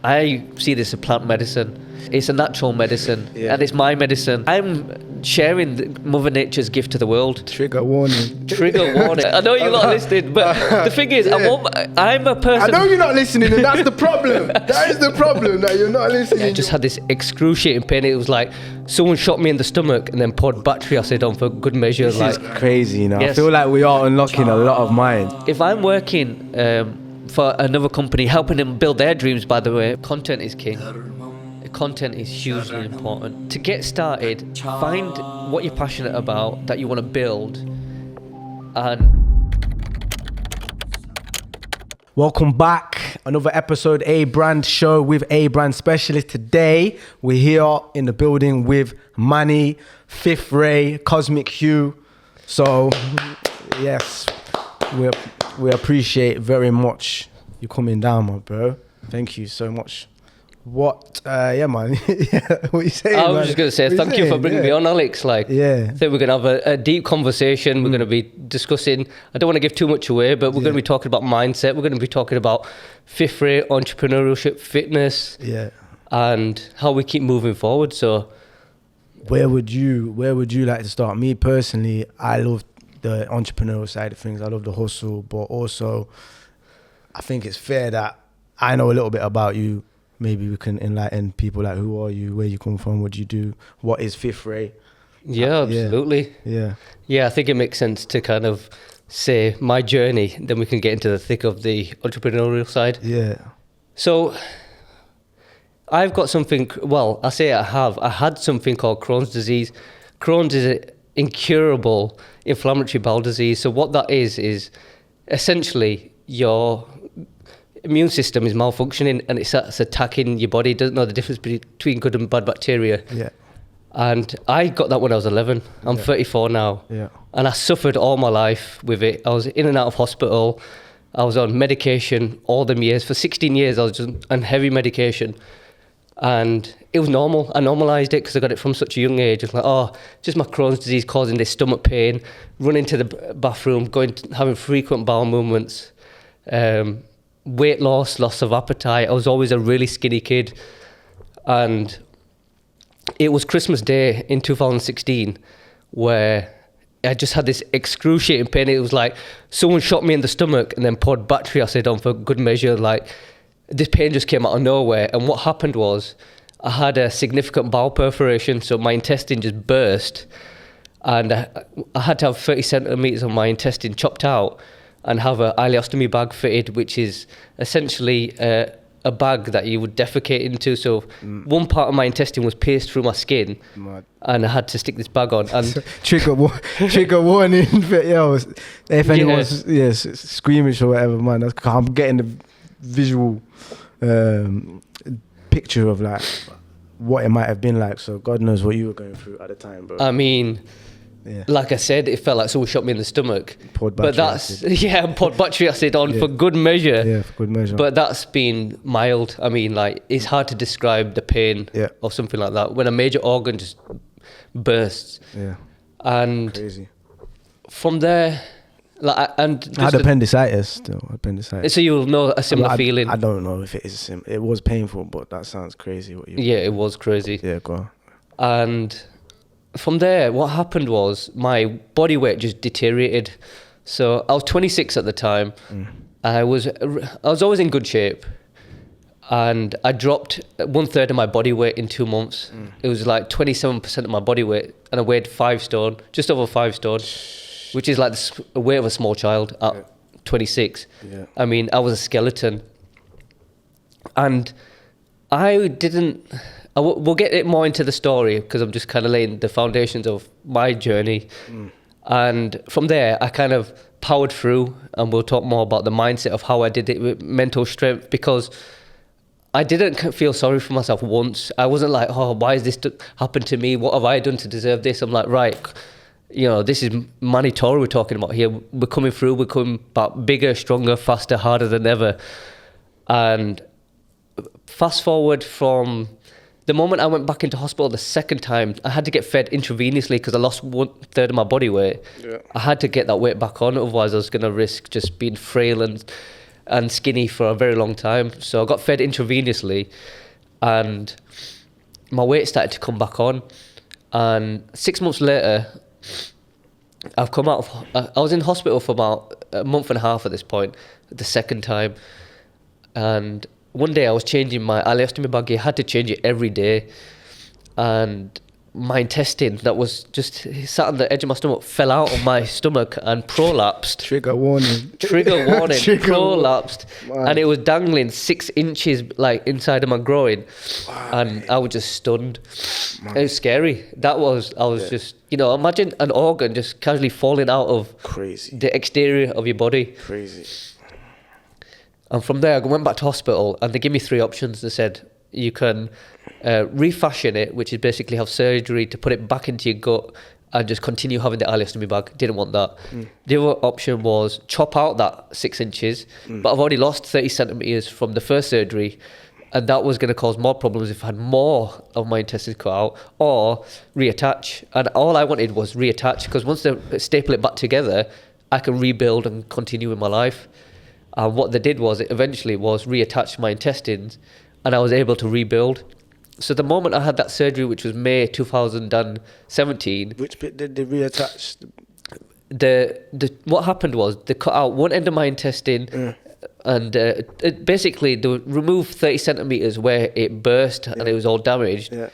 I see this as plant medicine. It's a natural medicine, and it's my medicine. I'm sharing Mother Nature's gift to the world. Trigger warning. Trigger warning. I know you're not listening, but the thing is, I'm a person. I know you're not listening, and that's the problem. That is the problem, that you're not listening. I just had this excruciating pain. It was like someone shot me in the stomach and then poured battery acid on for good measure. This is crazy, you know. Yes. I feel like we are unlocking a lot of minds. If I'm working for another company, helping them build their dreams, by the way, content is king. Content is hugely important. To get started, find what you're passionate about, that you want to build, and... Welcome back. Another episode, A Brand Show with A Brand Specialist. Today, we're here in the building with Manny, Fifth Ray, Cosmic Hue. So, yes, we appreciate very much you coming down, my bro. Thank you so much. Yeah, man. What you saying? I was just going to say thank you for bringing me on, Alex. I think we're going to have a deep conversation. We're going to be discussing, I don't want to give too much away, but we're going to be talking about mindset. We're going to be talking about fifth rate entrepreneurship, fitness, and how we keep moving forward. So where would you like to start? Me personally, I love the entrepreneurial side of things. I love the hustle, but also I think it's fair that I know a little bit about you. Maybe we can enlighten people, like, who are you, where you come from, what do you do, what is Fifth Ray? Yeah, absolutely. Yeah, I think it makes sense to kind of say my journey, then we can get into the thick of the entrepreneurial side. Yeah. So I've got something, I had something called Crohn's disease. Crohn's is an incurable inflammatory bowel disease. So what that is essentially your immune system is malfunctioning and it's attacking your body. It doesn't know the difference between good and bad bacteria. Yeah. And I got that when I was 11. I'm 34 now. Yeah. And I suffered all my life with it. I was in and out of hospital. I was on medication all them years. For 16 years, I was just on heavy medication. And it was normal. I normalized it because I got it from such a young age. It's like, just my Crohn's disease causing this stomach pain, running to the bathroom, having frequent bowel movements, weight loss of appetite. I was always a really skinny kid. And it was Christmas Day in 2016 where I just had this excruciating pain. It was like someone shot me in the stomach and then poured battery acid on for good measure. Like, this pain just came out of nowhere. And what happened was I had a significant bowel perforation, so my intestine just burst. And I had to have 30 centimeters of my intestine chopped out and have a ileostomy bag fitted, which is essentially a bag that you would defecate into. So one part of my intestine was pierced through my skin, and I had to stick this bag on. And trigger warning, if anyone's squeamish or whatever, man. I'm getting the visual picture of like what it might have been like. So God knows what you were going through at the time, bro. I mean, like I said, it felt like someone shot me in the stomach. Poured battery acid on for good measure. Yeah, for good measure. But that's been mild. I mean, like, it's hard to describe the pain or something like that when a major organ just bursts. Yeah. And crazy. From there, I had appendicitis. So you'll know a similar feeling. I don't know if it is it was painful, but that sounds crazy. It was crazy. Yeah, go on. And from there, what happened was my body weight just deteriorated. So I was 26 at the time. I was always in good shape, and I dropped 1/3 of my body weight in 2 months. It was like 27% of my body weight, and I weighed 5 stone, just over 5 stone, which is like the weight of a small child at 26. Yeah. I mean, I was a skeleton, and we'll get it more into the story because I'm just kind of laying the foundations of my journey. And from there, I kind of powered through, and we'll talk more about the mindset of how I did it with mental strength, because I didn't feel sorry for myself once. I wasn't like, why has this happened to me? What have I done to deserve this? I'm like, right, this is Manny Tolle we're talking about here. We're coming through, we're coming back bigger, stronger, faster, harder than ever. And fast forward from the moment I went back into hospital the second time, I had to get fed intravenously because I lost 1/3 of my body weight. Yeah. I had to get that weight back on, otherwise I was going to risk just being frail. And and skinny for a very long time. So I got fed intravenously, and my weight started to come back on. And 6 months later, I've come out of, I was in hospital for about a month and a half at this point, the second time. And one day I was changing my ileostomy bag. I had to change it every day. And my intestine that was just sat on the edge of my stomach fell out of my stomach and prolapsed. Trigger warning. Prolapsed. Man. And it was dangling 6 inches like inside of my groin. Wow. And I was just stunned. Man. It was scary. I was just, imagine an organ just casually falling out of crazy the exterior of your body. Crazy. And from there I went back to hospital, and they gave me 3 options. They said, you can refashion it, which is basically have surgery to put it back into your gut and just continue having the ileostomy bag. Didn't want that. The other option was chop out that 6 inches, but I've already lost 30 centimeters from the first surgery, and that was going to cause more problems if I had more of my intestines cut out, or reattach. And all I wanted was reattach, because once they staple it back together, I can rebuild and continue with my life. And what they did was, it eventually was reattach my intestines, and I was able to rebuild. So the moment I had that surgery, which was May 2017... Which bit did they reattach? What happened was, they cut out one end of my intestine, and basically they removed 30 centimetres where it burst and it was all damaged. Yeah.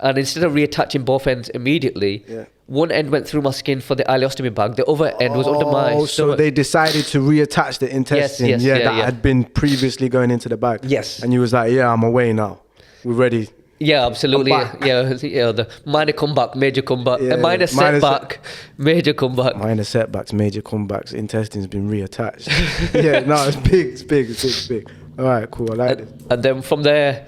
And instead of reattaching both ends immediately, one end went through my skin for the ileostomy bag, the other end was under my stomach. So they decided to reattach the intestine that had been previously going into the bag. Yes. And you was like, I'm away now. We're ready. Yeah, absolutely. The minor comeback, major comeback. Minor setback, major comeback. Minor setbacks, major comebacks. Intestine's been reattached. It's big. All right, cool. I like it. And then from there,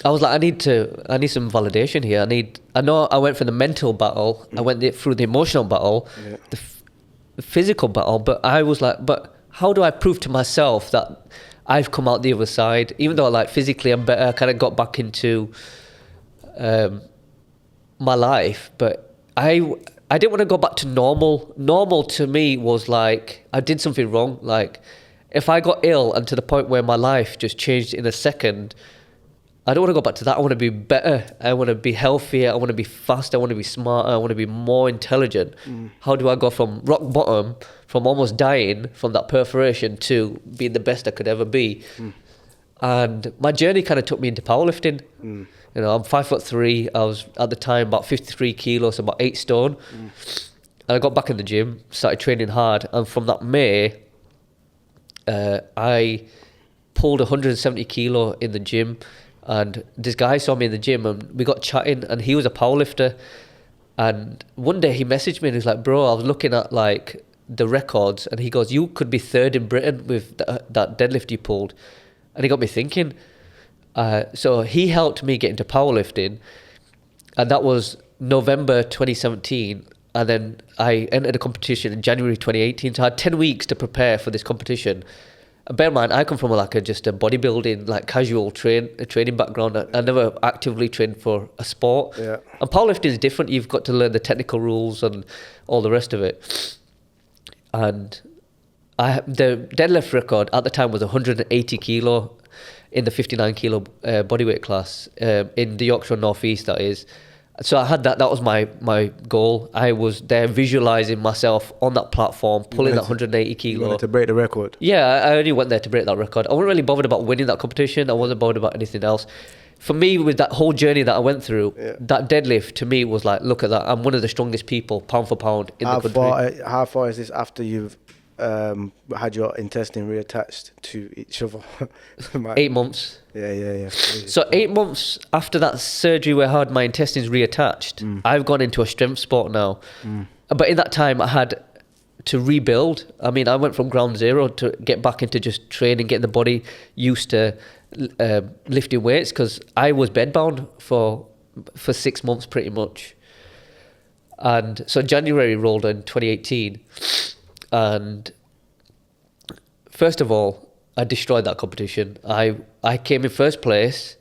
I was like, I need some validation here. I know I went for the mental battle. I went through the emotional battle, the physical battle. But I was like, but how do I prove to myself that I've come out the other side? Even though like physically I'm better, I kind of got back into my life. But I didn't want to go back to normal. Normal to me was like, I did something wrong. Like if I got ill and to the point where my life just changed in a second, I don't want to go back to that. I want to be better. I want to be healthier. I want to be faster. I want to be smarter. I want to be more intelligent. How do I go from rock bottom, from almost dying from that perforation, to being the best I could ever be? And my journey kind of took me into powerlifting. I'm 5'3". I was at the time about 53 kilos, about 8 stone. And I got back in the gym, started training hard. And from that May, I pulled 170 kilo in the gym. And this guy saw me in the gym and we got chatting, and he was a powerlifter. And one day he messaged me and he was like, bro, I was looking at like the records, and he goes, you could be 3rd in Britain with that deadlift you pulled. And he got me thinking. So he helped me get into powerlifting, and that was November 2017. And then I entered a competition in January 2018. So I had 10 weeks to prepare for this competition. Bear in mind, I come from just a bodybuilding, like casual training background. I never actively trained for a sport. Yeah. And powerlifting is different. You've got to learn the technical rules and all the rest of it. And the deadlift record at the time was 180 kilo in the 59 kilo bodyweight class in the Yorkshire North East, that is. So I had that was my goal. I was there visualizing myself on that platform, pulling that 180 kilo. You wanted to break the record? Yeah, I only went there to break that record. I wasn't really bothered about winning that competition. I wasn't bothered about anything else. For me, with that whole journey that I went through, that deadlift to me was like, look at that. I'm one of the strongest people, pound for pound, in the country. How far is this after you've had your intestine reattached to each other? 8 months. Yeah. So 8 months after that surgery where I had my intestines reattached, I've gone into a strength sport now. But in that time I had to rebuild. I mean, I went from ground zero to get back into just training, getting the body used to lifting weights, because I was bedbound for 6 months pretty much. And so January rolled in 2018, and first of all, I destroyed that competition. I came in first place.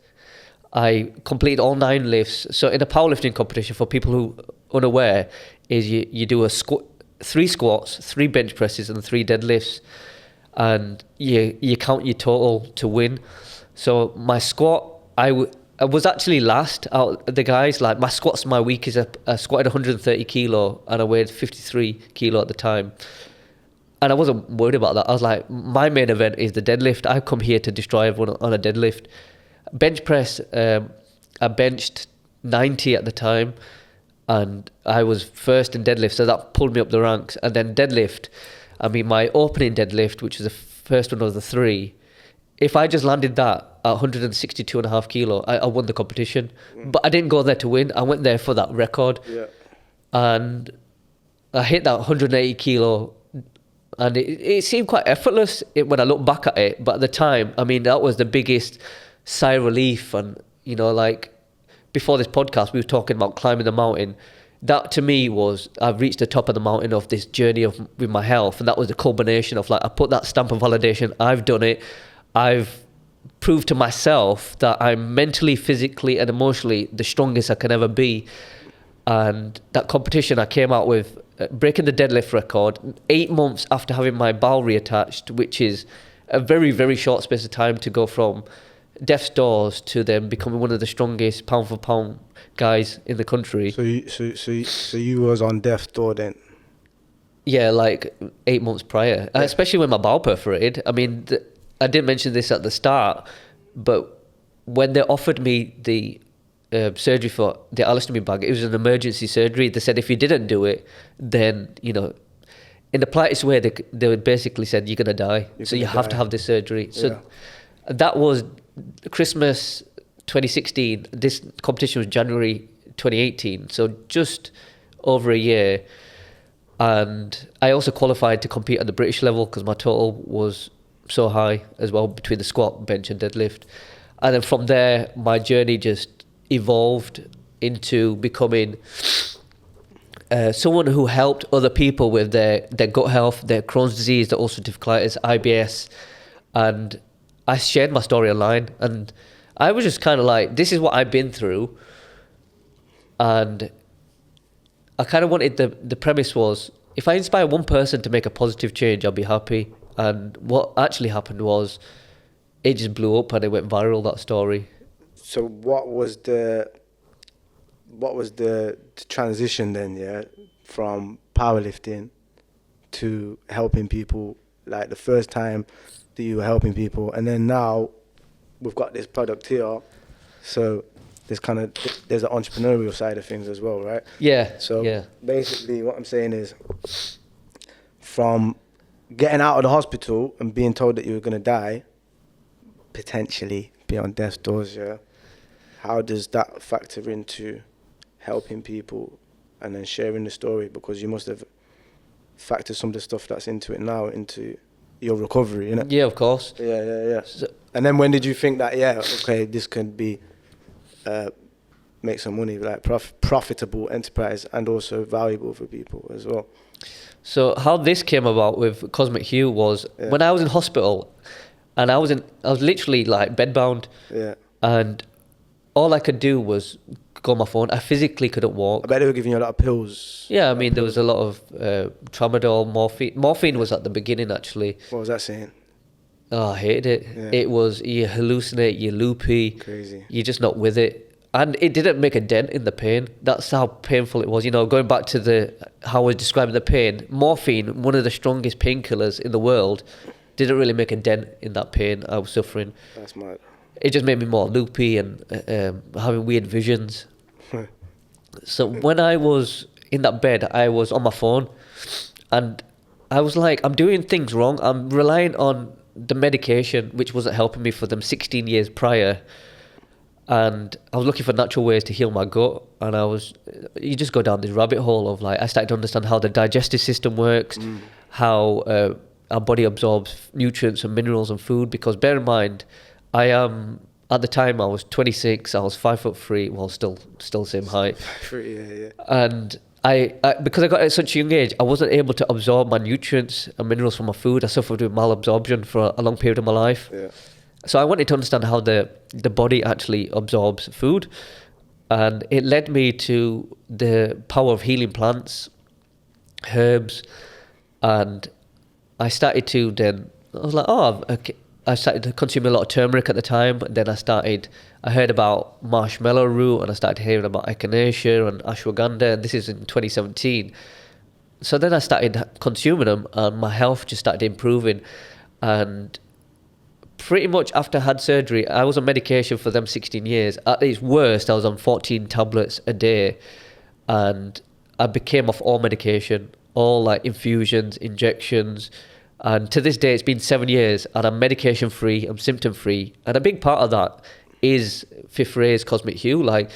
I completed all 9 lifts. So in a powerlifting competition, for people who are unaware, is you do 3 squats, 3 bench presses and 3 deadlifts. and you count your total to win. So my squat, I was actually last out of the guys. Like my squats, my week is I squatted 130 kilo and I weighed 53 kilo at the time. And I wasn't worried about that. I was like, my main event is the deadlift. I come here to destroy everyone on a deadlift. Bench press, I benched 90 at the time, and I was first in deadlift, so that pulled me up the ranks. And then deadlift, I mean, my opening deadlift, which was the first one of the three, if I just landed that at 162.5 kilo, I won the competition. But I didn't go there to win. I went there for that record. Yeah. And I hit that 180 kilo, and it seemed quite effortless when I look back at it. But at the time, I mean, that was the biggest sigh of relief. And, you know, like before this podcast, we were talking about climbing the mountain. That to me was, I've reached the top of the mountain of this journey with my health. And that was the culmination of like, I put that stamp of validation. I've done it. I've proved to myself that I'm mentally, physically and emotionally the strongest I can ever be. And that competition I came out with, breaking the deadlift record 8 months after having my bowel reattached, which is a very, very short space of time to go from death's doors to then becoming one of the strongest pound for pound guys in the country. So you was on death's door then? Yeah, like 8 months prior, especially when my bowel perforated. I mean, I didn't mention this at the start, but when they offered me the surgery for the alostomy bag, it was an emergency surgery. They said if you didn't do it, then, you know, in the politest way, they basically said you're gonna die, so you have to have this surgery. So that was Christmas 2016. This competition was January 2018, so just over a year. And I also qualified to compete at the British level because my total was so high as well, between the squat, bench and deadlift. And then from there, my journey just evolved into becoming someone who helped other people with their gut health, their Crohn's disease, their ulcerative colitis, IBS. And I shared my story online, and I was just kind of like, this is what I've been through. And I kind of wanted, the premise was, if I inspire one person to make a positive change, I'll be happy. And what actually happened was, it just blew up and it went viral, that story. So what was the transition then, yeah, from powerlifting to helping people, like the first time that you were helping people, and then now we've got this product here, so there's an entrepreneurial side of things as well, right? Yeah. So basically what I'm saying is, from getting out of the hospital and being told that you were going to die, potentially be on death's doors, yeah, how does that factor into helping people and then sharing the story? Because you must have factored some of the stuff that's into it now into your recovery, innit? Yeah, of course. Yeah. So, and then when did you think that, okay, this can be, make some money, like profitable enterprise and also valuable for people as well? So how this came about with Cosmic Hue was when I was in hospital, and I was literally like bedbound, and all I could do was go on my phone. I physically couldn't walk. I bet they were giving you a lot of pills. Yeah, I mean, there was a lot of tramadol, morphine. Morphine was at the beginning, actually. What was that saying? Oh, I hated it. Yeah. It was, you hallucinate, you're loopy. Crazy. You're just not with it. And it didn't make a dent in the pain. That's how painful it was. You know, going back to how I was describing the pain, morphine, one of the strongest painkillers in the world, didn't really make a dent in that pain I was suffering. That's mad. It just made me more loopy and having weird visions. So when I was in that bed, I was on my phone, and I was like, I'm doing things wrong. I'm relying on the medication, which wasn't helping me for them 16 years prior. And I was looking for natural ways to heal my gut. And you just go down this rabbit hole of like, I started to understand how the digestive system works, how our body absorbs nutrients and minerals and food. Because bear in mind, at the time I was 26, I was 5'3", well, still same height. Yeah. And I because I got at such a young age, I wasn't able to absorb my nutrients and minerals from my food. I suffered with malabsorption for a long period of my life. Yeah. So I wanted to understand how the body actually absorbs food. And it led me to the power of healing plants, herbs, and I started to then I was like, oh, okay. I started consuming a lot of turmeric at the time. Then I heard about marshmallow root, and I started hearing about echinacea and ashwagandha. And this is in 2017. So then I started consuming them, and my health just started improving. And pretty much after I had surgery, I was on medication for them 16 years. At its worst, I was on 14 tablets a day, and I became off all medication, all like infusions, injections. And to this day, it's been 7 years, and I'm medication free, I'm symptom free. And a big part of that is Fifth Ray's Cosmic Hue. Like,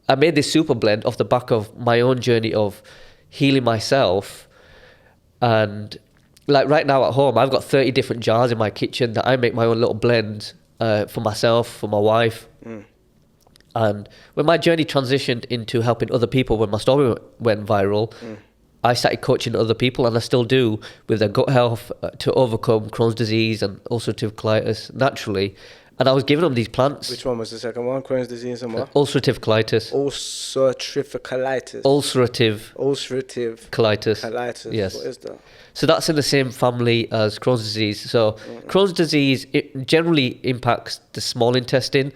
I made this super blend off the back of my own journey of healing myself. And like right now at home, I've got 30 different jars in my kitchen that I make my own little blends for myself, for my wife. And when my journey transitioned into helping other people, when my story went viral, I started coaching other people, and I still do, with their gut health to overcome Crohn's disease and ulcerative colitis naturally. And I was giving them these plants. Which one was the second one? Crohn's disease and what? Ulcerative colitis. Ulcerative colitis. Ulcerative colitis. Colitis. Yes. What is that? So that's in the same family as Crohn's disease. So Crohn's disease, it generally impacts the small intestine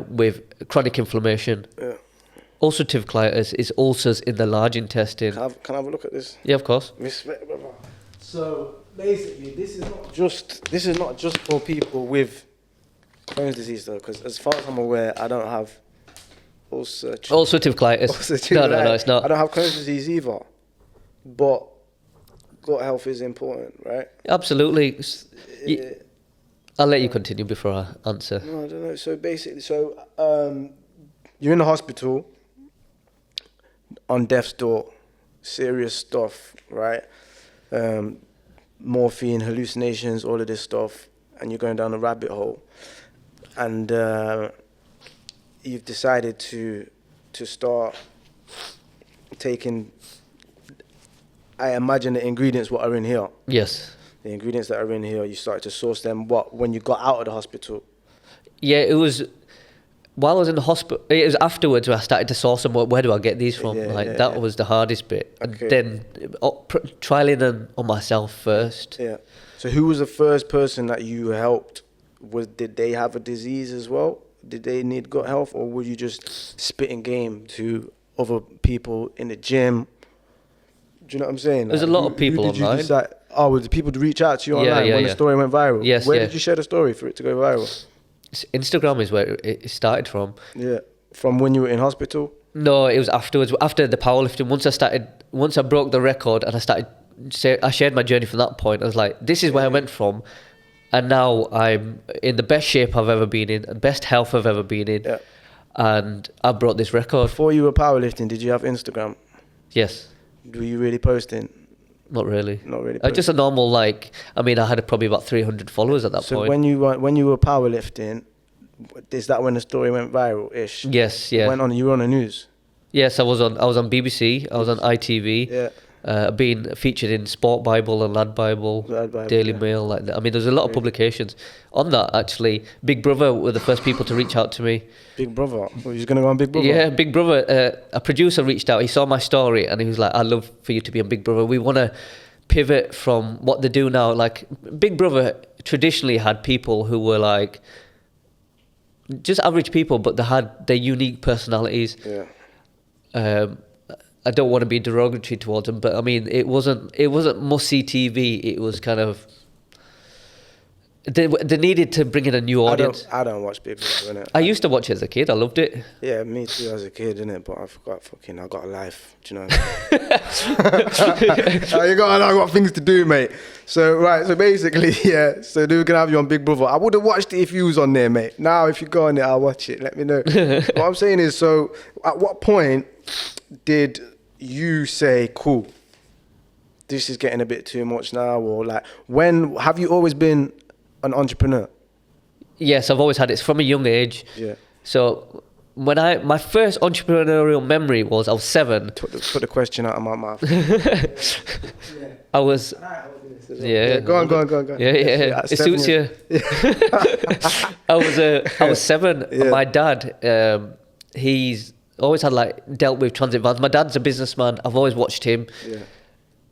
with chronic inflammation. Yeah. Ulcerative colitis is ulcers in the large intestine. Can I have a look at this? Yeah, of course. Respect, brother. So basically, this is not just for people with Crohn's disease, though, because as far as I'm aware, I don't have ulcerative colitis. No, it's not. I don't have Crohn's disease either, but gut health is important, right? Absolutely. I'll let you continue before I answer. No, I don't know. So basically, you're in the hospital on death's door, serious stuff, right? Morphine, hallucinations, all of this stuff, and you're going down a rabbit hole. And you've decided to start taking, I imagine, the ingredients what are in here. Yes. The ingredients that are in here, you started to source them when you got out of the hospital? Yeah, it was while I was in the hospital. It was afterwards where I started to source them. Where do I get these from? That was the hardest bit. Okay. And then trialing them on myself first. Yeah. So who was the first person that you helped? Did they have a disease as well? Did they need gut health, or were you just spitting game to other people in the gym? Do you know what I'm saying? There's a lot of people online. Was the people to reach out to you online when the story went viral? Yes. Where did you share the story for it to go viral? Instagram is where it started from. Yeah. From when you were in hospital? No, it was afterwards. After the powerlifting, once I broke the record and I shared my journey from that point. I was like, this is where I went from. And now I'm in the best shape I've ever been in, the best health I've ever been in. Yeah. And I broke this record. Before you were powerlifting, did you have Instagram? Yes. Were you really posting? Not really. Not really. Just a normal, I had probably about 300 followers at that point. So when you were powerlifting, is that when the story went viral-ish? Yes, yeah. You were on the news? Yes, I was on BBC, I was on ITV. Yeah. Being featured in Sport Bible and Lad Bible, Daily Mail, like that. I mean, there's a lot of publications on that, actually. Big Brother were the first people to reach out to me. Big Brother? Well, he's going to go on Big Brother? Yeah, Big Brother. A producer reached out. He saw my story and he was like, I'd love for you to be on Big Brother. We want to pivot from what they do now. Like, Big Brother traditionally had people who were just average people, but they had their unique personalities. Yeah. I don't want to be derogatory towards them, but I mean, it wasn't must-see TV. It was kind of they needed to bring in a new audience. I don't watch Big Brother, innit? I used to watch it as a kid. I loved it. Yeah, me too as a kid, innit? But I got a life. Do you know? I got things to do, mate. So basically, yeah. So they were gonna have you on Big Brother. I would have watched it if you was on there, mate. Now, if you go on there, I'll watch it. Let me know. What I'm saying is, so at what point did you say, cool, this is getting a bit too much now? Or when have you always been an entrepreneur? Yes, I've always had it from a young age. Yeah. So when my first entrepreneurial memory was I was 7. Put the question out of my mouth. I was. Yeah. Go on. Yeah. It suits you. I was 7. Yeah. My dad, he's always had dealt with transit vans. My dad's a businessman. I've always watched him. Yeah.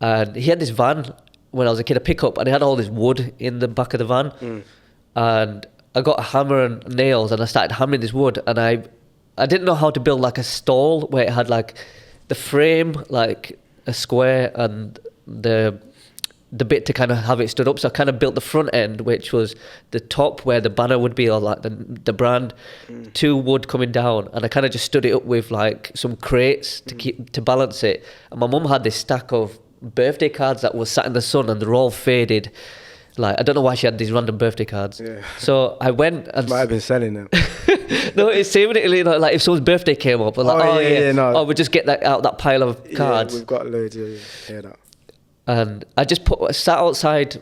And he had this van when I was a kid, a pickup, and it had all this wood in the back of the van. And I got a hammer and nails, and I started hammering this wood, and I didn't know how to build like a stall where it had like the frame, like a square, and the bit to kind of have it stood up. So I kind of built the front end, which was the top where the banner would be, or like the brand, 2 wood coming down, and I kind of just stood it up with like some crates to balance it. And my mum had this stack of birthday cards that was sat in the sun, and they're all faded. Like, I don't know why she had these random birthday cards. Yeah. So I went and... Might have been selling them. No, it's saving it, you know, like if someone's birthday came up, like, no. we'll just get that out, that pile of cards. Yeah, we've got loads, yeah, that. And I just sat outside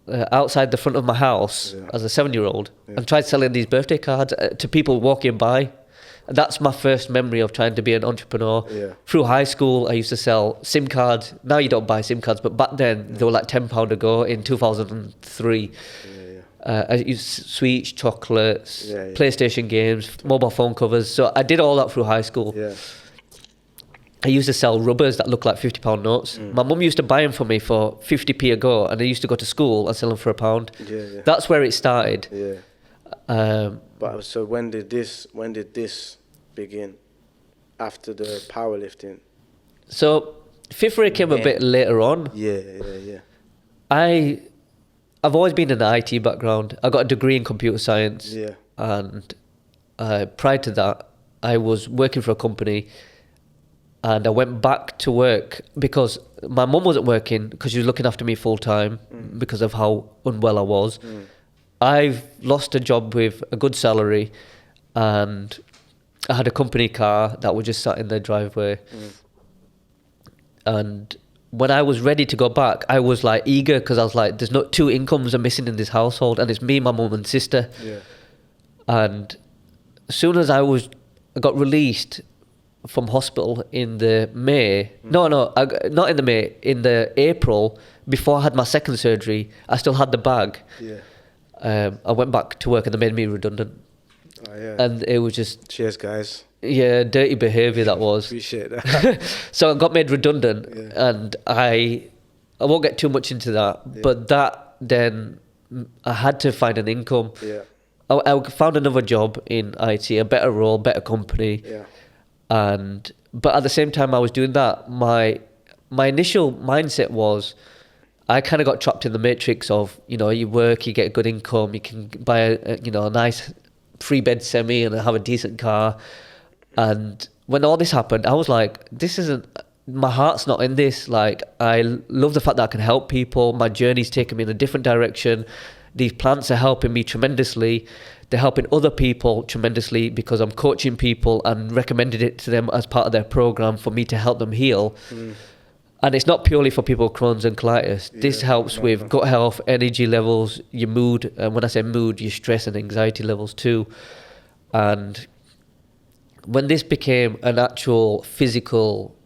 outside the front of my house as a 7-year-old and tried selling these birthday cards to people walking by. And that's my first memory of trying to be an entrepreneur. Yeah. Through high school, I used to sell SIM cards. Now you don't buy SIM cards, but back then they were like £10 a go in 2003. I used sweets, chocolates, PlayStation games, mobile phone covers. So I did all that through high school. Yeah. I used to sell rubbers that looked like £50 notes. My mum used to buy them for me for 50p a go, and I used to go to school and sell them for £1. Yeah. That's where it started. Yeah. But so when did this begin? After the powerlifting? So fifth grade came a bit later on. Yeah. I've always been in an IT background. I got a degree in computer science. Yeah. And prior to that, I was working for a company, and I went back to work because my mum wasn't working because she was looking after me full time because of how unwell I was. I've lost a job with a good salary, and I had a company car that was just sat in the driveway. And when I was ready to go back, I was like eager because I was like, there's not 2 incomes are missing in this household, and it's me, my mum and sister. Yeah. And as soon as I got released from hospital in the May, not in the May, in the April, before I had my second surgery, I still had the bag. Yeah. I went back to work and they made me redundant. Oh, yeah. And it was just... Cheers, guys. Yeah, dirty behaviour that was. Appreciate that. So I got made redundant, and I won't get too much into that, but that then I had to find an income. Yeah. I found another job in IT, a better role, better company. Yeah. But at the same time I was doing that, my initial mindset was, I kind of got trapped in the matrix of, you know, you work, you get a good income, you can buy a nice 3-bed semi and have a decent car. And when all this happened, I was like, my heart's not in this. Like, I love the fact that I can help people. My journey's taken me in a different direction. These plants are helping me tremendously. They're helping other people tremendously because I'm coaching people and recommended it to them as part of their program for me to help them heal. And it's not purely for people with Crohn's and colitis. This helps with gut health, energy levels, your mood. And when I say mood, your stress and anxiety levels too. And when this became an actual physical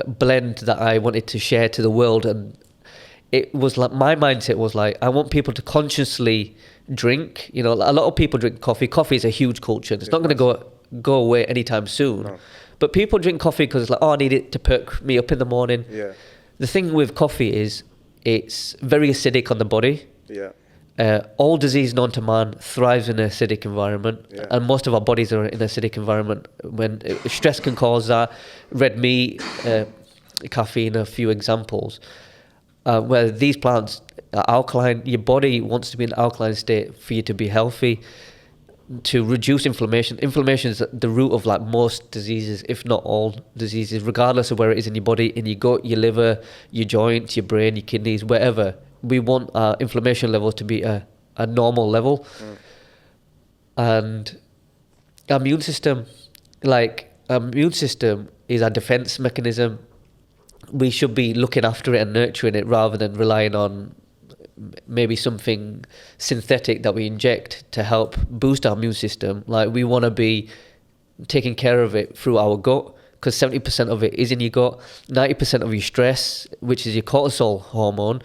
blend that I wanted to share to the world, and it was like, my mindset was like, I want people to consciously drink. You know, a lot of people drink coffee. Coffee is a huge culture. It's not going to go away anytime soon. No. But people drink coffee because it's like, I need it to perk me up in the morning. Yeah. The thing with coffee is it's very acidic on the body. Yeah. All disease known to man thrives in an acidic environment, and most of our bodies are in an acidic environment. When stress can cause that, red meat, caffeine, a few examples. Where these plants are alkaline, your body wants to be in an alkaline state for you to be healthy, to reduce inflammation. Inflammation is the root of like most diseases, if not all diseases, regardless of where it is in your body, in your gut, your liver, your joints, your brain, your kidneys, wherever. We want our inflammation levels to be a normal level. And our immune system is our defense mechanism. We should be looking after it and nurturing it rather than relying on maybe something synthetic that we inject to help boost our immune system. Like, we want to be taking care of it through our gut, because 70% of it is in your gut. 90% of your stress, which is your cortisol hormone,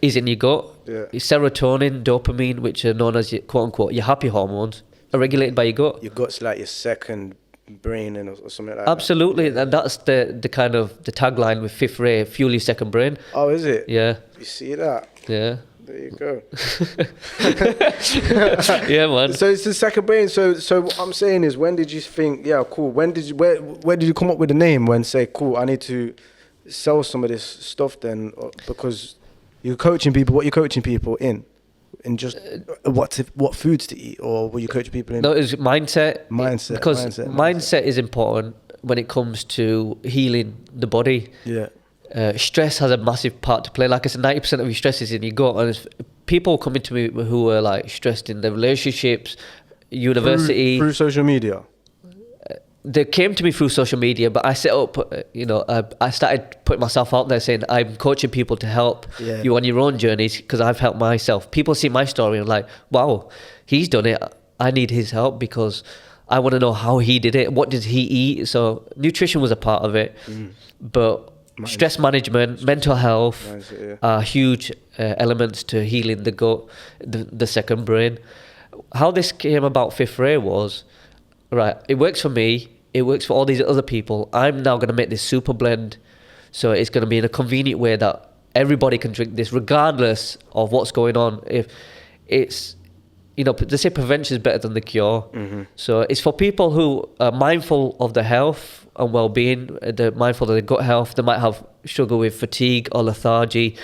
is in your gut. Yeah. Your serotonin, dopamine, which are known as your quote unquote your happy hormones, are regulated by your gut. Your gut's like your second brain or something like that. Absolutely, and that's the kind of the tagline with Fifth Ray: fuel your second brain. Oh, is it? Yeah. You see that? Yeah. There you go. Yeah, man. So it's the second brain. So what I'm saying is, when did you think, yeah, cool? Where did you come up with the name? When say, cool, I need to sell some of this stuff then, because you're coaching people. What you're coaching people in just what foods to eat, or were you coaching people in? No, it was mindset. Because mindset is important when it comes to healing the body. Yeah. Stress has a massive part to play. Like I said, 90% of your stress is in your gut. And people coming to me who are like stressed in their relationships, university. Through social media? They came to me through social media, but I set up, I started putting myself out there saying I'm coaching people to help you on your own journeys, because I've helped myself. People see my story and like, wow, he's done it. I need his help because I want to know how he did it. What did he eat? So nutrition was a part of it, but stress management, mental health are huge elements to healing the gut, the second brain. How this came about Fifth Ray was, right, it works for me, it works for all these other people. I'm now going to make this super blend, so it's going to be in a convenient way that everybody can drink this regardless of what's going on. If it's, they say prevention is better than the cure. So it's for people who are mindful of their health and well-being, they're mindful of their gut health. They might have struggle with fatigue or lethargy,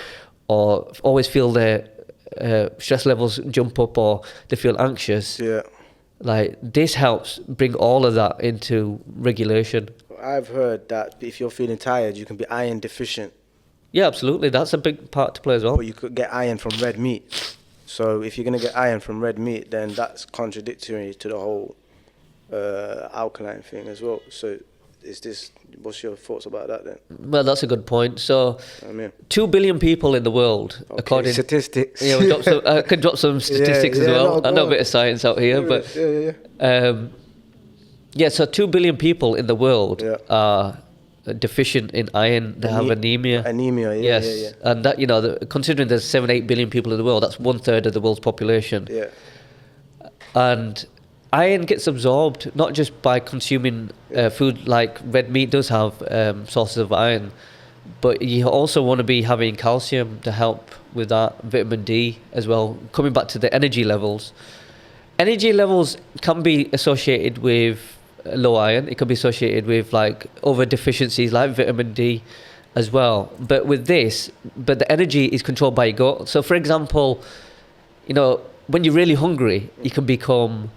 or always feel their stress levels jump up, or they feel anxious. Yeah. Like, this helps bring all of that into regulation. I've heard that if you're feeling tired, you can be iron deficient. Yeah, absolutely. That's a big part to play as well. But you could get iron from red meat. So if you're going to get iron from red meat, then that's contradictory to the whole alkaline thing as well. So what's your thoughts about that then? Well, that's a good point. So, 2 billion people in the world, okay, according statistics. I could drop some statistics as well. I know a bit of science out here, but so 2 billion people in the world are deficient in iron. They have anemia. Yes, and that considering there's 7-8 billion people in the world, that's 1/3 of the world's population. Yeah, and iron gets absorbed not just by consuming food like red meat does have sources of iron, but you also want to be having calcium to help with that, vitamin D as well. Coming back to the energy levels can be associated with low iron. It can be associated with like other deficiencies like vitamin D as well. But the energy is controlled by your gut. So for example, when you're really hungry, you can become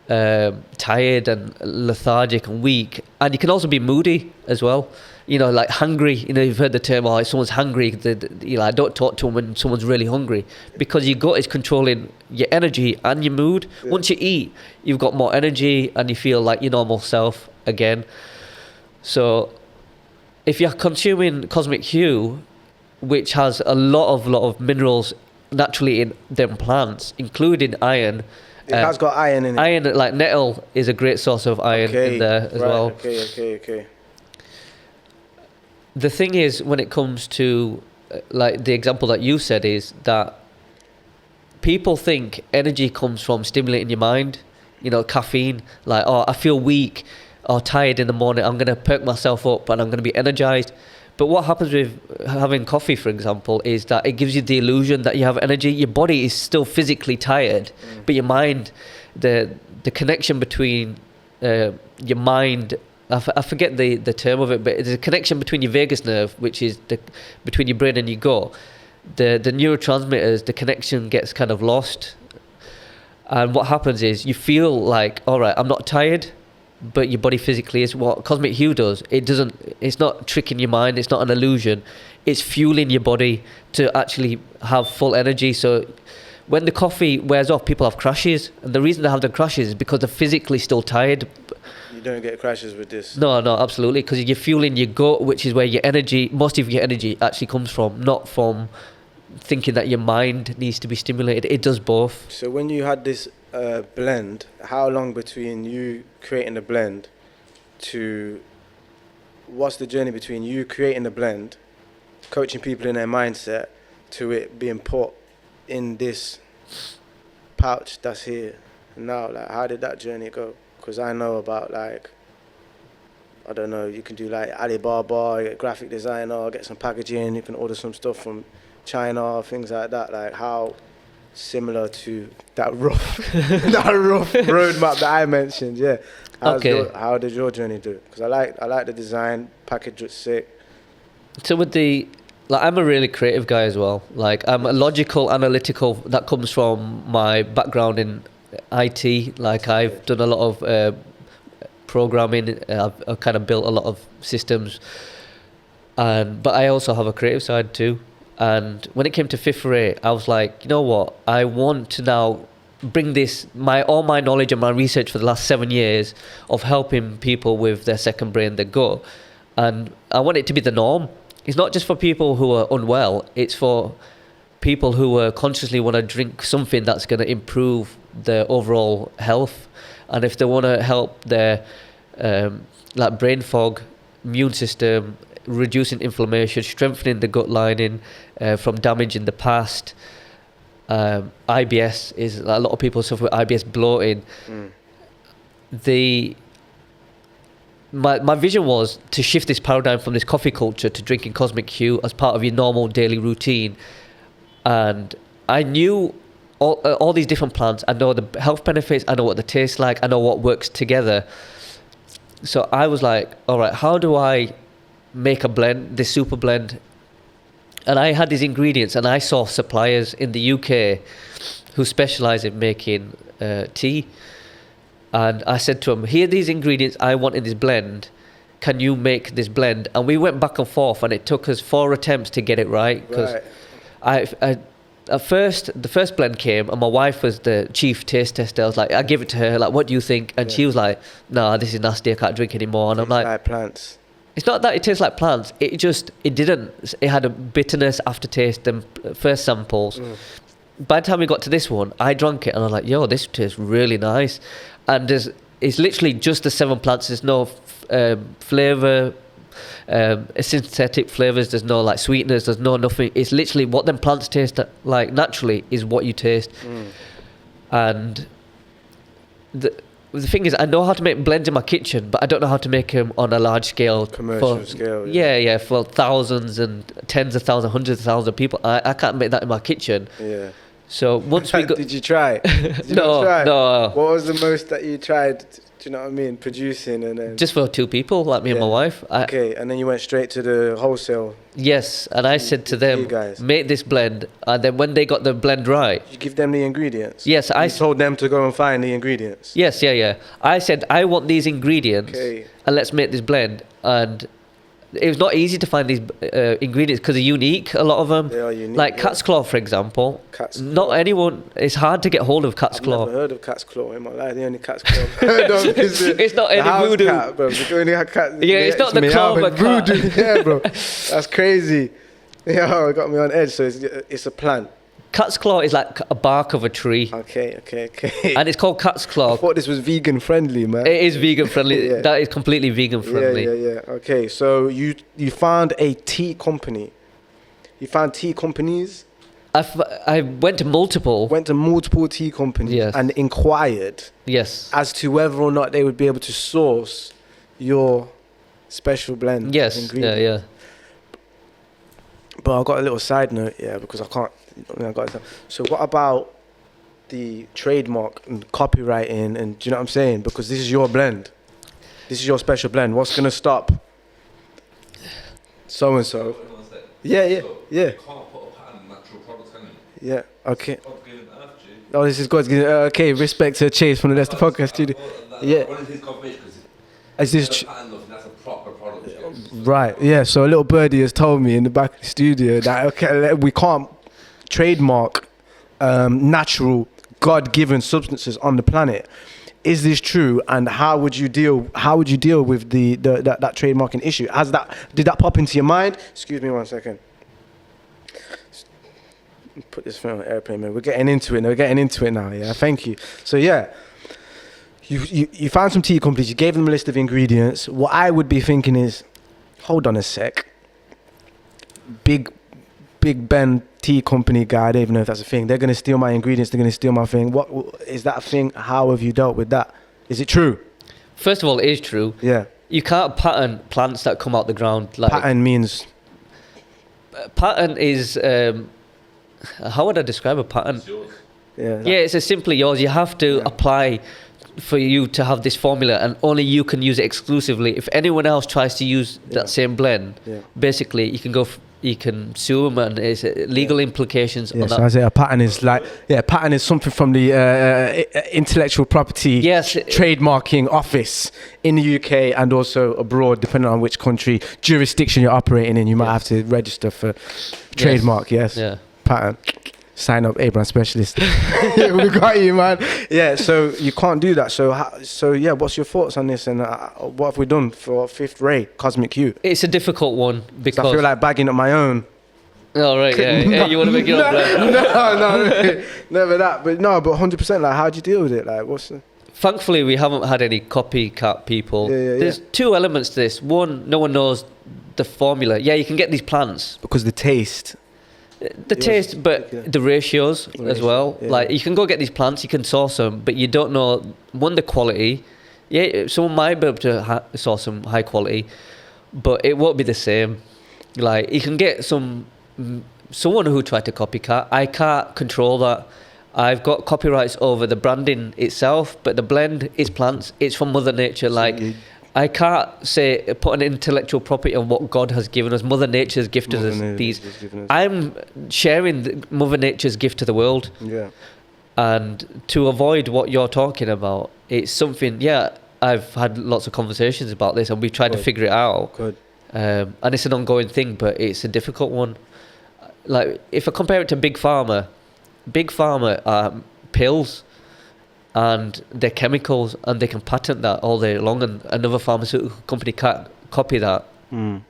tired and lethargic and weak, and you can also be moody as well, like hungry. You've heard the term, if someone's hungry, don't talk to them when someone's really hungry, because your gut is controlling your energy and your mood. Once you eat, you've got more energy and you feel like your normal self again. So if you're consuming Cosmic Hue, which has a lot of minerals naturally in them plants, including iron. It has got iron in it. Iron, like nettle, is a great source of iron in there as well. Okay. The thing is, when it comes to, like the example that you said, is that people think energy comes from stimulating your mind. Caffeine, like, I feel weak or tired in the morning, I'm going to perk myself up and I'm going to be energized. But what happens with having coffee, for example, is that it gives you the illusion that you have energy. Your body is still physically tired, but your mind, the connection between your mind, I forget the term of it, but there's a connection between your vagus nerve, which is between your brain and your gut. The neurotransmitters, the connection gets kind of lost. And what happens is you feel like, all right, I'm not tired, but your body physically is. What Cosmic Hue does, it's not tricking your mind, it's not an illusion, it's fueling your body to actually have full energy. So when the coffee wears off, people have crashes, and the reason they have the crashes is because they're physically still tired. You don't get crashes with this? No, absolutely, because you're fueling your gut, which is where most of your energy actually comes from, not from thinking that your mind needs to be stimulated. It does both. So when you had this blend, how long between you creating the blend to what's the journey between you creating the blend, coaching people in their mindset, to it being put in this pouch that's here now? Like, how did that journey go? Because I know about like I don't know, you can do like Alibaba, get a graphic designer, get some packaging, you can order some stuff from China, things like that. Like how similar to that rough, that rough roadmap that I mentioned. Yeah. How did your journey do? Because I like the design, package looks sick. So with I'm a really creative guy as well. Like I'm a logical, analytical. That comes from my background in IT. Like I've done a lot of programming. I've kind of built a lot of systems, but I also have a creative side too. And when it came to Fifth Ray, I was like, you know what? I want to now bring all my knowledge and my research for the last 7 years of helping people with their second brain, their gut, and I want it to be the norm. It's not just for people who are unwell. It's for people who consciously want to drink something that's going to improve their overall health, and if they want to help their like brain fog, immune system, reducing inflammation, strengthening the gut lining from damage in the past. IBS is a lot of people suffer with IBS, bloating. My vision was to shift this paradigm from this coffee culture to drinking Cosmic Hue as part of your normal daily routine. And I knew all these different plants. I know the health benefits. I know what they taste like. I know what works together. So I was like, all right, how do I make a blend, this super blend? And I had these ingredients, and I saw suppliers in the UK who specialize in making tea. And I said to them, here are these ingredients I want in this blend. Can you make this blend? And we went back and forth, and it took us 4 attempts to get it right. Because the first blend came, and my wife was the chief taste tester. I was like, I give it to her, like, what do you think? And she was like, nah, this is nasty, I can't drink anymore. And I'm like plants. It's not that it tastes like plants. It had a bitterness aftertaste and first samples. By the time we got to this one, I drank it and I was like, yo, this tastes really nice. And it's literally just the 7 plants. There's no flavour, synthetic flavours. There's no like sweeteners. There's no nothing. It's literally what them plants taste like naturally is what you taste. And the thing is, I know how to make blends in my kitchen, but I don't know how to make them on a large scale. Commercial scale. Yeah, for thousands and tens of thousands, hundreds of thousands of people. I can't make that in my kitchen. Yeah. So once we got... Did you try? No. What was the most that you tried, do you know what I mean, producing? And then just for 2 people, like me and my wife. Okay, and then you went straight to the wholesale. Yes, and I said to them, make this blend. And then when they got the blend right... You give them the ingredients? Yes, I told them to go and find the ingredients? Yes, yeah. I said, I want these ingredients, and let's make this blend. And it was not easy to find these ingredients because they're unique, a lot of them. They are unique. Like cat's claw, for example. Not anyone... It's hard to get hold of cat's claw. I've never heard of cat's claw in my life. The only cat's claw I've heard of is it's not any voodoo. Cat, bro. The only cat, it's not the claw of a cat. Voodoo. Yeah, bro. That's crazy. Yeah, it got me on edge. So it's a plant. Cat's claw is like a bark of a tree. Okay. And it's called cat's claw. I thought this was vegan friendly, man. It is vegan friendly. Yeah. That is completely vegan friendly. Yeah. Okay, so you found a tea company. You found tea companies? I went to multiple tea companies and inquired as to whether or not they would be able to source your special blend. Yes, yeah. But I've got a little side note, because I can't. So what about the trademark and copywriting and do you know what I'm saying? Because this is your blend. This is your special blend. What's going to stop so-and-so? Yeah. You can't put a patent on natural products, can you? Yeah, okay. God's given earth, G. Oh, this is God's given. Okay, respect to Chase from the Leicester Podcast Studio. Yeah. What is his confirmation? Is this that's a proper product. Right, yeah. So a little birdie has told me in the back of the studio that we can't trademark natural God-given substances on the planet. Is this true? And how would you deal with that trademarking issue? Did that pop into your mind? Excuse me 1 second. Put this phone on airplane, man. We're getting into it now. Yeah, thank you. So yeah, you found some tea companies. You gave them a list of ingredients. What I would be thinking is, hold on a sec. Big Ben tea company guy, I don't even know if that's a thing. They're going to steal my ingredients. They're going to steal my thing. What is that a thing? How have you dealt with that? Is it true? First of all, it is true. Yeah. You can't pattern plants that come out the ground. Like Pattern means pattern is how would I describe a pattern? It's yours. yeah. Yeah, it's just simply yours. You have to apply for you to have this formula, and only you can use it exclusively. If anyone else tries to use that same blend, basically you can you can sue them, and there's legal implications on Yeah, that. so I say a pattern is like pattern is something from the intellectual property trademarking office in the UK and also abroad, depending on which country jurisdiction you're operating in. You might have to register for trademark. Yes. Yeah. Pattern. Sign up, A-brand specialist. Yeah, we got you, man. Yeah, so you can't do that. So yeah, what's your thoughts on this, and what have we done for Fifth Ray Cosmic Hue? It's a difficult one because I feel like bagging up my own. Oh right, yeah. No, You want to make it up? Right? no, never that. But 100%. Like, how'd you deal with it? Like, what's the... Thankfully, we haven't had any copycat people. There's two elements to this. One, no one knows the formula. Yeah, you can get these plants Because the taste. the taste, but the ratios as well. Yeah. Like you can go get these plants, you can source them, but you don't know the quality. Yeah, someone might be able to source some high quality, but it won't be the same. Like you can get someone who tried to copycat. I can't control that. I've got copyrights over the branding itself, but the blend is plants. It's from Mother Nature. Like I can't put an intellectual property on what God has given us. Mother Nature's gifted us these. I'm sharing Mother Nature's gift to the world. Yeah. And to avoid what you're talking about, it's something. Yeah, I've had lots of conversations about this, and we've tried to figure it out. Good. And it's an ongoing thing, but it's a difficult one. Like if I compare it to Big Pharma are pills. And they're chemicals, and they can patent that all day long, and another pharmaceutical company can't copy that. And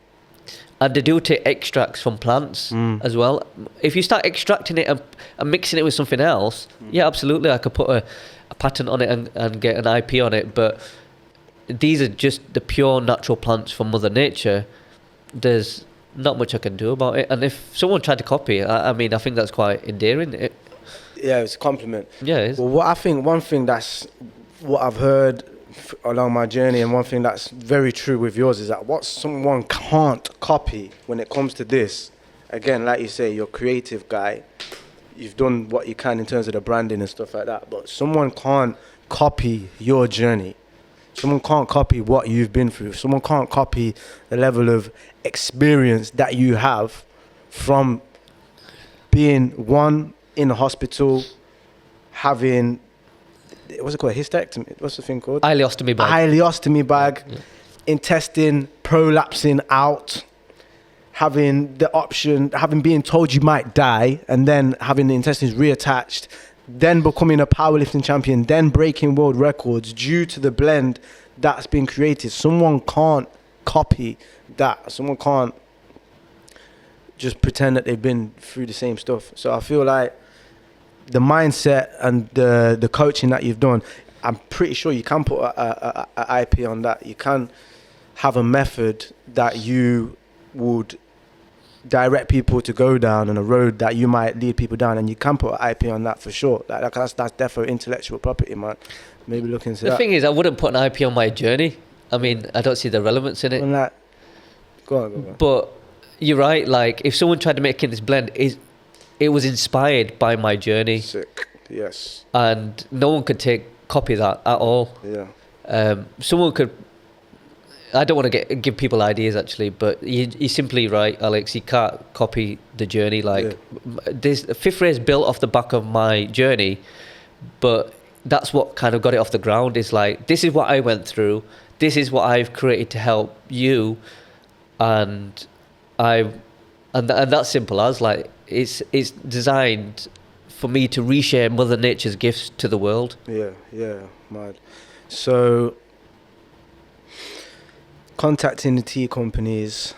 they do take extracts from plants as well. If you start extracting it and mixing it with something else, yeah, absolutely, I could put a patent on it and get an IP on it. But these are just the pure natural plants from Mother Nature. There's not much I can do about it. And if someone tried to copy it, I mean, I think that's quite endearing. Yeah, it's a compliment. Yeah, it is. Well, one thing that's what I've heard along my journey, and one thing that's very true with yours is that what someone can't copy when it comes to this, again, like you say, you're a creative guy, you've done what you can in terms of the branding and stuff like that, but someone can't copy your journey. Someone can't copy what you've been through. Someone can't copy the level of experience that you have from being in a hospital, having, what's it called, hysterectomy? What's the thing called? Ileostomy bag. Ileostomy bag, intestine prolapsing out, having the option, having been told you might die, and then having the intestines reattached, then becoming a powerlifting champion, then breaking world records due to the blend that's been created. Someone can't copy that. Someone can't just pretend that they've been through the same stuff. So I feel like the mindset and the coaching that you've done, I'm pretty sure you can put a IP on that. You can have a method that you would direct people to go down on a road that you might lead people down, and you can put an IP on that for sure. That's definitely intellectual property, man. Maybe look into that. The thing is, I wouldn't put an IP on my journey. I mean, I don't see the relevance in it. Go on. But you're right. Like, if someone tried to make this blend, it was inspired by my journey. Sick. Yes. And no one could copy that at all. Yeah. Someone could. I don't want to give people ideas actually, but you're simply right, Alex. You can't copy the journey. Like this, Fifth Ray is built off the back of my journey, but that's what kind of got it off the ground. Is like, this is what I went through. This is what I've created to help you, and that's simple as like it's designed for me to reshare Mother Nature's gifts to the world. Yeah, mad. So, contacting the tea companies,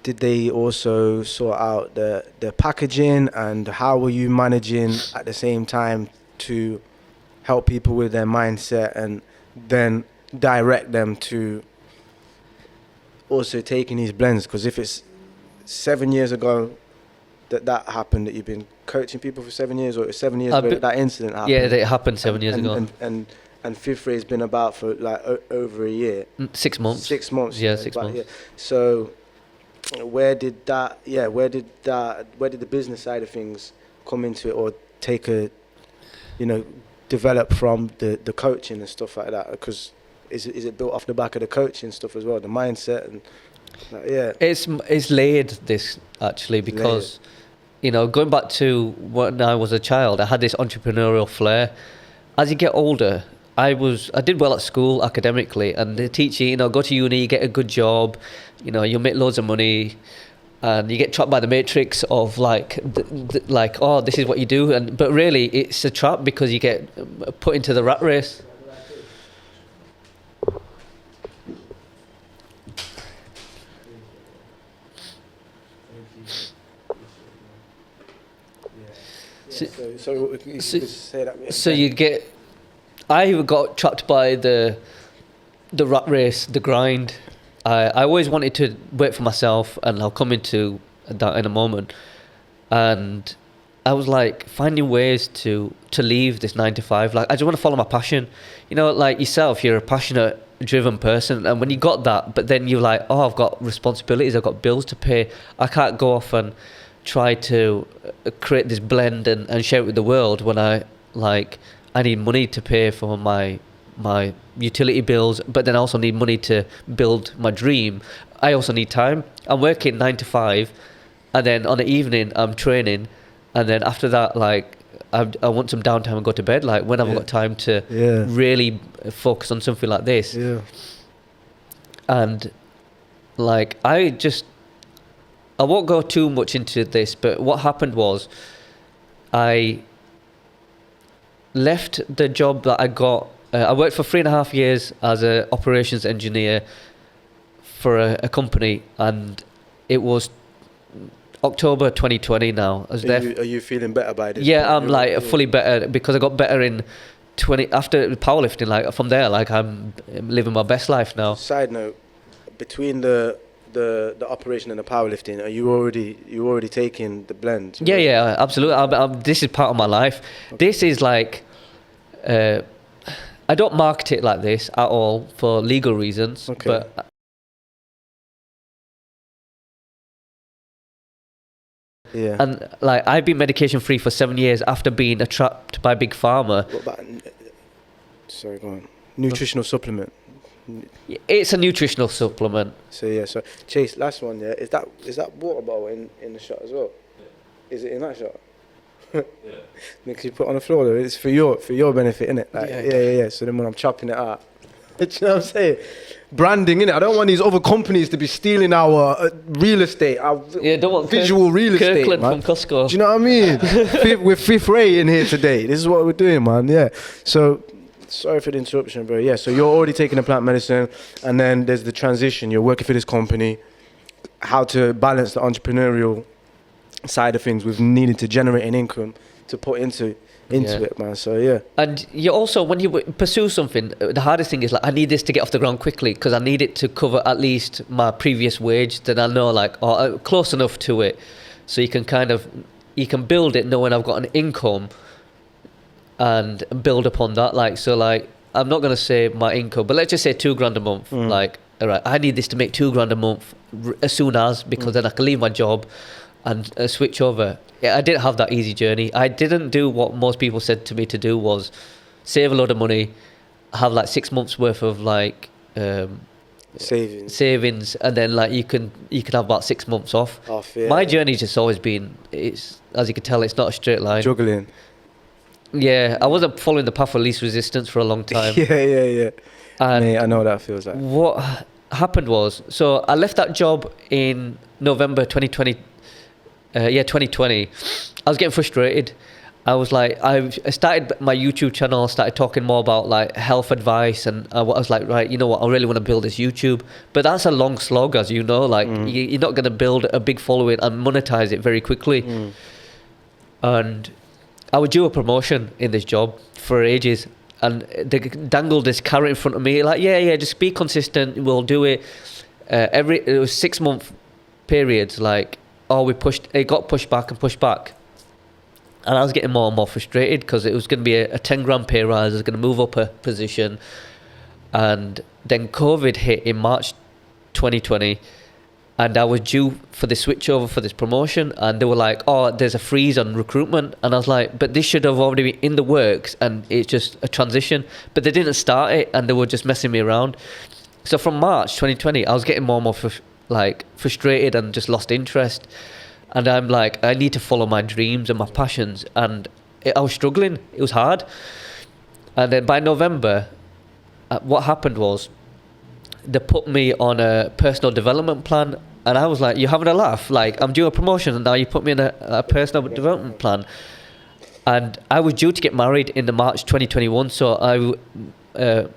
did they also sort out the packaging, and how were you managing at the same time to help people with their mindset and then direct them to also taking these blends? Because if it's 7 years ago that happened, that you've been coaching people for 7 years, or 7 years ago that incident happened. Yeah, it happened 7 years ago. And and Fifth Ray's been about for like over a year. 6 months. 6 months. Yeah, 6 months. Yeah. So where did the business side of things come into it, or take a, develop from the coaching and stuff like that? Because is it built off the back of the coaching stuff as well, the mindset and It's layered this actually, because going back to when I was a child, I had this entrepreneurial flair. As you get older, I did well at school academically, and they teach you, go to uni, you get a good job, you make loads of money, and you get trapped by the matrix of like oh, this is what you do, but really it's a trap, because you get put into the rat race. I got trapped by the rat race, the grind. I always wanted to work for myself, and I'll come into that in a moment. And I was like finding ways to leave this 9 to 5. Like, I just want to follow my passion. Like yourself, you're a passionate, driven person, and when you got that, but then you're like, oh, I've got responsibilities, I've got bills to pay. I can't go off and try to create this blend and share it with the world when I need money to pay for my utility bills, but then I also need money to build my dream. I also need time. I'm working 9 to 5, and then on the evening I'm training, and then after that, like, I want some downtime and go to bed. Like, when have I got time to really focus on something like this? Yeah. And like, I won't go too much into this, but what happened was I left the job that I got. I worked for 3.5 years as an operations engineer for a company, and it was October 2020 now. Are you feeling better by this? Yeah, I'm like fully better, because I got better in after powerlifting. Like, from there, like, I'm living my best life now. Side note, between the operation and the powerlifting, are you already taking the blend? Yeah, absolutely. This is part of my life. Okay. This is like, I don't market it like this at all for legal reasons. Okay. But yeah, and like, I've been medication free for 7 years after being trapped by Big Pharma. What about, sorry, go on. Nutritional supplement. It's a nutritional supplement. So Chase, last one, yeah. Is that water bottle in the shot as well? Yeah. Is it in that shot? Yeah. Because you put on the floor though, it's for your benefit, innit? Like, yeah. So then when I'm chopping it out, do you know what I'm saying? Branding, innit? I don't want these other companies to be stealing our real estate, our don't want visual real estate, Kirkland man. From Costco. Do you know what I mean? We're Fifth Ray in here today. This is what we're doing, man. Yeah. So, sorry for the interruption, bro. Yeah, so you're already taking the plant medicine, and then there's the transition. You're working for this company. How to balance the entrepreneurial side of things with needing to generate an income to put into it, man. So yeah. And you also, when you pursue something, the hardest thing is like, I need this to get off the ground quickly, because I need it to cover at least my previous wage. Then I know, like, close enough to it, so you can build it knowing I've got an income, and build upon that. Like, so like, I'm not gonna say my income, but let's just say $2,000 a month. Like, all right, I need this to make $2,000 a month as soon as, because then I can leave my job and switch over. Yeah, I didn't have that easy journey. I didn't do what most people said to me to do, was save a load of money, have like 6 months worth of like savings, and then like you can have about 6 months off. My journey's just always been, it's, as you can tell, it's not a straight line. Juggling. Yeah, I wasn't following the path of least resistance for a long time. Yeah. And mate, I know what that feels like. What happened was, so I left that job in November 2020. 2020. I was getting frustrated. I was like, I started my YouTube channel, started talking more about like health advice, and I was like, right, you know what, I really want to build this YouTube. But that's a long slog, as you know, like you're not going to build a big following and monetize it very quickly. And I would do a promotion in this job for ages, and they dangled this carrot in front of me, like, yeah, just be consistent, we'll do it. It was 6 month periods, like, it got pushed back. And I was getting more and more frustrated because it was going to be a 10 grand pay rise. I was going to move up a position. And then COVID hit in March 2020. And I was due for the switch over for this promotion. And they were like, oh, there's a freeze on recruitment. And I was like, but this should have already been in the works. And it's just a transition. But they didn't start it. And they were just messing me around. So from March 2020, I was getting more and more frustrated and just lost interest. And I'm like, I need to follow my dreams and my passions. And I was struggling. It was hard. And then by November, what happened was they put me on a personal development plan. And I was like, you're having a laugh. Like, I'm due a promotion and now you put me in a personal development plan. And I was due to get married in the March 2021. So I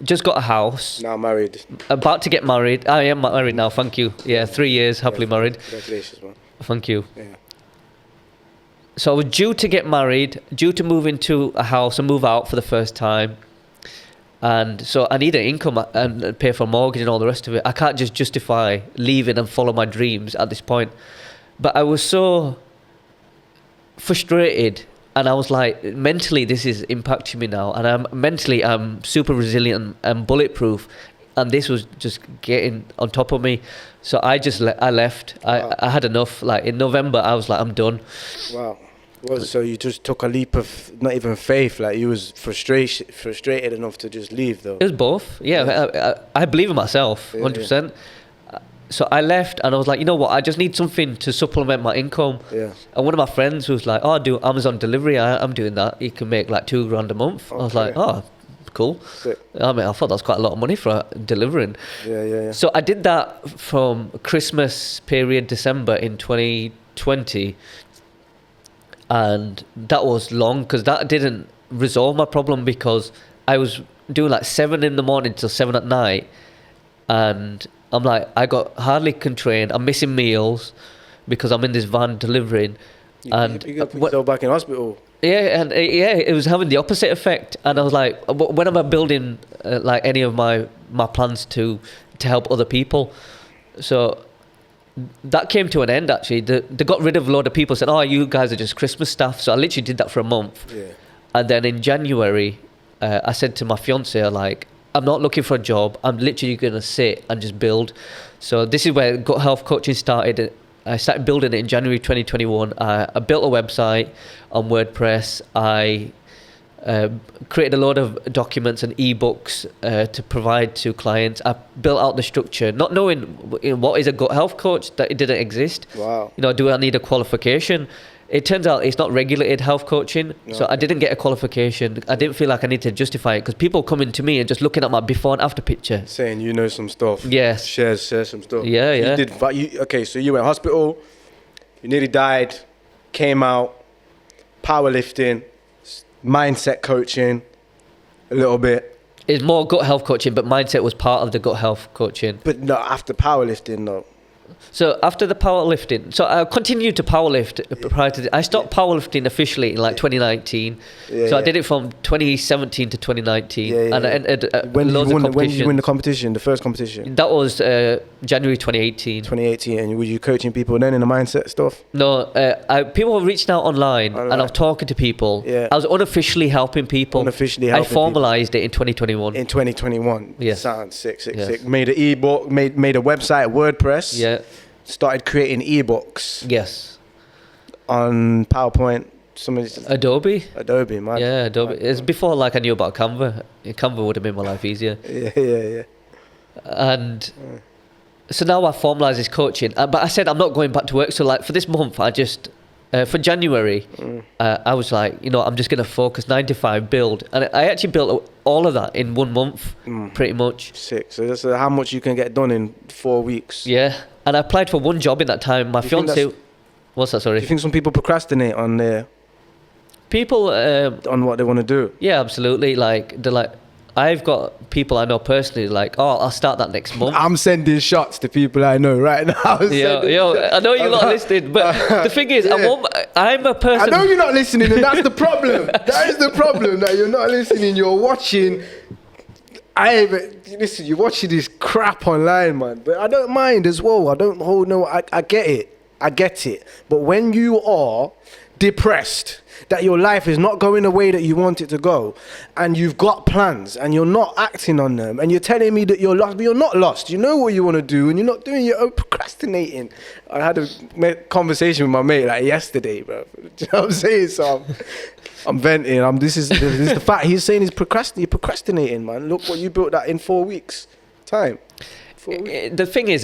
just got a house. Now married. About to get married. I am married now, thank you. Yeah, 3 years, happily married. Congratulations, man. Thank you. Yeah. So I was due to get married, due to move into a house and move out for the first time. And so I need an income and pay for a mortgage and all the rest of it. I can't just justify leaving and follow my dreams at this point. But I was so frustrated, and I was like, mentally this is impacting me now. And I'm super resilient and bulletproof. And this was just getting on top of me. So I left. Wow. I had enough. Like in November, I was like, I'm done. Wow. Well, so you just took a leap of not even faith, like you was frustrated enough to just leave, though. It was both. Yeah, I believe in myself, 100%. So I left, and I was like, you know what? I just need something to supplement my income. Yeah. And one of my friends was like, oh, I do Amazon delivery. I'm doing that. You can make like $2 grand a month. I was like, oh, cool. Sick. I mean, I thought that was quite a lot of money for delivering. Yeah. So I did that from Christmas period, December in 2020. And that was long because that didn't resolve my problem, because I was doing like 7 in the morning till 7 at night. And I'm like, I got hardly constrained. I'm missing meals because I'm in this van delivering. You got to put yourself back in hospital. Yeah, and it was having the opposite effect. And I was like, when am I building like any of my plans to help other people? So that came to an end, actually. They got rid of a load of people, said, oh, you guys are just Christmas staff. So I literally did that for a month. Yeah. And then in January, I said to my fiance, like, I'm not looking for a job. I'm literally going to sit and just build. So this is where gut health coaching started. I started building it in January 2021. I built a website on WordPress. I created a load of documents and ebooks to provide to clients. I built out the structure, not knowing what is a gut health coach, that it didn't exist. Wow. Do I need a qualification? It turns out it's not regulated health coaching, so I didn't get a qualification. I didn't feel like I needed to justify it, because people coming to me and just looking at my before and after picture, saying you know some stuff. Yes. Share some stuff. Yeah. Okay, so you went hospital, you nearly died, came out, powerlifting, mindset coaching, a little bit. It's more gut health coaching, but mindset was part of the gut health coaching. But no, after powerlifting, no. So after the powerlifting, so I continued to powerlift prior to I stopped powerlifting officially in like 2019. I did it from 2017 to 2019. And I entered when loads of competitions. When did you win the competition, the first competition? That was January 2018. 2018, and were you coaching people then in the mindset stuff? No, people were reaching out online, and I was talking to people. Yeah. I was unofficially helping people. I formalized it in 2021. In 2021. Yes. Sounds sick. Made an ebook, made a website, WordPress. Yeah. Started creating ebooks. Yes. On PowerPoint. Adobe, man. Yeah, Adobe. It's before like I knew about Canva. Canva would have made my life easier. Yeah. And so now I formalised this coaching. But I said I'm not going back to work. So like for this month, I just for January, I was like, I'm just gonna focus 9 to 5 build, and I actually built all of that in 1 month, pretty much. Sick. So that's how much you can get done in 4 weeks. Yeah, and I applied for one job in that time. My fiance. What's that? Sorry. Do you think some people procrastinate on their people on what they want to do? Yeah, absolutely. Like they're like, I've got people I know personally, like, oh, I'll start that next month. I'm sending shots to people I know right now. I know you're not listening, but the thing is, I'm a person. I know you're not listening, and that's the problem. That is the problem, that you're not listening. You're watching. Listen, you're watching this crap online, man. But I don't mind as well. I get it. But when you are depressed, that your life is not going the way that you want it to go, and you've got plans and you're not acting on them, and you're telling me that you're lost, but you're not lost. You know what you want to do and you're not doing, you're procrastinating. I had a conversation with my mate like yesterday, bro. Do you know what I'm saying? So I'm venting. This is the fact. He's saying you're procrastinating, man. Look what you built that in 4 weeks time. The thing is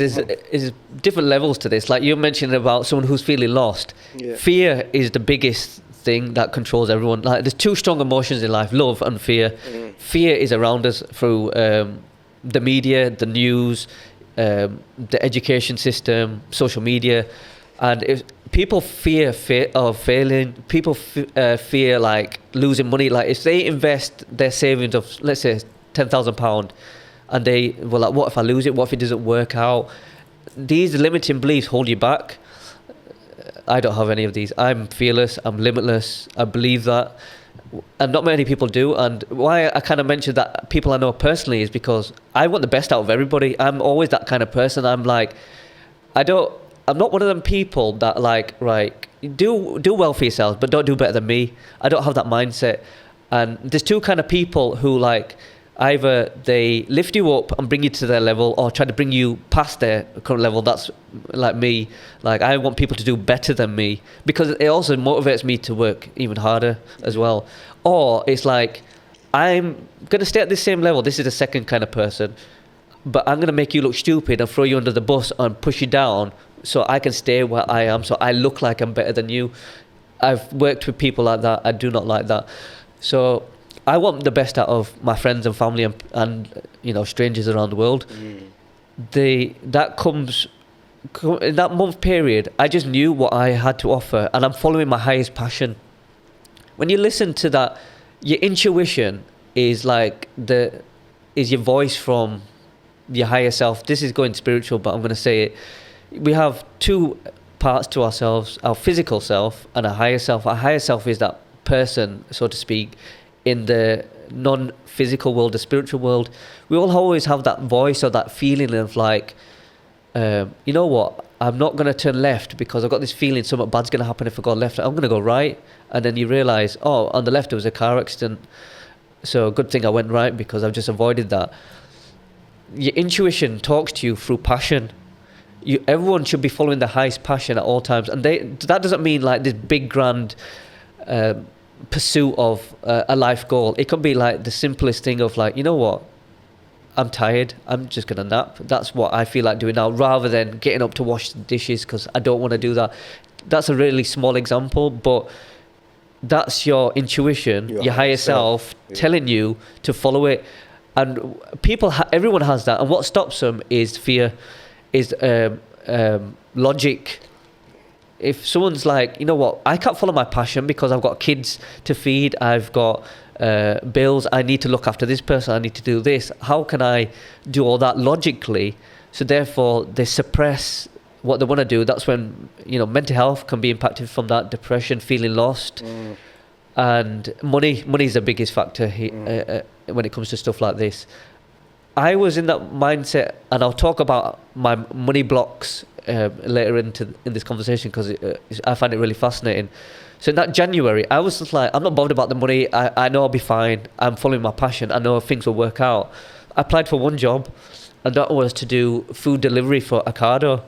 different levels to this. Like you're mentioning about someone who's feeling lost. Yeah. Fear is the biggest thing that controls everyone. Like there's two strong emotions in life: love and fear. Fear is around us through the media, the news, the education system, social media, and if people fear of failing, people fear like losing money. Like if they invest their savings of, let's say, £10,000, and they were like, what if I lose it? What if it doesn't work out? These limiting beliefs hold you back. I don't have any of these. I'm fearless. I'm limitless. I believe that. And not many people do. And why I kind of mentioned that people I know personally is because I want the best out of everybody. I'm always that kind of person. I'm like, I'm not one of them people that like, right, do well for yourselves, but don't do better than me. I don't have that mindset. And there's two kind of people who like, either they lift you up and bring you to their level, or try to bring you past their current level. That's like me. Like I want people to do better than me, because it also motivates me to work even harder as well. Or it's like, I'm going to stay at this same level. This is the second kind of person, but I'm going to make you look stupid and throw you under the bus and push you down so I can stay where I am, so I look like I'm better than you. I've worked with people like that. I do not like that. So I want the best out of my friends and family and you know, strangers around the world. That comes in that month period. I just knew what I had to offer, and I'm following my highest passion. When you listen to that, your intuition is like is your voice from your higher self. This is going spiritual, but I'm going to say it. We have two parts to ourselves: our physical self and our higher self. Our higher self is that person, so to speak, in the non-physical world, the spiritual world. We all always have that voice or that feeling of like, you know what, I'm not going to turn left because I've got this feeling something bad's going to happen if I go left. I'm going to go right. And then you realise, oh, on the left there was a car accident, so good thing I went right because I've just avoided that. Your intuition talks to you through passion. Everyone should be following their highest passion at all times. And that doesn't mean like this big grand pursuit of a life goal. It could be like the simplest thing of like, you know what, I'm tired, I'm just gonna nap. That's what I feel like doing now, rather than getting up to wash the dishes because I don't want to do that. That's a really small example, but that's your intuition, your higher self telling you to follow it. And everyone has that, and what stops them is fear, is logic. If someone's like, you know what, I can't follow my passion because I've got kids to feed, I've got bills, I need to look after this person, I need to do this. How can I do all that logically? So therefore, they suppress what they want to do. That's when, you know, mental health can be impacted from that, depression, feeling lost. And money is the biggest factor when it comes to stuff like this. I was in that mindset, and I'll talk about my money blocks later in this conversation because I find it really fascinating. So in that January, I was just like, I'm not bothered about the money. I know I'll be fine. I'm following my passion. I know things will work out. I applied for one job, and that was to do food delivery for Ocado,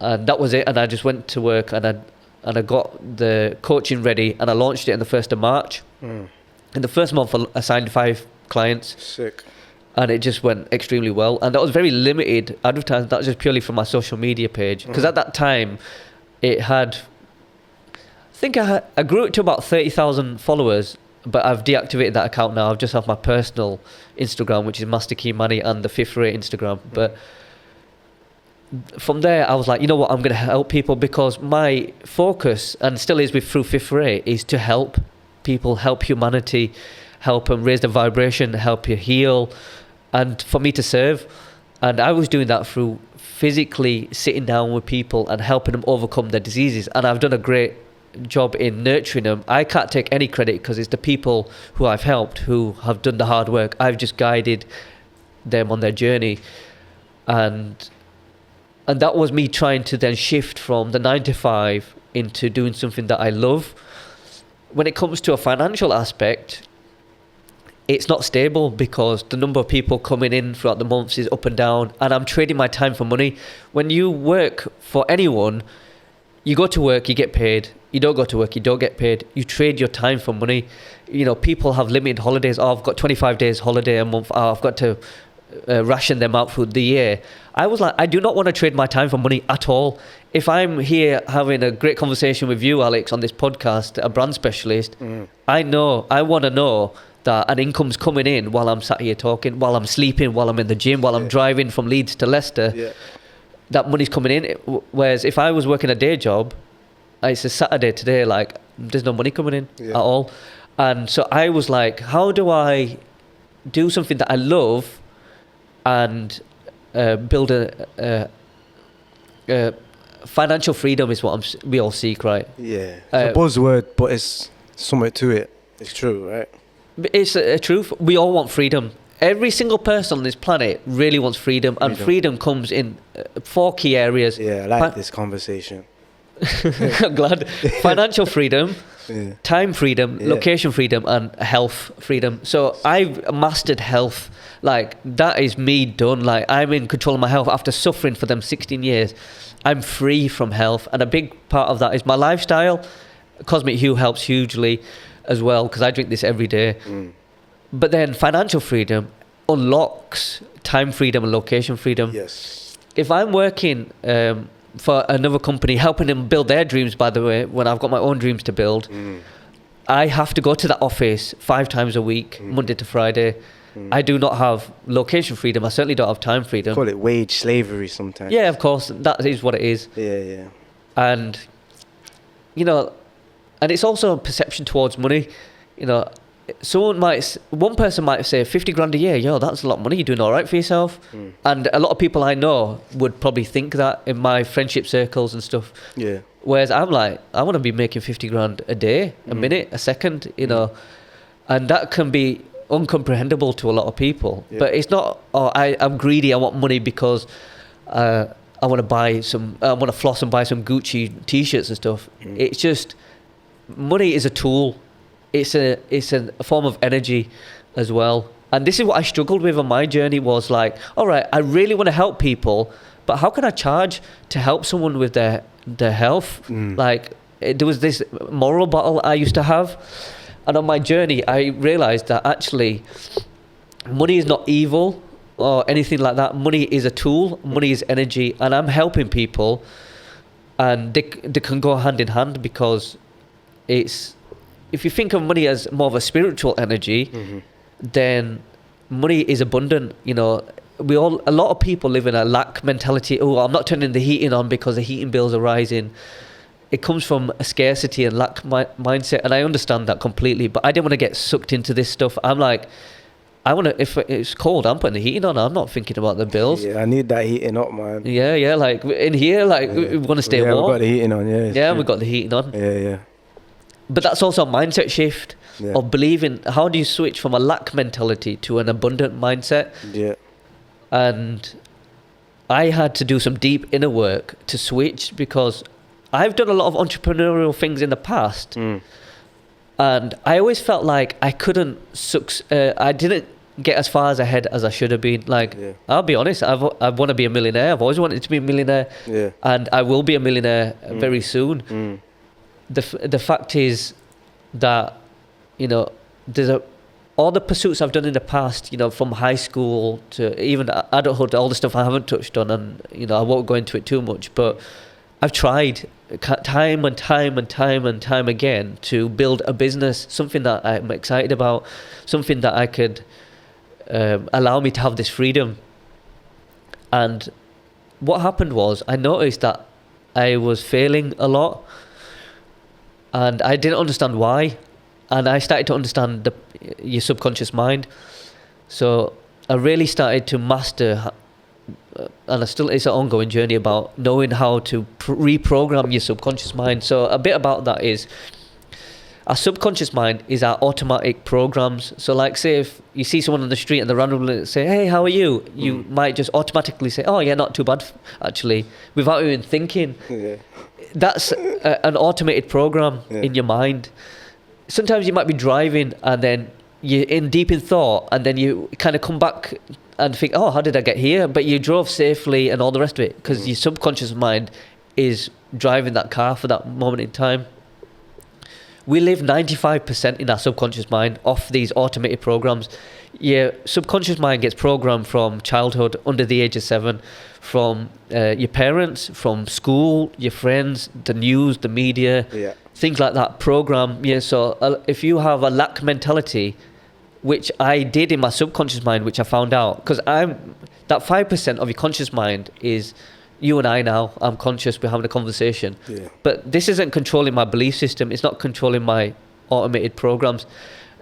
and that was it. And I just went to work, and I got the coaching ready, and I launched it in the 1st of March. In the first month, I signed 5 clients. Sick. And it just went extremely well. And that was very limited advertising. That was just purely from my social media page. Because at that time, it had, I grew it to about 30,000 followers, but I've deactivated that account now. I've just have my personal Instagram, which is Master Key Manny, and the Fifth Rate Instagram. But from there, I was like, you know what, I'm going to help people, because my focus, and still is through Fifth Rate, is to help people, help humanity, help them raise the vibration, help you heal, and for me to serve. And I was doing that through physically sitting down with people and helping them overcome their diseases. And I've done a great job in nurturing them. I can't take any credit because it's the people who I've helped who have done the hard work. I've just guided them on their journey. And that was me trying to then shift from the 9 to 5 into doing something that I love. When it comes to a financial aspect, it's not stable because the number of people coming in throughout the months is up and down, and I'm trading my time for money. When you work for anyone, you go to work, you get paid. You don't go to work, you don't get paid. You trade your time for money. You know, people have limited holidays. Oh, I've got 25 days holiday a month. Oh, I've got to ration them out for the year. I was like, I do not want to trade my time for money at all. If I'm here having a great conversation with you, Alex, on this podcast, a brand specialist, I want to know that an income's coming in while I'm sat here talking, while I'm sleeping, while I'm in the gym, while I'm driving from Leeds to Leicester, that money's coming in. Whereas if I was working a day job, it's a Saturday today, like, there's no money coming in at all. And so I was like, how do I do something that I love and build a financial freedom is what we all seek, right? Yeah, it's a buzzword, but it's something to it. It's true, right? It's a truth. We all want freedom. Every single person on this planet really wants freedom, and freedom comes in 4 key areas. Yeah, I like this conversation. I'm glad. Financial freedom, time freedom, location freedom, and health freedom. So I've mastered health. Like, that is me done. Like, I'm in control of my health after suffering for them 16 years. I'm free from health, and a big part of that is my lifestyle. Cosmic Hue helps hugely as well, because I drink this every day. But then financial freedom unlocks time freedom and location freedom. Yes. If I'm working for another company, helping them build their dreams, by the way, when I've got my own dreams to build, I have to go to that office 5 times a week, Monday to Friday. I do not have location freedom. I certainly don't have time freedom. Call it wage slavery sometimes. Yeah, of course. That is what it is. Yeah. And, you know, and it's also a perception towards money. You know, one person might say 50 grand a year, yo, that's a lot of money, you're doing all right for yourself. And a lot of people I know would probably think that in my friendship circles and stuff. Yeah. Whereas I'm like, I want to be making 50 grand a day, a minute, a second, you know. And that can be uncomprehendable to a lot of people. But it's not, I'm greedy, I want money because I want to floss and buy some Gucci t-shirts and stuff. It's just, money is a tool. It's a form of energy as well. And this is what I struggled with on my journey, was like, all right, I really want to help people, but how can I charge to help someone with their health? Like, there was this moral battle I used to have. And on my journey, I realized that actually money is not evil or anything like that. Money is a tool. Money is energy. And I'm helping people, and they can go hand in hand, because if you think of money as more of a spiritual energy, then money is abundant. You know, a lot of people live in a lack mentality. Oh, I'm not turning the heating on because the heating bills are rising. It comes from a scarcity and lack mindset, and I understand that completely. But I didn't want to get sucked into this stuff. I'm like, if it's cold, I'm putting the heating on. I'm not thinking about the bills. Yeah, I need that heating up, man. Yeah, like in here, like we want to stay warm. Yeah, we've got the heating on. We've got the heating on. Yeah. But that's also a mindset shift of believing. How do you switch from a lack mentality to an abundant mindset? Yeah. And I had to do some deep inner work to switch, because I've done a lot of entrepreneurial things in the past, and I always felt like I didn't get as far ahead as I should have been. Like, I'll be honest, I want to be a millionaire. I've always wanted to be a millionaire, and I will be a millionaire very soon. The fact is that, you know, all the pursuits I've done in the past, you know, from high school to even adulthood, all the stuff I haven't touched on, and, you know, I won't go into it too much, but I've tried time and time again to build a business, something that I'm excited about, something that I could allow me to have this freedom. And what happened was, I noticed that I was failing a lot, and I didn't understand why. And I started to understand your subconscious mind. So I really started to master, and it's an ongoing journey about knowing how to reprogram your subconscious mind. So a bit about that is, Our subconscious mind is our automatic programs. So like say if you see someone on the street and they randomly say, hey, how are you? You might just automatically say, oh yeah, not too bad actually, without even thinking. Yeah. That's an automated program in your mind. Sometimes you might be driving and then you're deep in thought, and then you kind of come back and think, oh, how did I get here? But you drove safely and all the rest of it because your subconscious mind is driving that car for that moment in time. We live 95% in our subconscious mind off these automated programs. Your subconscious mind gets programmed from childhood, under the age of 7, from your parents, from school, your friends, the news, the media, things like that program. Yeah, so if you have a lack mentality, which I did in my subconscious mind, which I found out, because that 5% of your conscious mind is you and I now. I'm conscious, we're having a conversation. Yeah. But this isn't controlling my belief system. It's not controlling my automated programs.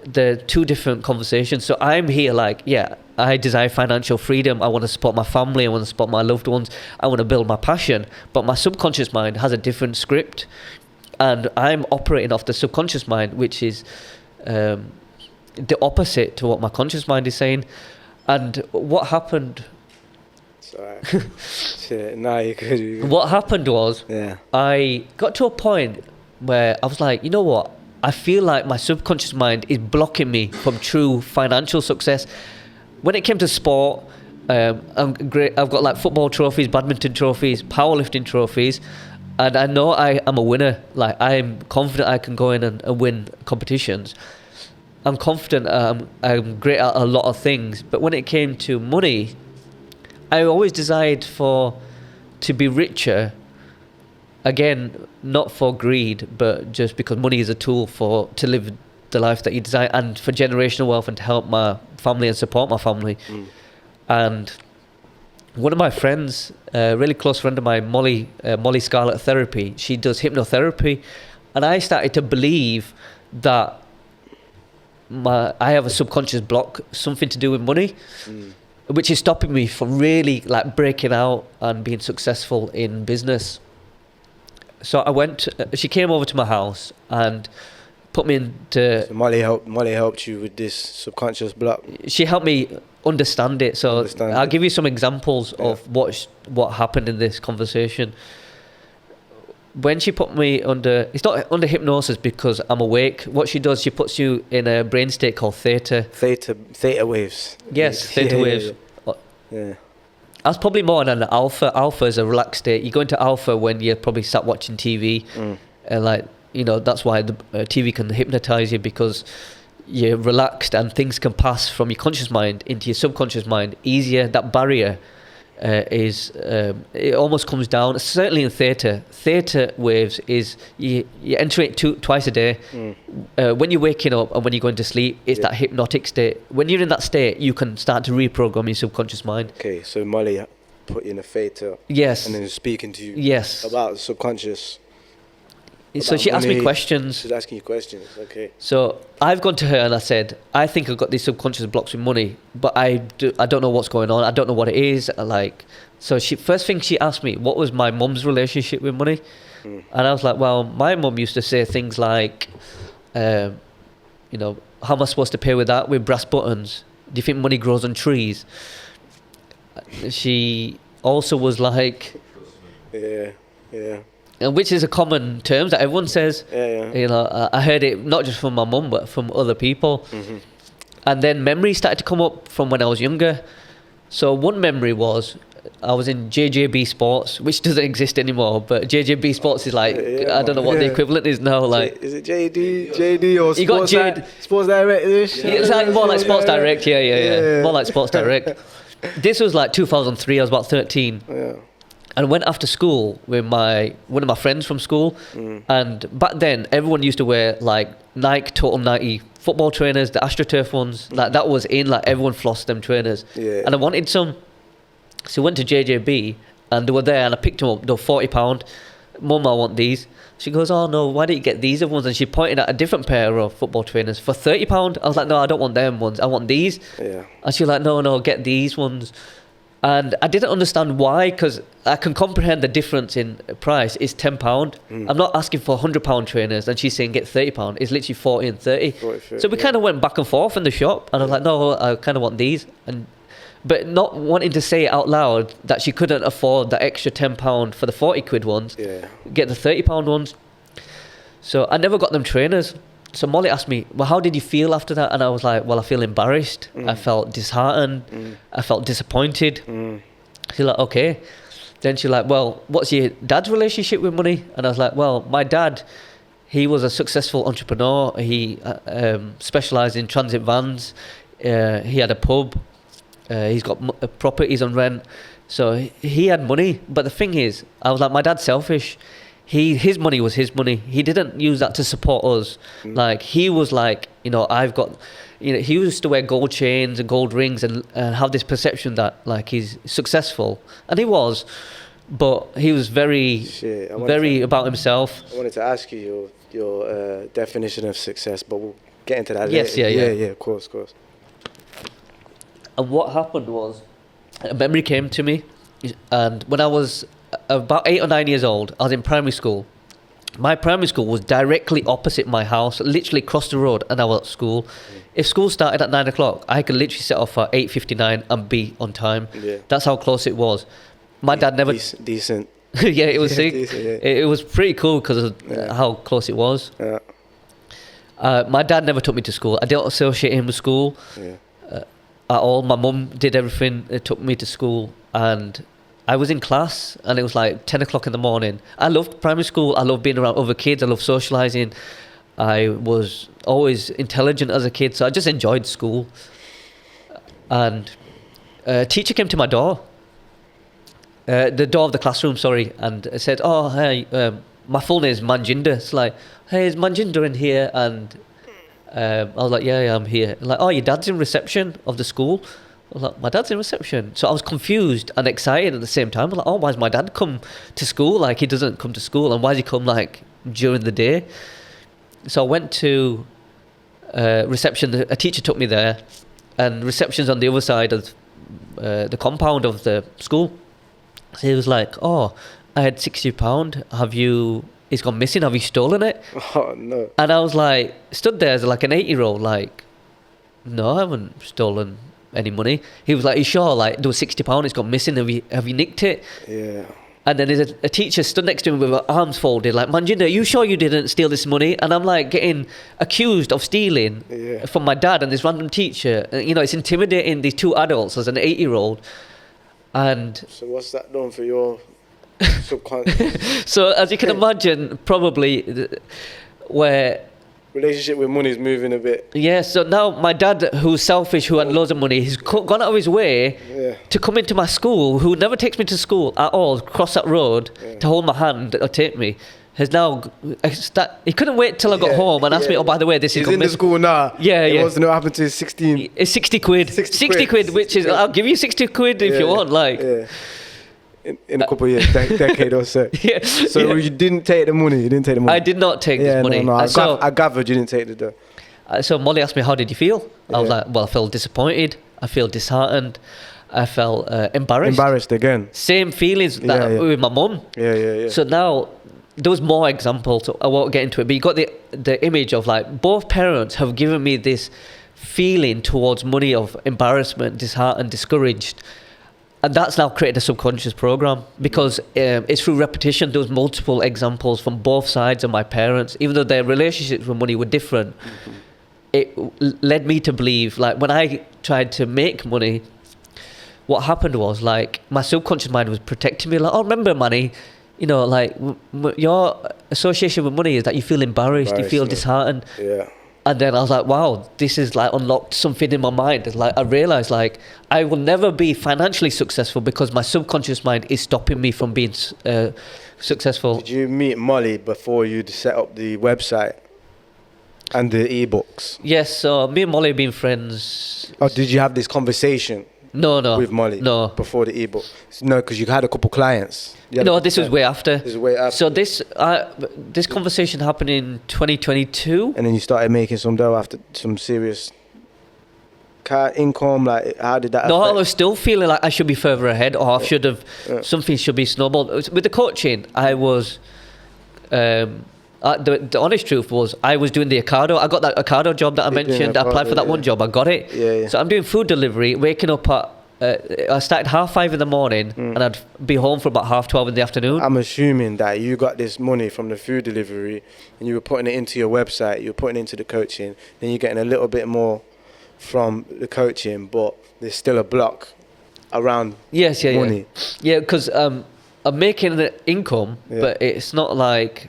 They're two different conversations. So I'm here like, yeah, I desire financial freedom. I want to support my family. I want to support my loved ones. I want to build my passion. But my subconscious mind has a different script. And I'm operating off the subconscious mind, which is the opposite to what my conscious mind is saying. And what happened... Shit, no, you could. What happened was, I got to a point where I was like, you know what? I feel like my subconscious mind is blocking me from true financial success. When it came to sport, I'm great. I've got like football trophies, badminton trophies, powerlifting trophies, and I know I am a winner. Like I'm confident I can go in and win competitions. I'm confident I'm great at a lot of things. But when it came to money, I always desired to be richer, again, not for greed, but just because money is a tool to live the life that you desire, and for generational wealth, and to help my family and support my family. And one of my friends, a really close friend of mine, Molly Scarlett Therapy, she does hypnotherapy, and I started to believe that I have a subconscious block, something to do with money. Which is stopping me from really like breaking out and being successful in business. So she came over to my house and put me into... So Molly helped you with this subconscious block? She helped me understand it. So I'll give you some examples of what happened in this conversation. When she put me under... It's not under hypnosis because I'm awake. What she does, she puts you in a brain state called theta. Theta waves. Yes, theta waves. Yeah. I was probably more in an alpha. Alpha is a relaxed state. You go into alpha when you're probably sat watching TV. And like, you know, that's why the TV can hypnotize you, because you're relaxed and things can pass from your conscious mind into your subconscious mind easier. That barrier it almost comes down. Certainly in theta waves is you enter it twice a day. When you're waking up and when you're going to sleep, it's that hypnotic state. When you're in that state, you can start to reprogram your subconscious mind. Okay, so Molly put you in a theta. Yes. And then speaking to you. Yes. About the subconscious. So she asked me questions. She's asking you questions, okay. So I've gone to her and I said, I think I've got these subconscious blocks with money, but I don't know what's going on. I don't know what it is. So first thing she asked me, what was my mum's relationship with money? And I was like, well, my mum used to say things like, you know, how am I supposed to pay with that? With brass buttons? Do you think money grows on trees? She also was like... Yeah. Which is a common term that everyone says. You know, I heard it not just from my mum, but from other people. And then memories started to come up from when I was younger. So one memory was, I was in JJB Sports, which doesn't exist anymore, but JJB Sports is like, I don't know what the equivalent is now. Like, is it JD or you got Sports Direct? It's like more like Sports Direct, yeah. More like Sports Direct. This was like 2003, I was about 13. And I went after school with one of my friends from school. And back then, everyone used to wear like Nike Total 90 football trainers, the AstroTurf ones. Like that was in, like everyone flossed them trainers. And I wanted some. So I went to JJB and they were there and I picked them up. They were £40. Mum, I want these. She goes, oh no, why don't you get these ones? And she pointed at a different pair of football trainers for £30. I was like, no, I don't want them ones. I want these. And she was like, no, get these ones. And I didn't understand why, because I can comprehend the difference in price. It's £10. I'm not asking for £100 trainers, and she's saying get £30. It's literally 40 and 30. So we kind of went back and forth in the shop, and I was like, no, I kind of want these. But not wanting to say it out loud that she couldn't afford the extra £10 for the 40 quid ones, get the £30 ones. So I never got them trainers. So Molly asked me, well, how did you feel after that? And I was like, well, I feel embarrassed. I felt disheartened. I felt disappointed. She's like, okay. Then she's like, well, what's your dad's relationship with money? And I was like, well, my dad, he was a successful entrepreneur. He specialised in transit vans. He had a pub. He's got properties on rent. So he had money. But the thing is, I was like, my dad's selfish. His money was his money. He didn't use that to support us. Like, he was like, I've got, he used to wear gold chains and gold rings and have this perception that, like, he's successful. And he was, but he was very about himself. I wanted to ask you your definition of success, but we'll get into that later. Yeah, of course. And what happened was, a memory came to me, and when I was about 8 or 9 years old, I was in primary school. My primary school was directly opposite my house, literally across the road, and I was at school. If school started at 9 o'clock, I could literally set off at 8:59 and be on time. That's how close it was. My dad never... Decent. Yeah, it was sick. Decent, yeah. It was pretty cool because of how close it was. My dad never took me to school. I didn't associate him with school at all. My mum did everything. It took me to school, and I was in class, and it was like 10 o'clock in the morning. I loved primary school. I loved being around other kids. I loved socialising. I was always intelligent as a kid, so I just enjoyed school. And a teacher came to my door, the door of the classroom, sorry, and said, oh, hey, my full name is Manjinder. It's like, hey, is Manjinder in here? And I was like, yeah, I'm here. Like, oh, your dad's in reception of the school? I was like, my dad's in reception. So I was confused and excited at the same time. I was like, oh, why does my dad come to school? Like, he doesn't come to school. And why does he come, like, during the day? So I went to reception. A teacher took me there. And reception's on the other side of the compound of the school. So he was like, oh, I had £60. It's gone missing. Have you stolen it? Oh, no. And I was like, stood there as like an 8-year-old, like, no, I haven't stolen any money. He was like, you sure? Like, there was £60, it's gone missing. Have you nicked it? Yeah. And then there's a teacher stood next to him with her arms folded, like, Manjinder, are you sure you didn't steal this money? And I'm like getting accused of stealing from my dad and this random teacher. It's intimidating these two adults as an 8-year-old. And so what's that done for your subconscious? So as you can imagine, probably where relationship with money is moving a bit. Yeah, so now my dad, who's selfish, who had loads of money, he's gone out of his way to come into my school, who never takes me to school at all, cross that road to hold my hand or take me, has now... he couldn't wait till I got home and asked me, oh, by the way, this is... He's in the school now. Yeah. He wants to know what happened to his 16... It's 60 quid. 60 quid, which is... I'll give you 60 quid if you want, like... Yeah. In a couple of years, decade or so. So you didn't take the money? You didn't take the money? I did not take this money. No. I gathered you didn't take the dough. So Molly asked me, how did you feel? I was like, well, I felt disappointed. I feel disheartened. I felt embarrassed. Embarrassed again. Same feelings with my mum. Yeah. So now, there was more examples. I won't get into it, but you got the image of, like, both parents have given me this feeling towards money of embarrassment, disheartened, discouraged. And that's now created a subconscious program because it's through repetition. There was multiple examples from both sides of my parents, even though their relationships with money were different. It led me to believe, like, when I tried to make money, what happened was, like, my subconscious mind was protecting me. Like, oh, remember, Manny, like, your association with money is that you feel embarrassed, you feel disheartened. Yeah. And then I was like, wow, this is, like, unlocked something in my mind. It's like, I realized, like, I will never be financially successful because my subconscious mind is stopping me from being successful. Did you meet Molly before you set up the website and the ebooks? Yes, so me and Molly have been friends. Or did you have this conversation? No. With Molly? No. Before the ebook? No, because you had a couple clients. No, this was way after. This is way after. So this conversation happened in 2022. And then you started making some dough after some serious... income? Like, how did that No, I affect? was still feeling like I should be further ahead, or I should have, something should be snowballed. With the coaching, I was, the honest truth was, I was doing the Ocado. I got that Ocado job that I You're doing mentioned. I applied for that Ocado, one job. I got it. Yeah. So I'm doing food delivery, waking up at, I started 5:30 in the morning, and I'd be home for about 12:30 in the afternoon. I'm assuming that you got this money from the food delivery and you were putting it into your website, you were putting it into the coaching, then you're getting a little bit more from the coaching, but there's still a block around Yes, yeah, money. yeah. Because I'm making an income, but it's not like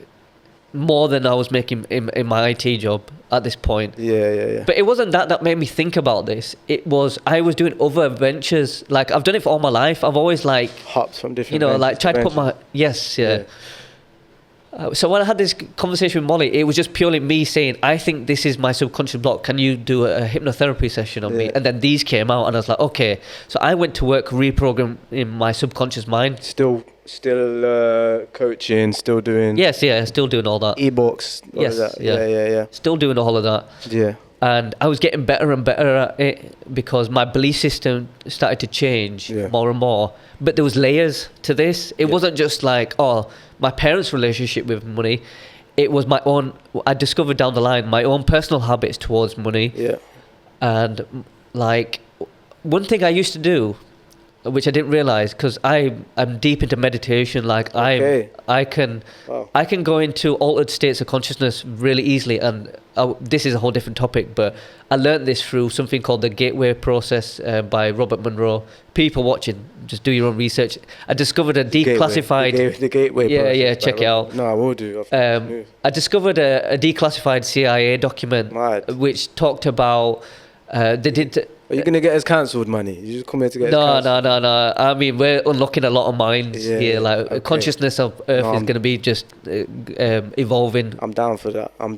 more than I was making in my IT job at this point. Yeah. But it wasn't that made me think about this. It was, I was doing other ventures. Like, I've done it for all my life. I've always, like, Hops from different you know, ventures like, tried to put ventures. my, yes, yeah. So when I had this conversation with Molly, it was just purely me saying, I think this is my subconscious block. Can you do a hypnotherapy session on me? And then these came out, and I was like, okay. So I went to work reprogramming my subconscious mind. Still coaching, still doing Yes, yeah, still doing all that. ebooks. All Yes, of that. yeah. Yeah. Still doing all of that. Yeah. And I was getting better and better at it because my belief system started to change more and more. But there was layers to this. It wasn't just like, oh, my parents' relationship with money. It was my own, I discovered down the line, my own personal habits towards money. Yeah. And like, one thing I used to do, which I didn't realize, because I'm deep into meditation. Like, Okay. I can go into altered states of consciousness really easily, and this is a whole different topic. But I learned this through something called the Gateway Process by Robert Monroe. People watching, just do your own research. I discovered a declassified. The gateway. Yeah, process, yeah, check it out. No, I will do. I discovered a declassified CIA document Mad. which talked about they did. Are you gonna get us cancelled, Manny? You just come here to get us cancelled? No. I mean, we're unlocking a lot of minds Yeah, here. Like, okay. consciousness of Earth is going to be just evolving. I'm down for that. I'm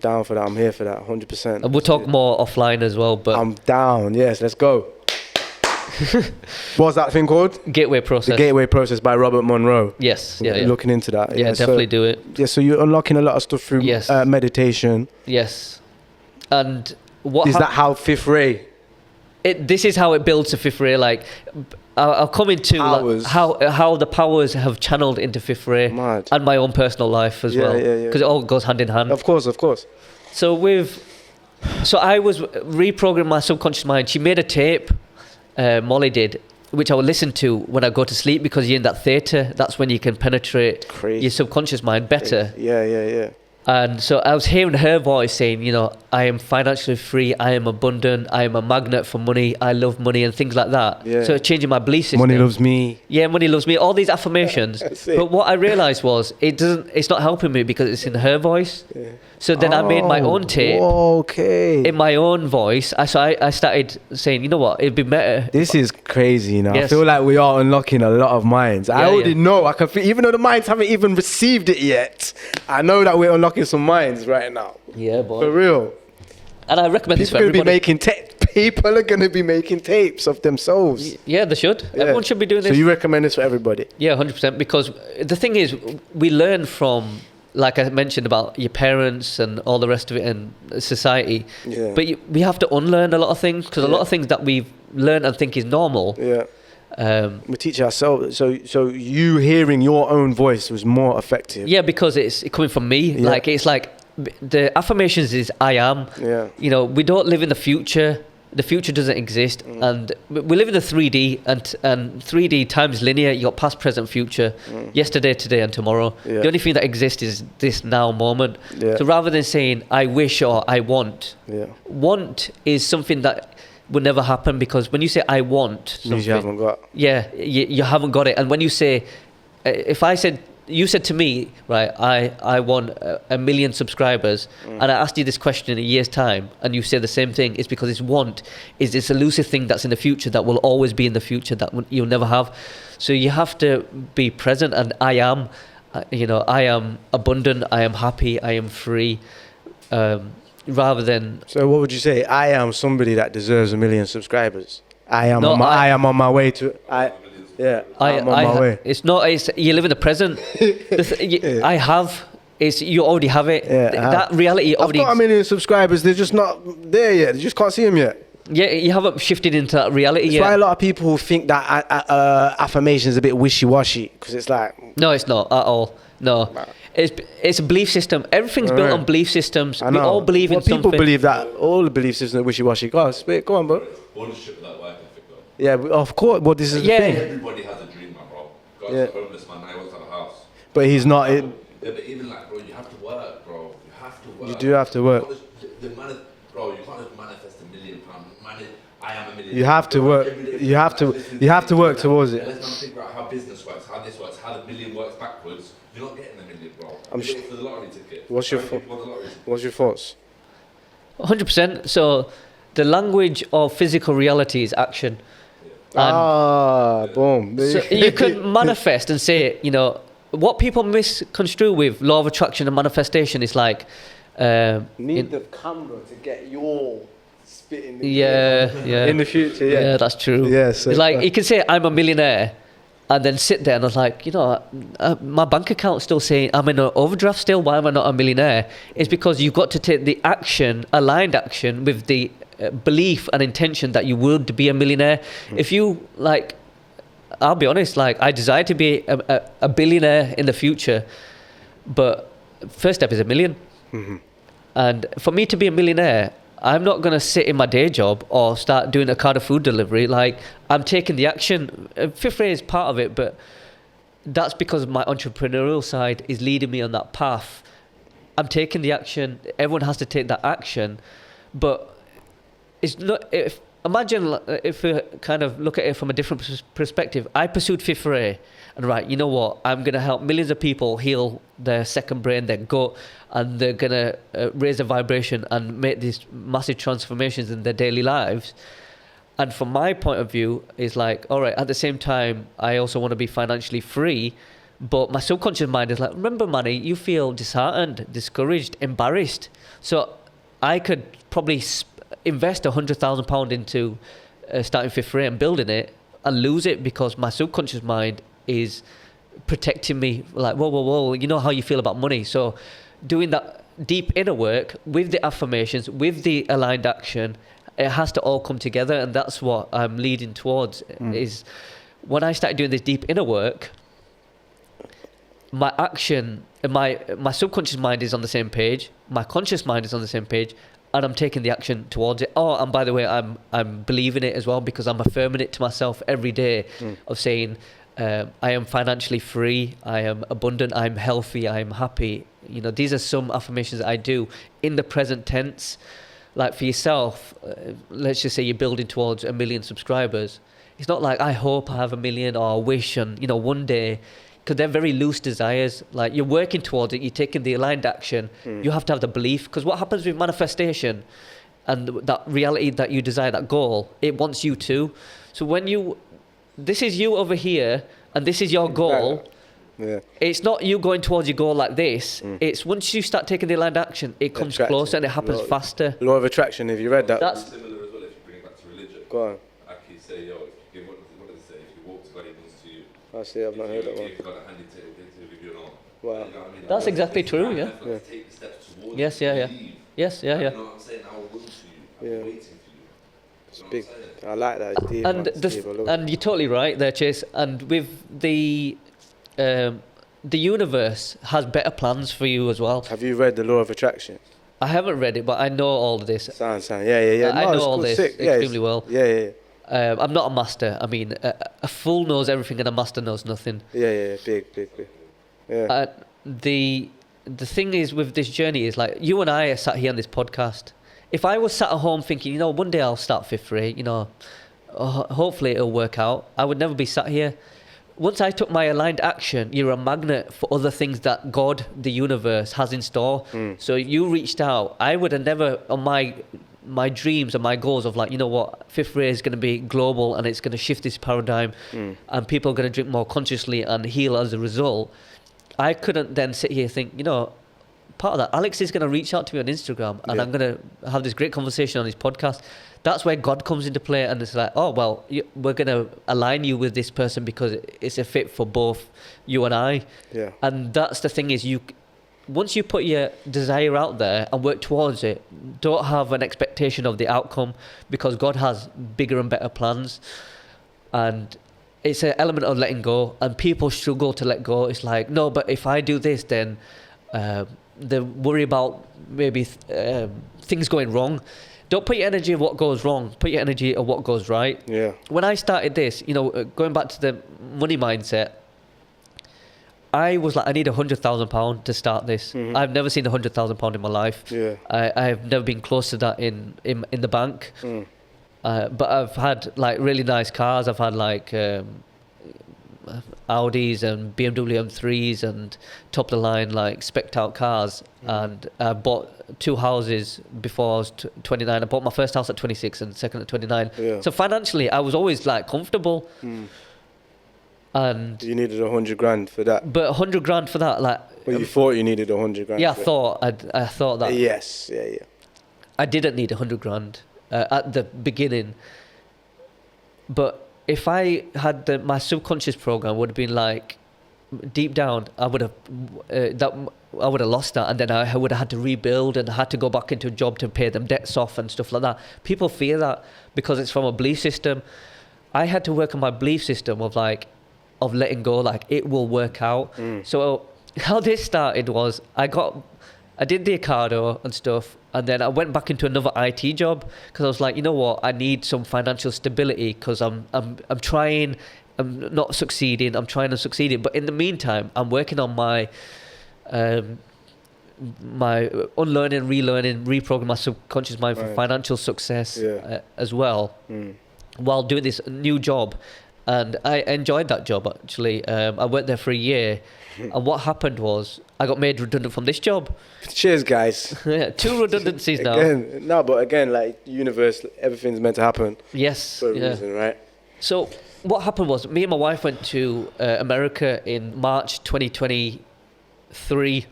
here for that. 100%. And we'll talk more offline as well. But I'm down. Yes, let's go. What's that thing called? Gateway Process. The Gateway Process by Robert Monroe. Yes. Yeah. Looking into that. Yeah, definitely do it. Yeah, so you're unlocking a lot of stuff through Yes. meditation. Yes. And what Is that how Fifth Ray? this is how it builds to Fifth Ray. Like, I'll come into like, how the powers have channeled into Fifth Ray. Mad. And my own personal life as well. Yeah. Because it all goes hand in hand. Of course. So I was reprogramming my subconscious mind. She made a tape, Molly did, which I would listen to when I go to sleep, because you're in that theatre. That's when you can penetrate your subconscious mind better. Yeah. And so I was hearing her voice saying, you know, I am financially free, I am abundant, I am a magnet for money, I love money, and things like that. Yeah. So changing my belief system. Money loves me. Yeah, money loves me. All these affirmations. That's it. But what I realized was it's not helping me because it's in her voice. Yeah. So then I made my own tape. Okay. In my own voice. I started saying, you know what, it'd be better. This is crazy, you know. Yes. I feel like we are unlocking a lot of minds. I already know. I can feel, even though the minds haven't even received it yet, I know that we're unlocking some minds right now. Yeah, boy. For real. And I recommend this for People everybody. People are going to be making tapes of themselves. Yeah, they should. Yeah. Everyone should be doing this. So you recommend this for everybody? Yeah, 100%. Because the thing is, we learn from, like I mentioned, about your parents and all the rest of it and society. Yeah. But we have to unlearn a lot of things, because a lot of things that we've learned and think is normal. Yeah. We teach ourselves. So you hearing your own voice was more effective. Yeah, because it's coming from me. Yeah. Like, it's like the affirmations is I am. Yeah. You know, we don't live in the future. The future doesn't exist, and we live in the 3D, and 3D times linear. You got past, present, future, yesterday, today, and tomorrow. Yeah. The only thing that exists is this now moment. Yeah. So rather than saying I wish or I want, want is something that will never happen, because when you say I want something, Means you haven't got. yeah, you haven't got it. And when you say, if I said, you said to me, right, I want a million subscribers, and I asked you this question in a year's time, and you say the same thing, it's because it's want is this elusive thing that's in the future that will always be in the future that you'll never have. So you have to be present, and I am, I am abundant, I am happy, I am free, rather than. So what would you say? I am somebody that deserves 1 million subscribers. I am on my way to. I'm on my way. It's not. It's you live in the present. I have. It's you already have it. Yeah, that reality already. I've got 1 million subscribers. They're just not there yet. They just can't see them yet. Yeah, you haven't shifted into that reality That's why a yet. lot of people think that affirmation is a bit wishy-washy, because it's like, No, it's not at all. No, it's a belief system. Everything's built on belief systems. I We know. all believe in People something. believe that all the belief systems are wishy-washy. Go on, bro. Bullshit with that work ethic though. Yeah, of course. Well, this is the Yeah. thing. Everybody has a dream, man, bro. God's Yeah. a homeless man, I wants to have a house. But he's not. Yeah, but even like, bro, you have to work, bro. You have to work. You do have to work. You can't just, bro, you can't just manifest £1 million. I am a millionaire. You have to work. You have to work towards it. Let's not figure out how business works, how this works, how the million works backwards. You're not getting the million, bro. I'm You're for the lottery ticket. What's your People want the lottery ticket. What's your thoughts? 100%. So the language of physical reality is action. Boom. So you can manifest and say, you know, what people misconstrue with law of attraction and manifestation is like, Need the camera to get your spit in the yeah. in the future. Yeah, that's true. Yeah, so- it's like you can say I'm a millionaire, and then sit there and I was like, you know, my bank account's still saying I'm in an overdraft still. Why am I not a millionaire? It's because you've got to take the action, aligned action with the belief and intention that you would be a millionaire. If you like, I'll be honest, like I desire to be a billionaire in the future, but first step is $1 million. And for me to be a millionaire, I'm not going to sit in my day job or start doing a card of food delivery. Like, I'm taking the action. Fifth Ray is part of it, but that's because my entrepreneurial side is leading me on that path. I'm taking the action. Everyone has to take that action. But it's not... Imagine if we kind of look at it from a different perspective. I pursued Fifth Ray, and right, you know what? I'm going to help millions of people heal their second brain, their gut, and they're going to raise their vibration and make these massive transformations in their daily lives. And from my point of view, it's like, all right, at the same time, I also want to be financially free, but my subconscious mind is like, remember, Manny, you feel disheartened, discouraged, embarrassed. So I could probably invest £100,000 into starting Fifth Ray and building it and lose it because my subconscious mind is protecting me. Like, whoa, you know how you feel about money. So doing that deep inner work with the affirmations, with the aligned action, it has to all come together. And that's what I'm leading towards is when I started doing this deep inner work, my action, my subconscious mind is on the same page, my conscious mind is on the same page, and I'm taking the action towards it. Oh, and by the way, I'm believing it as well because I'm affirming it to myself every day of saying, I am financially free, I am abundant, I'm healthy, I'm happy. You know, these are some affirmations that I do in the present tense. Like for yourself, let's just say you're building towards 1 million subscribers. It's not like I hope I have 1 million or I wish and, you know, one day, because they're very loose desires. Like you're working towards it, you're taking the aligned action. You have to have the belief, because what happens with manifestation and that reality that you desire, that goal, it wants you to. So when this is you over here and this is your goal. Yeah. It's not you going towards your goal like this. It's once you start taking the aligned action, it comes Attracting. closer and it happens faster. Law of attraction. Have you read that? That's Similar as well if you bring it back to religion. Go on. Like you say, yo, if you give, what does it say? If you walk to God, he comes to you. I see. I've not heard that one. If God a hand, he'll give you an arm. Wow. You know what I mean? That's exactly true, yeah. Take the steps towards Yes, it, yeah. believe. Yes, yeah. You know what I'm saying? I will to you. I'm Yeah. waiting for you. It's You know big. what I'm saying? I like that. It's deep, And man. It's deep. I love it. and you're totally right there, Chase. And with the universe has better plans for you as well. Have you read the Law of Attraction? I haven't read it, but I know all of this. Sound. Yeah. I No, know it's all cool. this Sick. Yeah, extremely well. Yeah. I'm not a master. I mean, a fool knows everything and a master knows nothing. Yeah. Big. Yeah. The thing is with this journey is like you and I are sat here on this podcast. If I was sat at home thinking, you know, one day I'll start Fifth Ray, you know, hopefully it'll work out, I would never be sat here. Once I took my aligned action, you're a magnet for other things that God, the universe, has in store. So you reached out. I would have never, on my dreams and my goals of like, you know what, Fifth Ray is going to be global and it's going to shift this paradigm and people are going to drink more consciously and heal as a result. I couldn't then sit here and think, you know, part of that, Alex is going to reach out to me on Instagram and I'm going to have this great conversation on his podcast. That's where God comes into play, and it's like, oh, well, we're going to align you with this person because it's a fit for both you and I. Yeah. And that's the thing is once you put your desire out there and work towards it, don't have an expectation of the outcome, because God has bigger and better plans. And it's an element of letting go, and people struggle to let go. It's like, no, but if I do this, then they worry about maybe things going wrong. Don't put your energy on what goes wrong. Put your energy on what goes right. Yeah. When I started this, going back to the money mindset, I was like, I need £100,000 to start this. Mm-hmm. I've never seen £100,000 in my life. Yeah. I've never been close to that in the bank. Mm. But I've had like really nice cars. I've had like Audis and BMW M3s and top of the line like specced out cars. And I bought 2 houses before I was 29. I bought my first house at 26 and second at 29. Yeah. So financially, I was always like comfortable. And You needed 100 grand for that. but 100 grand for that, like, Well, you thought you needed 100 grand. yeah, I for it. thought I thought that Yes. Yeah. I didn't need 100 grand at the beginning. But if I had my subconscious program would have been like, deep down, I would have lost that, and then I would have had to rebuild and had to go back into a job to pay them debts off and stuff like that. People fear that because it's from a belief system. I had to work on my belief system of letting go, like it will work out. So how this started was I did the Ocado and stuff, and then I went back into another IT job because I was like, you know what, I need some financial stability because I'm trying, I'm not succeeding, I'm trying to succeed. But in the meantime, I'm working on my my unlearning, relearning, reprogramming my subconscious mind for financial success as well, while doing this new job. And I enjoyed that job, actually. I worked there for a year. And what happened was I got made redundant from this job. Cheers, guys. 2 redundancies now. Again, like universe, everything's meant to happen Yes. for a reason, right? So what happened was me and my wife went to America in March 2023.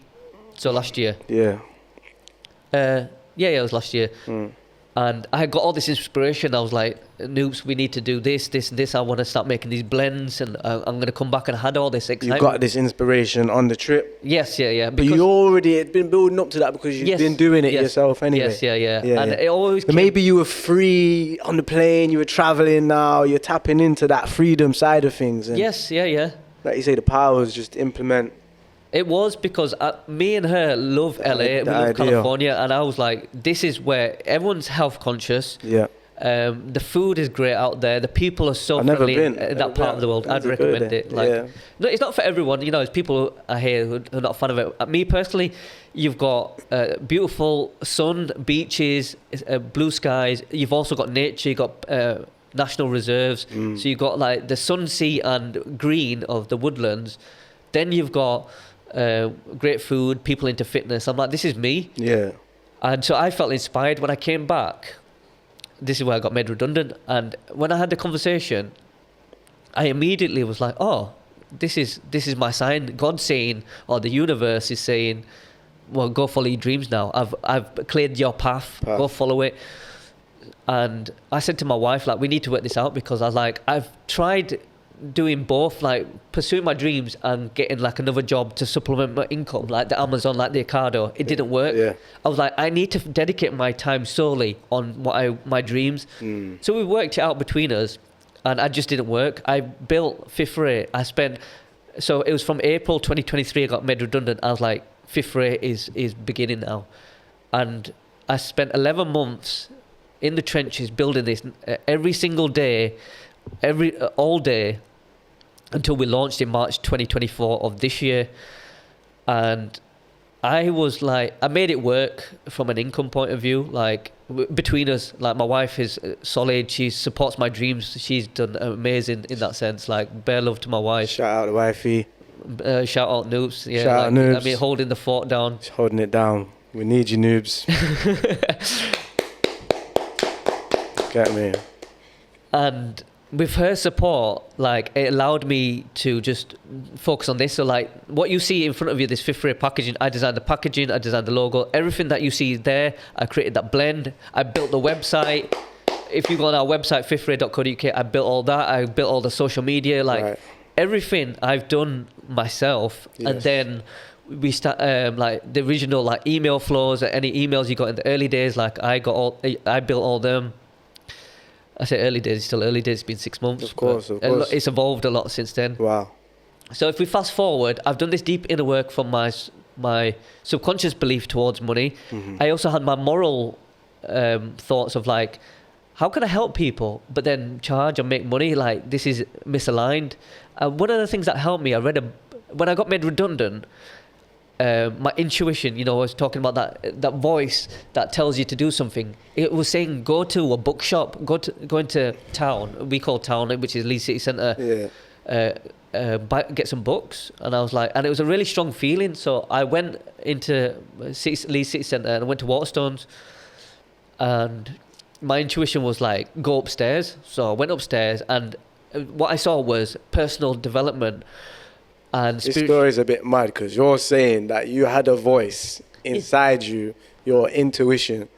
So last year. Yeah. Yeah, it was last year. And I got all this inspiration. I was like, Noops, we need to do this, this, and this. I want to start making these blends, and I'm going to come back. And I had all this excitement. You got this inspiration on the trip. Yes, yeah. But you already had been building up to that because you've been doing it yourself anyway. Yes, yeah. And it always But maybe you were free on the plane, you were traveling now, you're tapping into that freedom side of things. And yes, yeah. like you say, the power is just implement. It was because me and her love LA, we love California, and I was like, this is where everyone's health conscious. Yeah. The food is great out there. The people are so friendly in that part of the world. I'd recommend it. No, it's not for everyone. There's people I hear who are not a fan of it. Me personally, you've got beautiful sun, beaches, blue skies. You've also got nature. You've got national reserves. So you've got like the sun, sea, and green of the woodlands. Then you've got great food, people into fitness. I'm like, this is me. Yeah. And so I felt inspired when I came back. This is where I got made redundant. And when I had the conversation, I immediately was like, oh, this is my sign. God's saying, or the universe is saying, well, go follow your dreams now. I've cleared your path. Go follow it. And I said to my wife, like, we need to work this out, because I was like, I've tried doing both, like pursuing my dreams and getting like another job to supplement my income, like the Amazon, like the Ocado. It didn't work. I was like, I need to dedicate my time solely on my dreams. So we worked it out between us, and I just didn't work. I built Fifth Ray. So it was from April 2023 I got made redundant. I was like, Fifth Ray is beginning now. And I spent 11 months in the trenches building this every single day, all day, until we launched in March 2024 of this year. And I was like, I made it work from an income point of view. Like between us, like my wife is solid. She supports my dreams. She's done amazing in that sense. Like bare love to my wife. Shout out to wifey. Shout out Noobs. Yeah, Shout out Noobs. I mean, holding the fort down. Just holding it down. We need you, Noobs. Get me. And with her support, like, it allowed me to just focus on this. So like what you see in front of you, this Fifth Ray packaging, I designed the packaging, I designed the logo, everything that you see there. I created that blend. I built the website. If you go on our website, fifthray.co.uk, I built all that. I built all the social media, like everything I've done myself. And then we start like the original like email flows, any emails you got in the early days, like I built all them. I say early days, it's still early days, it's been 6 months. Of course. It's evolved a lot since then. Wow. So if we fast forward, I've done this deep inner work from my subconscious belief towards money. Mm-hmm. I also had my moral thoughts of like, how can I help people but then charge or make money? Like, this is misaligned. One of the things that helped me, when I got made redundant, my intuition, I was talking about that voice that tells you to do something. It was saying, go to a bookshop, go into town. We call town, which is Leeds City Centre. Yeah. Get some books. And I was like, and it was a really strong feeling. So I went into Leeds City Centre and I went to Waterstones, and my intuition was like, go upstairs. So I went upstairs, and what I saw was personal development. And This story is a bit mad because you're saying that you had a voice inside you, your intuition,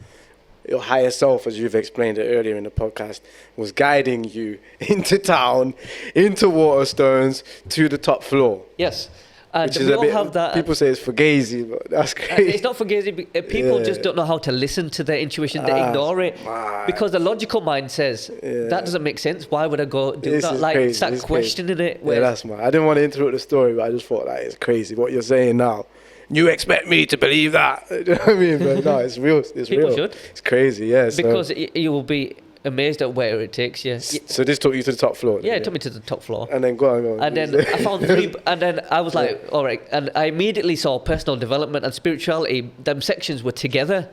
your higher self, as you've explained it earlier in the podcast, was guiding you into town, into Waterstones, to the top floor. Yes. And Which is we a all bit, have that. people say it's fugazi, but that's crazy. It's not fugazi. People just don't know how to listen to their intuition. They ignore it. Because the logical mind says, that doesn't make sense. Why would I go do This that? is Like, crazy. start This is questioning it. Yeah, that's mad. I didn't want to interrupt the story, but I just thought that it's crazy what you're saying now. You expect me to believe that? Do you know what I mean? But no, it's real. It's People real. should. It's crazy, yeah. Because you will be amazed at where it takes you. So this took you to the top floor? Yeah, it took me to the top floor. And then go on. And then I found 3, and then I was like, all right. And I immediately saw personal development and spirituality. Them sections were together,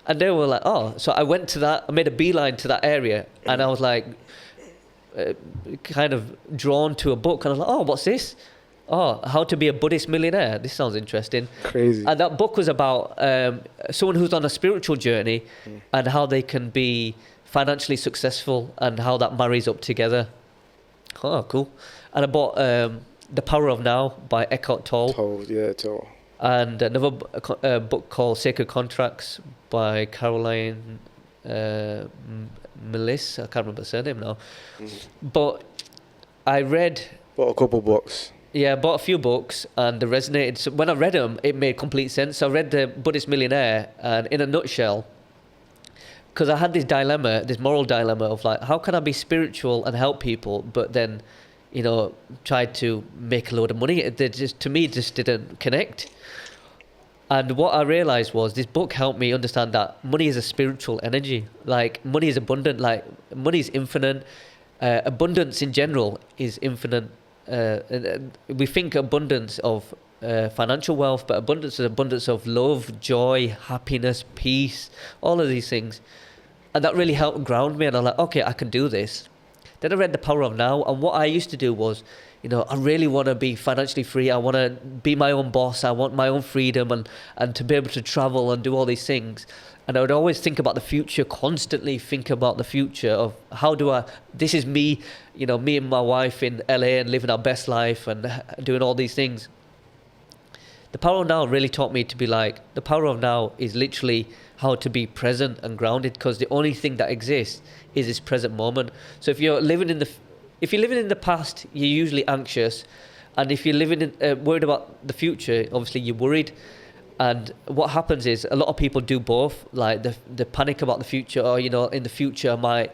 and they were like, oh. So I went to that. I made a beeline to that area, and I was like, kind of drawn to a book. And I was like, oh, what's this? Oh, how to be a Buddhist millionaire. This sounds interesting. Crazy. And that book was about someone who's on a spiritual journey and how they can be financially successful and how that marries up together. Oh, cool. And I bought The Power of Now by Eckhart Tolle. Tolle. And another book called Sacred Contracts by Caroline Melis. I can't remember her surname now. But I read... Bought a couple books. Yeah, I bought a few books and they resonated. So when I read them, it made complete sense. So I read The Buddhist Millionaire, and in a nutshell, because I had this dilemma, this moral dilemma of like, how can I be spiritual and help people, but then, try to make a load of money? To me, it just didn't connect. And what I realized was this book helped me understand that money is a spiritual energy. Like, money is abundant, like money is infinite. Abundance in general is infinite. We think abundance of financial wealth, but abundance of love, joy, happiness, peace, all of these things. And that really helped ground me, and I'm like, okay, I can do this. Then I read The Power of Now, and what I used to do was, I really want to be financially free. I want to be my own boss. I want my own freedom and to be able to travel and do all these things. And I would always think about the future, constantly think about the future of this is me, me and my wife in LA and living our best life and doing all these things. The Power of Now really taught me to be like, the power of now is literally how to be present and grounded, because the only thing that exists is this present moment. So if you're living in the past, you're usually anxious. And if you're living worried about the future, obviously you're worried. And what happens is a lot of people do both, like the panic about the future, or in the future I might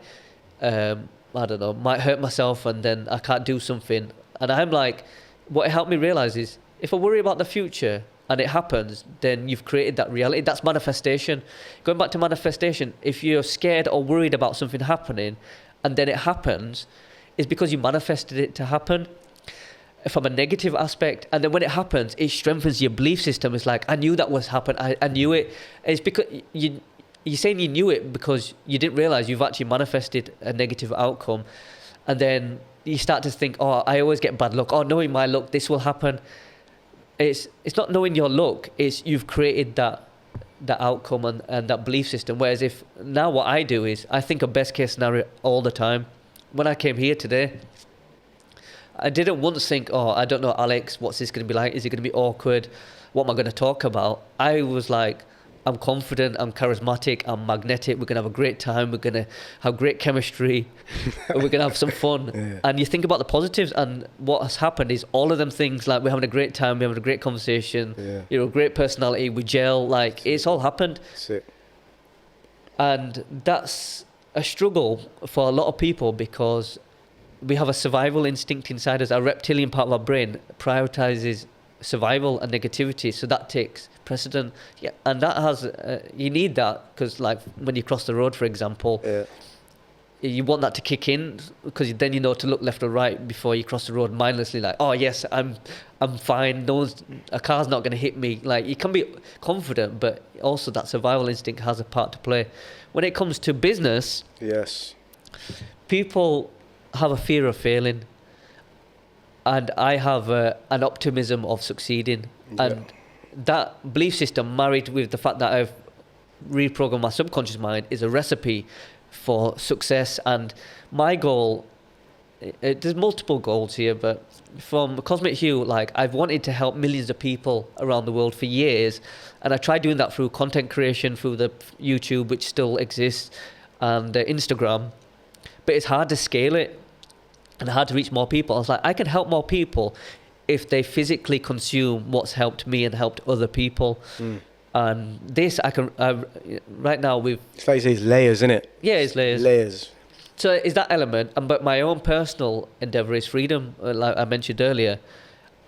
might hurt myself and then I can't do something. And I'm like, what it helped me realize is, if I worry about the future and it happens, then you've created that reality. That's manifestation. Going back to manifestation, if you're scared or worried about something happening and then it happens, it's because you manifested it to happen. From a negative aspect, and then when it happens, it strengthens your belief system. It's like, I knew that was happening. I knew it. It's because you're saying you knew it because you didn't realize you've actually manifested a negative outcome, and then you start to think, oh, I always get bad luck. Oh, knowing my luck, this will happen. It's not knowing your luck. It's you've created that outcome and that belief system. Whereas if now what I do is I think of best case scenario all the time. When I came here today, I didn't once think, oh, I don't know, Alex, what's this going to be like? Is it going to be awkward? What am I going to talk about? I was like, I'm confident, I'm charismatic, I'm magnetic, we're going to have a great time, we're going to have great chemistry, and we're going to have some fun. Yeah. And you think about the positives, and what has happened is all of them things, like we're having a great time, we're having a great conversation, Yeah. Great personality, we gel, like it's all happened. Sick. And that's a struggle for a lot of people because we have a survival instinct inside us. Our reptilian part of our brain prioritizes survival and negativity, so that takes precedent. Yeah, and that has you need that because, like, when you cross the road, for example, you want that to kick in because then you know to look left or right before you cross the road mindlessly. Like, oh yes, I'm fine. A car's not going to hit me. Like, you can be confident, but also that survival instinct has a part to play. When it comes to business, Yes. people have a fear of failing, and I have an optimism of succeeding. And that belief system, married with the fact that I've reprogrammed my subconscious mind, is a recipe for success. And my goal, there's multiple goals here, but from Cosmic Hue, like, I've wanted to help millions of people around the world for years, and I tried doing that through content creation, through the YouTube, which still exists, and Instagram, but it's hard to scale it and hard to reach more people. I was like, I can help more people if they physically consume what's helped me and helped other people. And this I can right now with, It's like you say, it's layers, isn't it? yeah, it's layers. Layers. So is that element, but my own personal endeavor is freedom, like I mentioned earlier.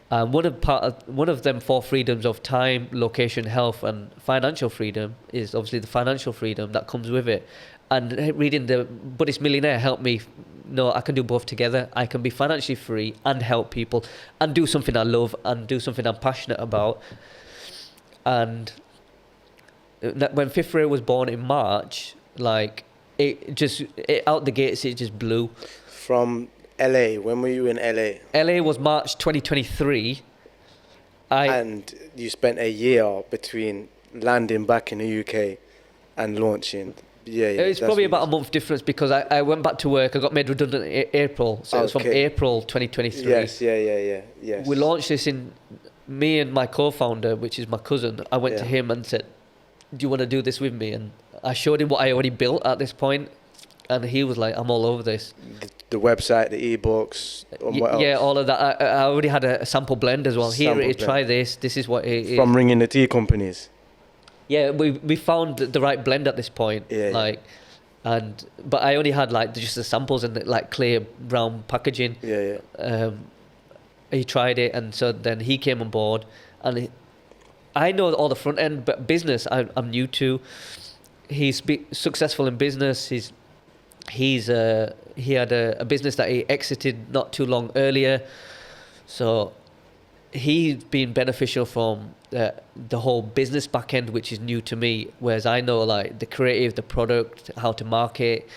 One of them four freedoms of time, location, health, and financial freedom is obviously the financial freedom that comes with it. And reading The Buddhist Millionaire helped me know I can do both together. I can be financially free and help people and do something I love and do something I'm passionate about. And when Fifth Ray was born in March, like, out the gates, it just blew. From LA, when were you in LA? LA was March 2023. And you spent a year between landing back in the UK and launching. Yeah, it's probably about a month difference because I went back to work. I got made redundant in April, so it was from April 2023. Yes, yes. We launched this me and my co-founder, which is my cousin. I went to him and said, "Do you want to do this with me?" And I showed him what I already built at this point, and he was like, "I'm all over this." The website, the ebooks, and what else? Yeah, all of that. I already had a sample blend as well. Try this. This is what it is. From ringing the tea companies. Yeah, we found the right blend at this point. But I only had like just the samples and like clear brown packaging. He tried it, and so then he came on board, and I know all the front end, but business I'm new to. He's successful in business. He had a business that he exited not too long earlier, so he's been beneficial from the whole business back end, which is new to me, whereas I know like the creative, the product, how to market,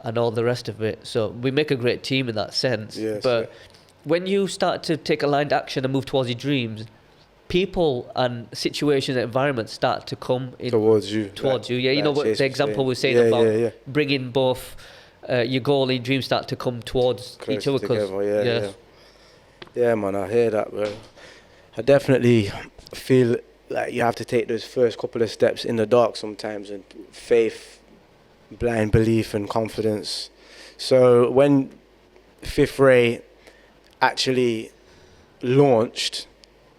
and all the rest of it. So we make a great team in that sense. But when you start to take aligned action and move towards your dreams, people and situations and environments start to come in towards you. Yeah, you know what the example we're saying about bringing both your goal and your dreams start to come towards each other. Together, yeah, man, I hear that, bro. I definitely feel like you have to take those first couple of steps in the dark sometimes, and faith, blind belief, and confidence. So when Fifth Ray actually launched,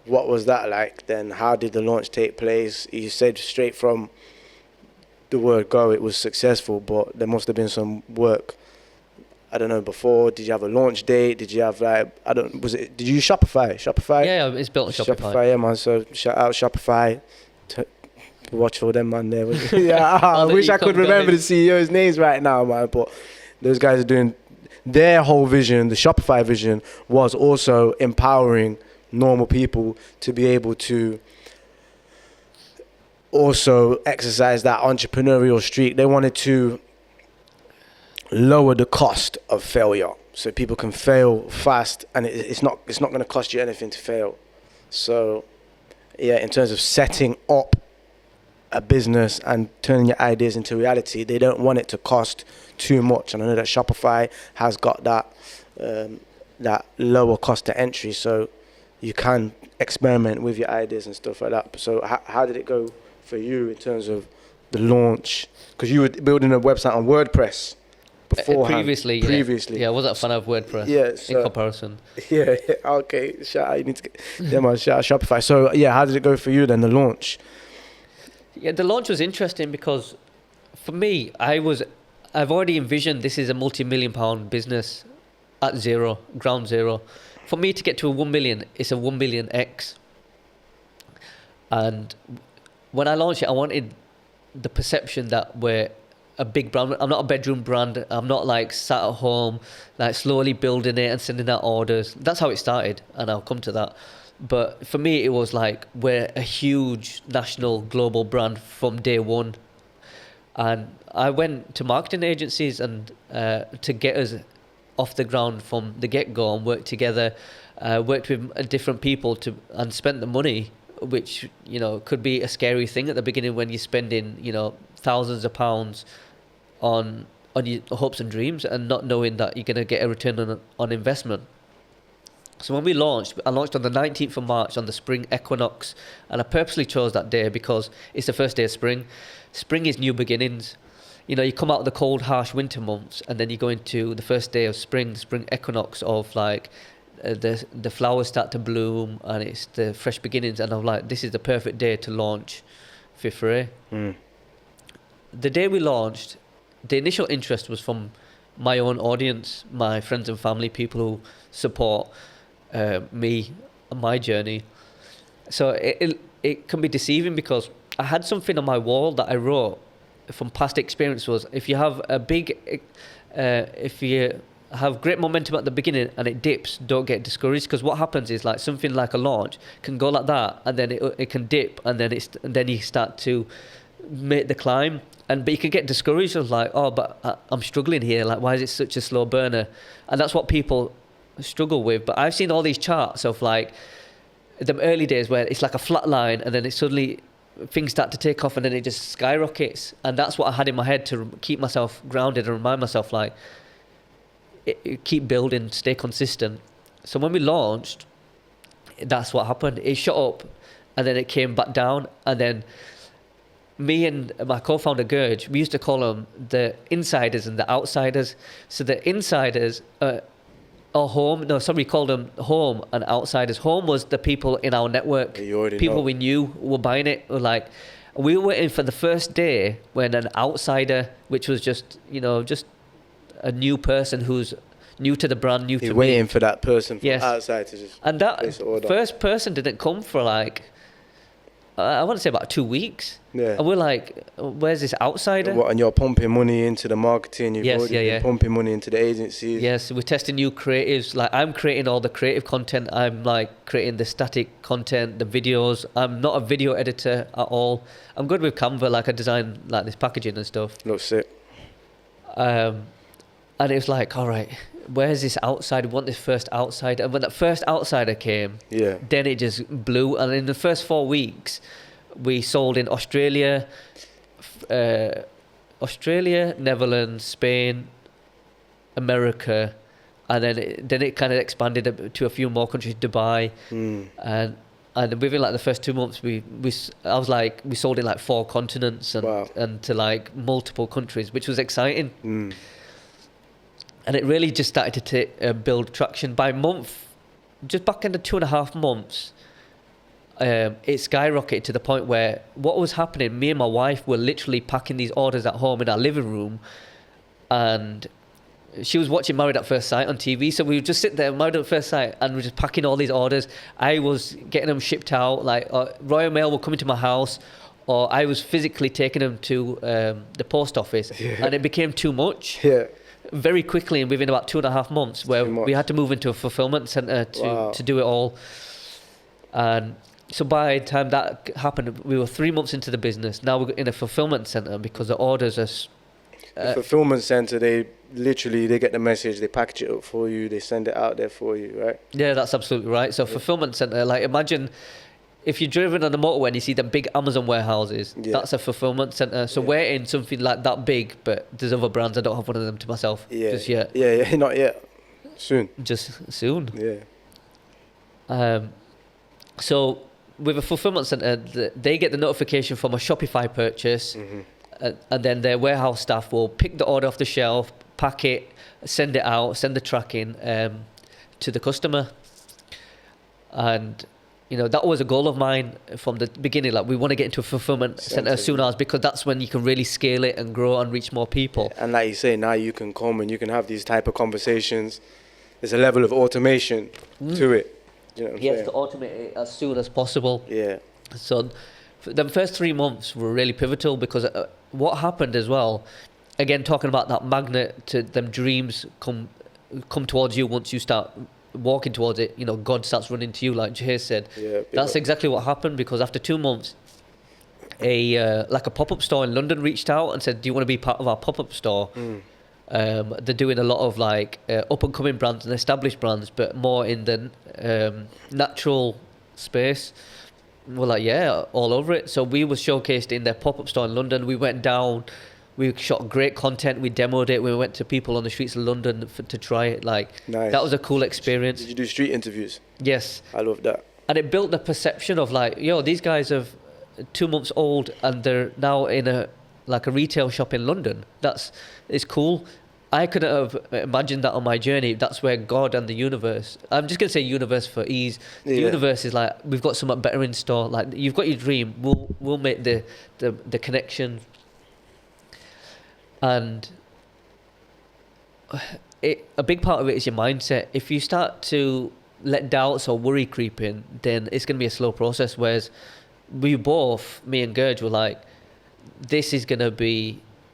what was that like then? How did the launch take place? You said straight from the word go it was successful, but there must have been some work, I don't know, before. Did you have a launch date? Did you have like, did you use Shopify? Yeah, it's built on Shopify. Yeah, man, so shout out Shopify. Watch for them, man, there. Yeah, I wish I could remember the CEO's names right now, man, but those guys are doing their whole vision. The Shopify vision was also empowering normal people to be able to also exercise that entrepreneurial streak. They wanted to lower the cost of failure so people can fail fast, and it's not going to cost you anything to fail. So yeah, in terms of setting up a business and turning your ideas into reality, they don't want it to cost too much. And I know that Shopify has got that that lower cost to entry, so you can experiment with your ideas and stuff like that. So how did it go for you in terms of the launch? Because you were building a website on WordPress beforehand. Previously. Yeah, I wasn't a fan of WordPress in comparison. Yeah, okay. Shout out, you need to get, yeah, man, shout out Shopify. So, yeah, how did it go for you then, the launch? Yeah, the launch was interesting because for me, I've already envisioned this is a multi-million-pound business at zero, ground zero. For me to get to a 1 million, it's a 1 million X. And when I launched it, I wanted the perception that we're a big brand. I'm not a bedroom brand. I'm not like sat at home, like slowly building it and sending out orders. That's how it started, and I'll come to that. But for me, it was like we're a huge national global brand from day one. And I went to marketing agencies and to get us off the ground from the get-go and worked together, worked with different people and spent the money, which, you know, could be a scary thing at the beginning when you're spending, you know, thousands of pounds on your hopes and dreams and not knowing that you're going to get a return on investment. So when I launched on the 19th of March on the spring equinox, and I purposely chose that day because it's the first day of spring. Spring is new beginnings. You know, you come out of the cold, harsh winter months, and then you go into the first day of spring equinox of like the flowers start to bloom, and it's the fresh beginnings. And I'm like, this is the perfect day to launch Fifth Ray. The day we launched, the initial interest was from my own audience, my friends and family, people who support me and my journey. So it can be deceiving because I had something on my wall that I wrote from past experience was if you have if you have great momentum at the beginning and it dips, don't get discouraged, because what happens is like something like a launch can go like that and then it can dip and then you start to make the climb, but you can get discouraged of like, oh, but I'm struggling here, like why is it such a slow burner? And that's what people struggle with. But I've seen all these charts of like the early days where it's like a flat line and then it suddenly things start to take off and then it just skyrockets. And that's what I had in my head to keep myself grounded and remind myself like keep building, stay consistent. So when we launched, that's what happened. It shot up and then it came back down, and then me and my co-founder Gurj, we used to call them the insiders and the outsiders. So the insiders we called them home and outsiders. Home was the people in our network, people we knew were buying it. Like we were waiting for the first day when an outsider, which was just a new person who's new to the brand, new to me. Waiting for that person from outside to just and that first person didn't come for like I want to say about 2 weeks. Yeah. And we're like, where's this outsider? And you're pumping money into the marketing. You've already been pumping money into the agencies. Yes, we're testing new creatives. Like I'm creating all the creative content. I'm like creating the static content, the videos. I'm not a video editor at all. I'm good with Canva. Like I design like this packaging and stuff. Looks sick. And it was like, all right, where's this outsider? We want this first outsider. And when that first outsider came, then it just blew. And in the first 4 weeks, we sold in Australia, Netherlands, Spain, America, and then it kind of expanded to a few more countries, Dubai, and within like the first 2 months, we sold in like 4 continents and to like multiple countries, which was exciting. And it really just started to build traction. By month, just back into 2.5 months, it skyrocketed to the point where what was happening, me and my wife were literally packing these orders at home in our living room, and she was watching Married at First Sight on TV, so we would just sit there, Married at First Sight, and we're just packing all these orders. I was getting them shipped out, like Royal Mail were coming to my house, or I was physically taking them to the post office, and it became too much. Very quickly, and within about 2.5 months, where we had to move into a fulfillment center to do it all. And so by the time that happened, we were 3 months into the business. Now we're in a fulfillment center because the orders are... the fulfillment center, they get the message, they package it up for you, they send it out there for you, right? Yeah, that's absolutely right. So fulfillment center, like imagine if you're driven on the motorway and you see the big Amazon warehouses, that's a fulfillment center. So we're in something like that big, but there's other brands. I don't have one of them to myself just yet. Yeah, not yet. Soon. Just soon. Yeah. So with a fulfillment center, they get the notification from a Shopify purchase, and then their warehouse staff will pick the order off the shelf, pack it, send it out, send the tracking to the customer. And that was a goal of mine from the beginning. Like, we want to get into a fulfillment center as soon as, because that's when you can really scale it and grow and reach more people. And like you say, now you can come and you can have these type of conversations. There's a level of automation to it. You know what I'm saying? To automate it as soon as possible. Yeah. So the first 3 months were really pivotal, because what happened as well, again, talking about that magnet to them dreams come towards you once you start walking towards it, God starts running to you, like Jay said. Yeah, that's exactly what happened, because after 2 months, a pop-up store in London reached out and said, do you want to be part of our pop-up store? They're doing a lot of up-and-coming brands and established brands, but more in the natural space. We're like, yeah, all over it. So we were showcased in their pop-up store in London. We went down, we shot great content, we demoed it, we went to people on the streets of London to try it. Nice. That was a cool experience. Did you do street interviews? Yes. I love that. And it built the perception of these guys are 2 months old and they're now in a retail shop in London. It's cool. I couldn't have imagined that on my journey. That's where God and the universe, I'm just going to say universe for ease. The universe is we've got something better in store. You've got your dream. We'll make the connection. And a big part of it is your mindset. If you start to let doubts or worry creep in, then it's going to be a slow process. Whereas we both, me and Gurj, were like,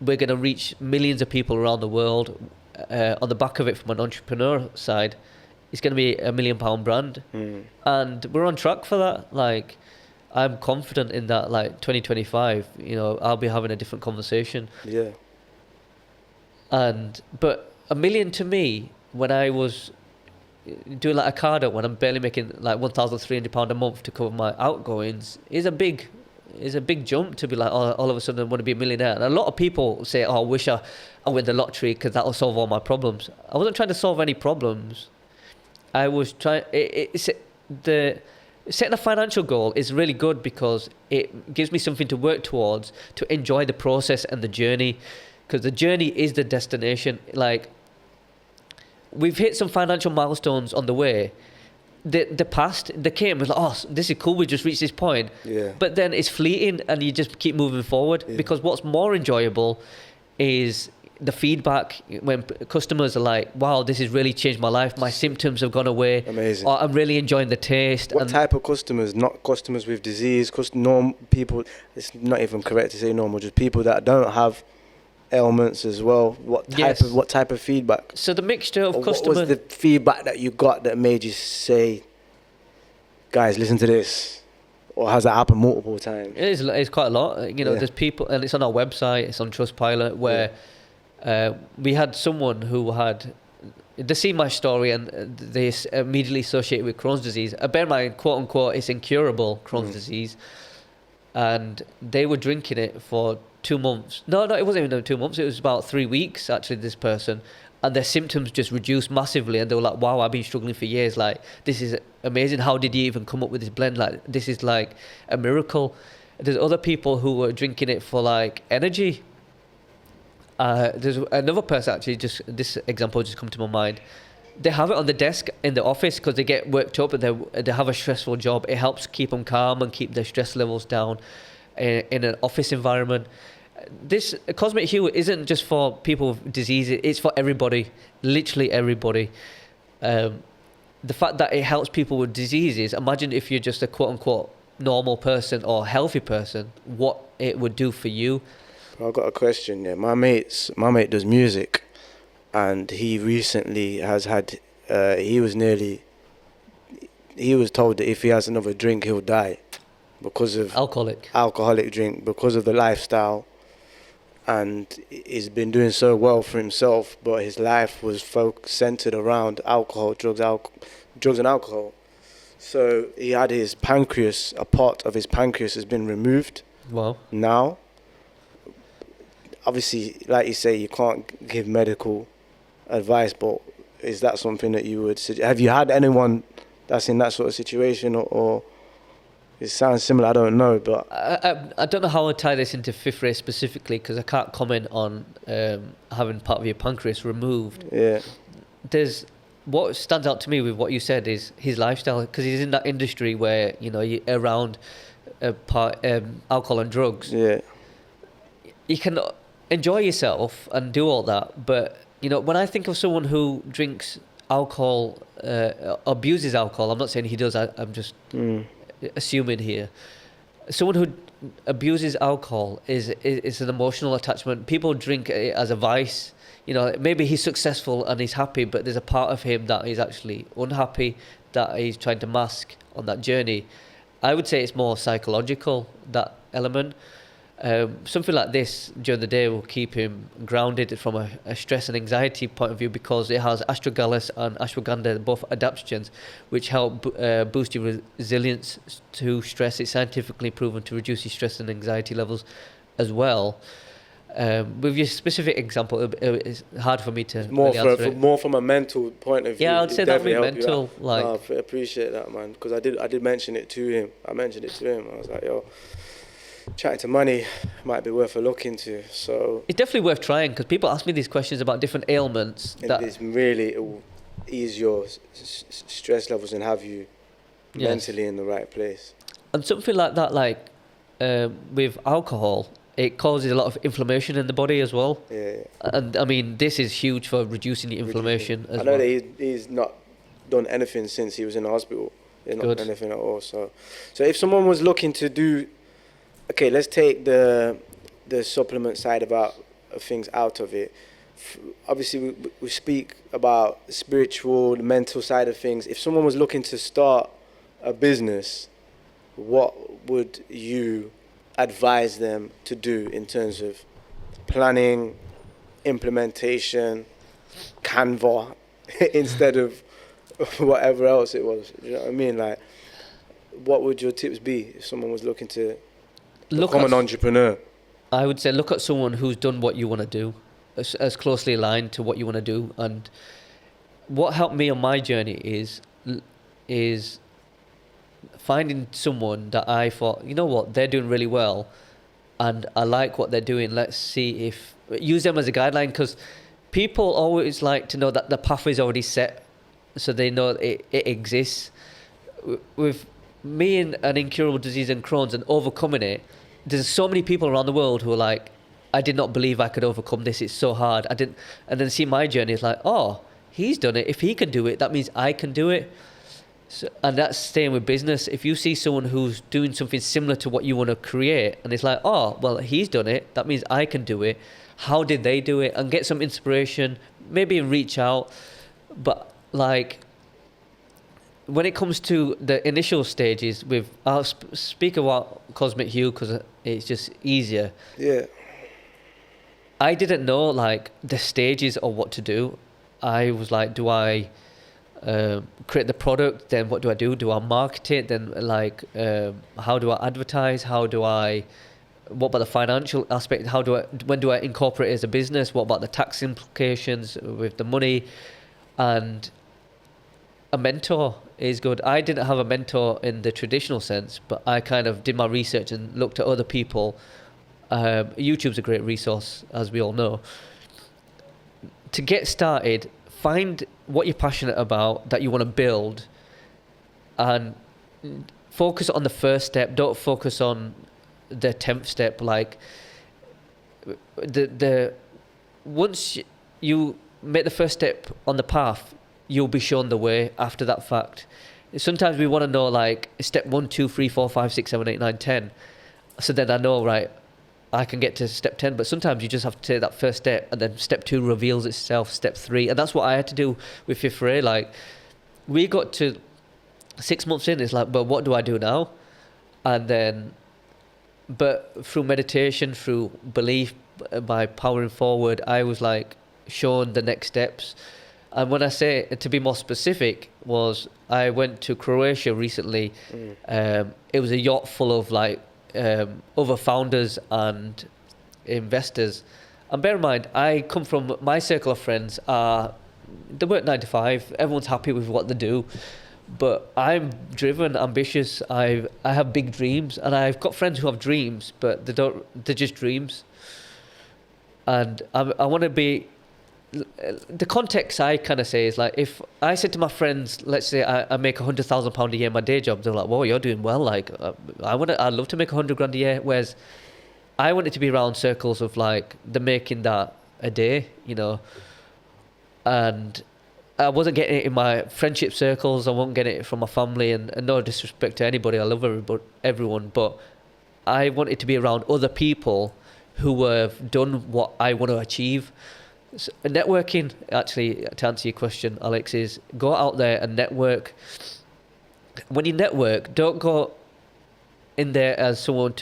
we're going to reach millions of people around the world. On the back of it, from an entrepreneur side, it's going to be £1 million brand. And we're on track for that. I'm confident in that, 2025, I'll be having a different conversation. Yeah. But $1 million to me, when I was doing a Ocado, when I'm barely making £1,300 a month to cover my outgoings, is a big jump to be all of a sudden I want to be a millionaire. And a lot of people say, I wish I win the lottery because that'll solve all my problems. I wasn't trying to solve any problems. I was trying. Setting a financial goal is really good because it gives me something to work towards, to enjoy the process and the journey. Because the journey is the destination. We've hit some financial milestones on the way. The past, they came, was this is cool, we just reached this point. Yeah. But then it's fleeting and you just keep moving forward. Yeah. Because what's more enjoyable is the feedback when customers are like, wow, this has really changed my life. My symptoms have gone away. Amazing. Or I'm really enjoying the taste. What type of customers? Not customers with disease, people, it's not even correct to say normal, just people that don't have ailments as well. What type of feedback? So the mixture of customers. What was the feedback that you got that made you say, guys, listen to this? Or has that happened multiple times? It's quite a lot. There's people, and it's on our website, it's on Trustpilot, where we had someone who they see my story and they immediately associate it with Crohn's disease. Bear in mind, quote unquote, it's incurable Crohn's disease. And they were drinking it for 2 months. No, it wasn't even 2 months. It was about 3 weeks, actually, this person. And their symptoms just reduced massively. And they were like, wow, I've been struggling for years. This is amazing. How did you even come up with this blend? This is a miracle. There's other people who were drinking it for energy. There's another person, actually, just this example just come to my mind. They have it on the desk in the office because they get worked up and they have a stressful job. It helps keep them calm and keep their stress levels down in an office environment. This Cosmic Hue isn't just for people with disease. It's for everybody, literally everybody. The fact that it helps people with diseases, imagine if you're just a quote-unquote normal person or healthy person, what it would do for you. I've got a question. Yeah, my mate does music. And he recently has had, he was told that if he has another drink, he'll die because of alcoholic drink, because of the lifestyle. And he's been doing so well for himself, but his life was centered around alcohol, drugs and alcohol. So he had his pancreas, a part of his pancreas has been removed. Wow. Now, obviously, like you say, you can't give medical advice, but is that something that you would suggest? Have you had anyone that's in that sort of situation, or It sounds similar. I don't know, but I don't know how I tie this into fifth race specifically because I can't comment on having part of your pancreas removed. yeah, There's what stands out to me with what you said is his lifestyle, because he's in that industry where you're around alcohol and drugs. yeah, You can enjoy yourself and do all that, but when I think of someone who drinks alcohol, abuses alcohol, I'm not saying he does. I'm just assuming here. Someone who abuses alcohol is an emotional attachment. People drink it as a vice. Maybe he's successful and he's happy, but there's a part of him that is actually unhappy, that he's trying to mask on that journey. I would say it's more psychological, that element. Something like this during the day will keep him grounded from a stress and anxiety point of view, because it has astragalus and ashwagandha, both adaptogens, which help boost your resilience to stress. It's scientifically proven to reduce your stress and anxiety levels as well. With your specific example, it's hard for me to more from a mental point of view. Yeah, I'd say that would be mental. I appreciate that, man, because I did mention it to him. I mentioned it to him. I was like, yo, chatting to Manny might be worth a look into. So it's definitely worth trying, because people ask me these questions about different ailments. It will ease your stress levels and have you mentally in the right place. And something like that, with alcohol, it causes a lot of inflammation in the body as well. Yeah. And I mean, this is huge for reducing the inflammation as well. I know that he's not done anything since he was in the hospital. He's not done anything at all. So if someone was looking to do, okay, let's take the supplement side of things out of it. Obviously, we speak about spiritual, the mental side of things. If someone was looking to start a business, what would you advise them to do in terms of planning, implementation, Canva, instead of whatever else it was? You know what I mean? Like, what would your tips be if someone was looking to become an entrepreneur? I would say look at someone who's done what you want to do, as closely aligned to what you want to do. And what helped me on my journey is finding someone that I thought, you know what, they're doing really well and I like what they're doing. Let's see if use them as a guideline, because people always like to know that the pathway is already set, so they know it exists. With me and an incurable disease and Crohn's and overcoming it, there's so many people around the world who are like, I did not believe I could overcome this, it's so hard. And then see my journey, it's like, oh, he's done it. If he can do it, that means I can do it. So, and that's staying with business. If you see someone who's doing something similar to what you want to create, and it's like, oh, well, he's done it, that means I can do it. How did they do it? And get some inspiration, maybe reach out. But when it comes to the initial stages, I'll speak about Cosmic Hue because it's just easier. Yeah. I didn't know the stages of what to do. I was like, do I create the product? Then what do I do? Do I market it? Then how do I advertise? What about the financial aspect? When do I incorporate it as a business? What about the tax implications with the money? And a mentor is good. I didn't have a mentor in the traditional sense, but I kind of did my research and looked at other people. YouTube's a great resource, as we all know. To get started, find what you're passionate about, that you want to build, and focus on the first step. Don't focus on the 10th step. Once you make the first step on the path, you'll be shown the way after that fact. Sometimes we want to know step 1, 2, 3, 4, 5, 6, 7, 8, 9, 10. So then I know, right, I can get to step 10, but sometimes you just have to take that first step, and then step 2 reveals itself, step 3. And that's what I had to do with Fifth Ray. We got to 6 months in, it's but what do I do now? And then, but through meditation, through belief, by powering forward, I was shown the next steps. And when I say, to be more specific, was I went to Croatia recently. It was a yacht full of other founders and investors. And bear in mind, I come from my circle of friends. They work 9 to 5. Everyone's happy with what they do. But I'm driven, ambitious. I have big dreams, and I've got friends who have dreams, but they're just dreams. And I want to be. The context I kind of say is like, if I said to my friends, let's say I make £100,000 a year in my day job, they're like, "Whoa, you're doing well." Like, I'd love to make 100 grand a year. Whereas I wanted to be around circles of like they're making that a day, you know. And I wasn't getting it in my friendship circles. I wasn't getting it from my family, and no disrespect to anybody. I love everyone, but I wanted to be around other people who have done what I want to achieve. So networking, actually, to answer your question, Alex, is go out there and network. When you network, don't go in there as someone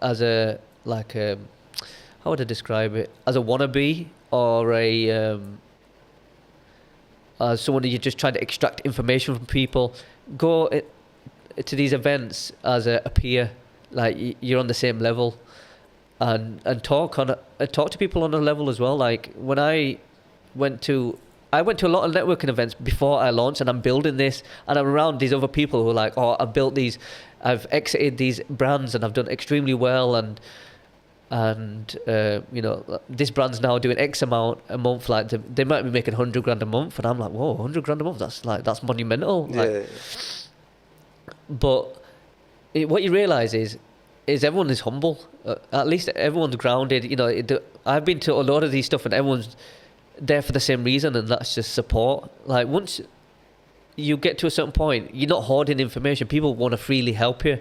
as a how would I describe it? As a wannabe or as someone that you're just trying to extract information from people. Go to these events as a peer, like you're on the same level. And talk to people on a level as well. Like when I went to a lot of networking events before I launched, and I'm building this, and I'm around these other people who are like, "Oh, I've exited these brands, and I've done extremely well, and you know, this brand's now doing X amount a month. Like they might be making 100 grand a month, and I'm like, whoa, 100 grand a month? That's monumental." Yeah. Like, but what you realize is everyone is humble. At least everyone's grounded. You know, I've been to a lot of these stuff, and everyone's there for the same reason, and that's just support. Like once you get to a certain point, you're not hoarding information. People want to freely help you,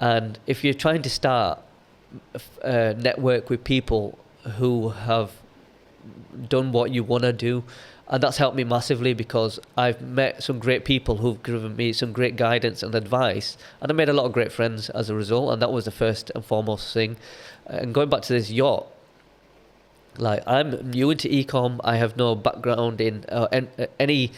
and if you're trying to start a network with people who have done what you want to do. And that's helped me massively, because I've met some great people who've given me some great guidance and advice, and I made a lot of great friends as a result, and that was the first and foremost thing. And going back to this yacht, like I'm new into ecom. I have no background in any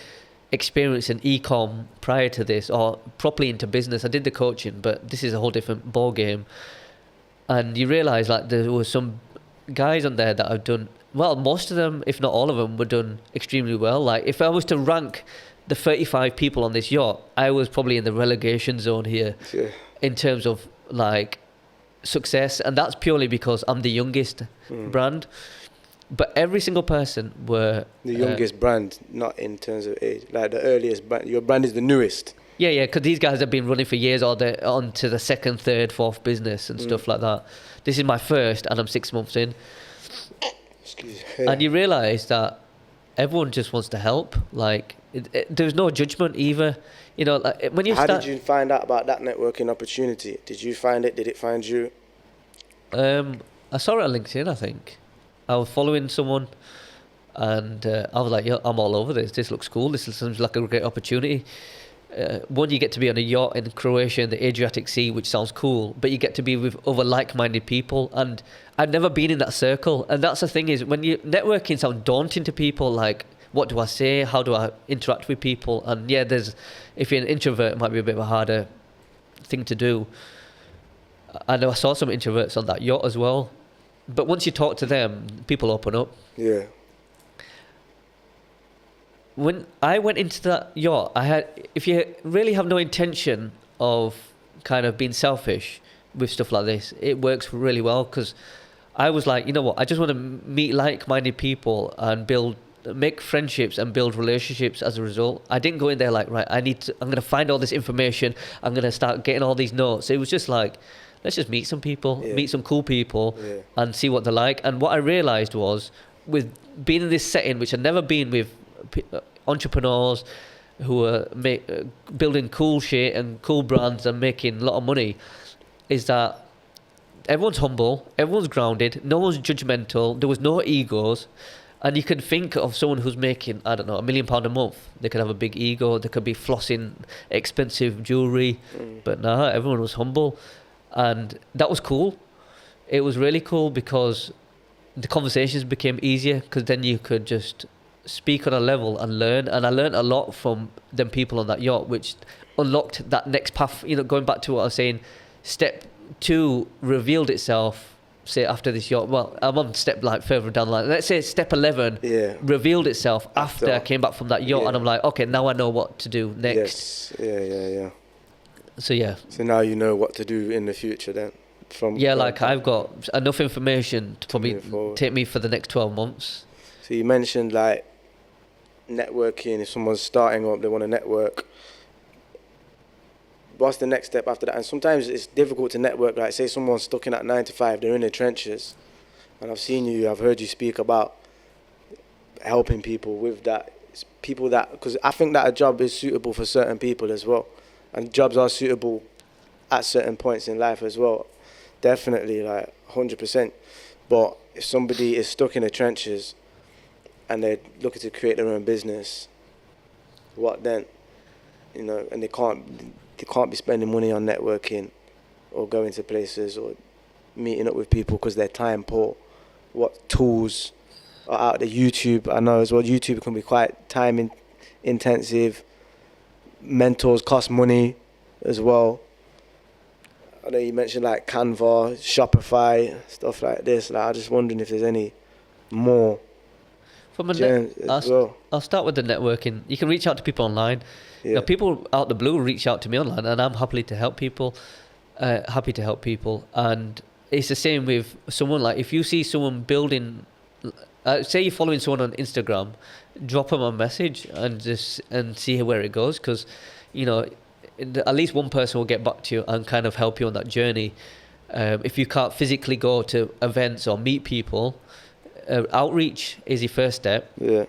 experience in ecom prior to this, or properly into business. I did the coaching, but this is a whole different ball game. And you realise like there were some guys on there that have done well. Most of them, if not all of them, were done extremely well. Like if I was to rank the 35 people on this yacht, I was probably in the relegation zone here in terms of like success, and that's purely because I'm the youngest brand. But every single person were the youngest brand, not in terms of age, like the earliest brand. Your brand is the newest. Yeah, because these guys have been running for years, or they're on to the second, third, fourth business and stuff like that. This is my first, and I'm 6 months in. Excuse me. And you realise that everyone just wants to help. Like, there's no judgment either. You know, like when you How did you find out about that networking opportunity? Did you find it? Did it find you? I saw it on LinkedIn, I think. I was following someone, and I was like, yeah, I'm all over this. This looks cool. This seems like a great opportunity. One, you get to be on a yacht in Croatia in the Adriatic Sea, which sounds cool, but you get to be with other like-minded people, and I've never been in that circle. And that's the thing, is when you networking sounds daunting to people, like, what do I say? How do I interact with people? And yeah, if you're an introvert, it might be a bit of a harder thing to do. I know I saw some introverts on that yacht as well, but once you talk to them, people open up. Yeah. When I went into that yacht, if you really have no intention of kind of being selfish with stuff like this, it works really well, because I was like, you know what, I just want to meet like-minded people and make friendships and build relationships as a result. I didn't go in there like, right, I'm going to find all this information, I'm going to start getting all these notes. It was just like, let's just meet some people, meet some cool people, and see what they're like. And what I realised was, with being in this setting, which I'd never been with entrepreneurs who are building cool shit and cool brands and making a lot of money, is that everyone's humble, everyone's grounded, no one's judgmental, there was no egos. And you can think of someone who's making, I don't know, £1 million a month. They could have a big ego, they could be flossing expensive jewelry, but nah, everyone was humble. And that was cool. It was really cool, because the conversations became easier, because then you could just speak on a level and learn. And I learned a lot from them people on that yacht, which unlocked that next path. You know, going back to what I was saying, step 2 revealed itself say after this yacht, well, I'm on step like further down the line. Let's say step 11 revealed itself after I came back from that yacht, and I'm like, okay, now I know what to do next. Yeah. So yeah. So now you know what to do in the future then. Like I've got enough information to probably take me for the next 12 months. So you mentioned like networking. If someone's starting up, they want to network. What's the next step after that? And sometimes it's difficult to network. Like say someone's stuck in that 9 to 5, they're in the trenches. And I've heard you speak about helping people with that. It's people that, because I think that a job is suitable for certain people as well. And jobs are suitable at certain points in life as well. Definitely, like 100%. But if somebody is stuck in the trenches and they're looking to create their own business, what then? You know, and they can't be spending money on networking or going to places or meeting up with people because they're time poor. What tools are out there? YouTube, I know as well, YouTube can be quite time intensive. Mentors cost money as well. I know you mentioned like Canva, Shopify, stuff like this. Like, I'm just wondering if there's any more. I'll start with the networking. You can reach out to people online. Yeah. You know, people out the blue reach out to me online, and I'm happy to help people. And it's the same with someone. Like if you see someone building, say you're following someone on Instagram, drop them a message and see where it goes, because you know at least one person will get back to you and kind of help you on that journey. If you can't physically go to events or meet people, outreach is your first step. Yeah.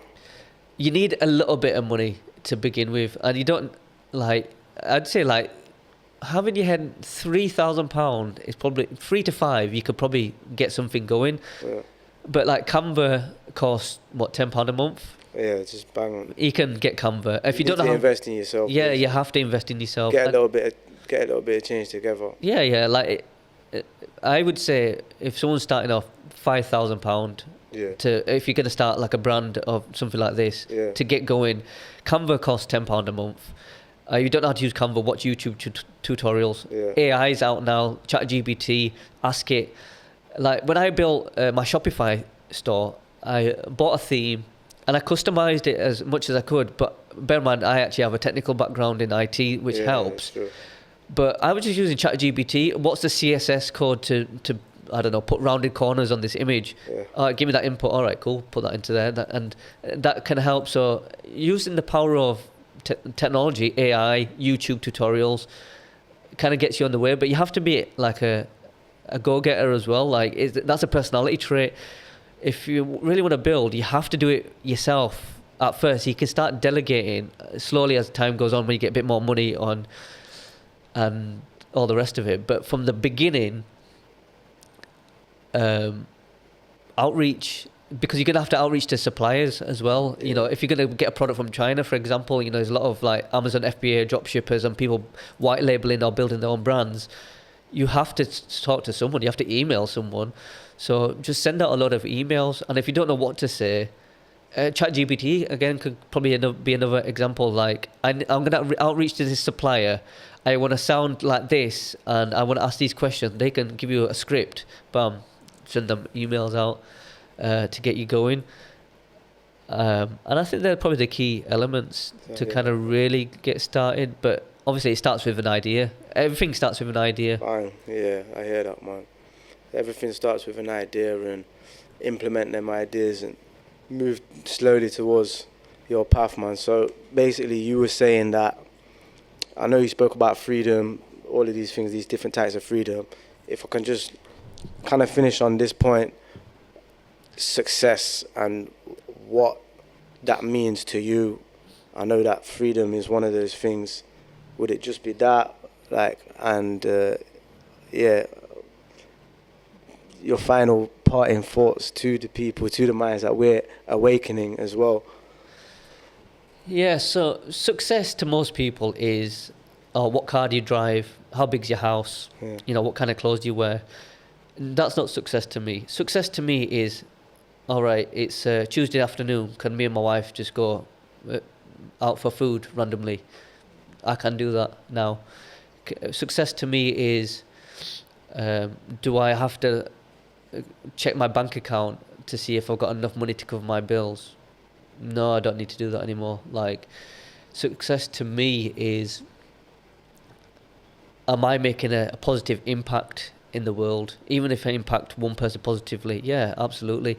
You need a little bit of money to begin with, and you don't I'd say having your head £3,000 is probably 3 to 5. You could probably get something going. Yeah. But like Canva costs what, £10 a month? Yeah, just bang on. You can get Canva if you don't know how to invest in yourself. Yeah, you have to invest in yourself. Get a little bit of change together. Yeah. Like I would say if someone's starting off £5,000. Yeah. If you're going to start like a brand of something like this, to get going, Canva costs £10 a month. You don't know how to use Canva, watch YouTube tutorials. Yeah. AI's out now, ChatGPT, ask it. Like when I built my Shopify store, I bought a theme and I customized it as much as I could. But bear in mind, I actually have a technical background in IT, which helps. Sure. But I was just using ChatGPT. What's the CSS code to I don't know, put rounded corners on this image? Give me that input. All right, cool. Put that into there. And that can help. So using the power of technology, AI, YouTube tutorials, kind of gets you on the way. But you have to be like a go-getter as well. Like that's a personality trait. If you really want to build, you have to do it yourself at first. You can start delegating slowly as time goes on when you get a bit more money on and all the rest of it. But from the beginning, outreach, because you're going to have to outreach to suppliers as well. You know, if you're going to get a product from China, for example, you know, there's a lot of like Amazon FBA dropshippers and people white labeling or building their own brands. You have to talk to someone. You have to email someone. So just send out a lot of emails. And if you don't know what to say, ChatGPT again could probably be another example. Like I'm going to outreach to this supplier. I want to sound like this, and I want to ask these questions. They can give you a script. Bam, send them emails out to get you going. And I think they're probably the key elements to kind of really get started. But obviously, it starts with an idea. Everything starts with an idea. Fine. Yeah, I hear that, man. Everything starts with an idea, and implement them ideas and move slowly towards your path, man. So basically, you were saying that, I know you spoke about freedom, all of these things, these different types of freedom. If I can just kind of finish on this point, success and what that means to you. I know that freedom is one of those things. Would it just be that? Your final parting thoughts to the people, to the minds that we're awakening as well. Yeah, so success to most people is, what car do you drive? How big's your house? You know, what kind of clothes do you wear? That's not success to me. Success to me is, all right, it's Tuesday afternoon. Can me and my wife just go out for food randomly? I can do that now. Success to me is, do I have to check my bank account to see if I've got enough money to cover my bills. No, I don't need to do that anymore. Like, success to me is, am I making a positive impact in the world? Even if I impact one person positively, yeah, absolutely.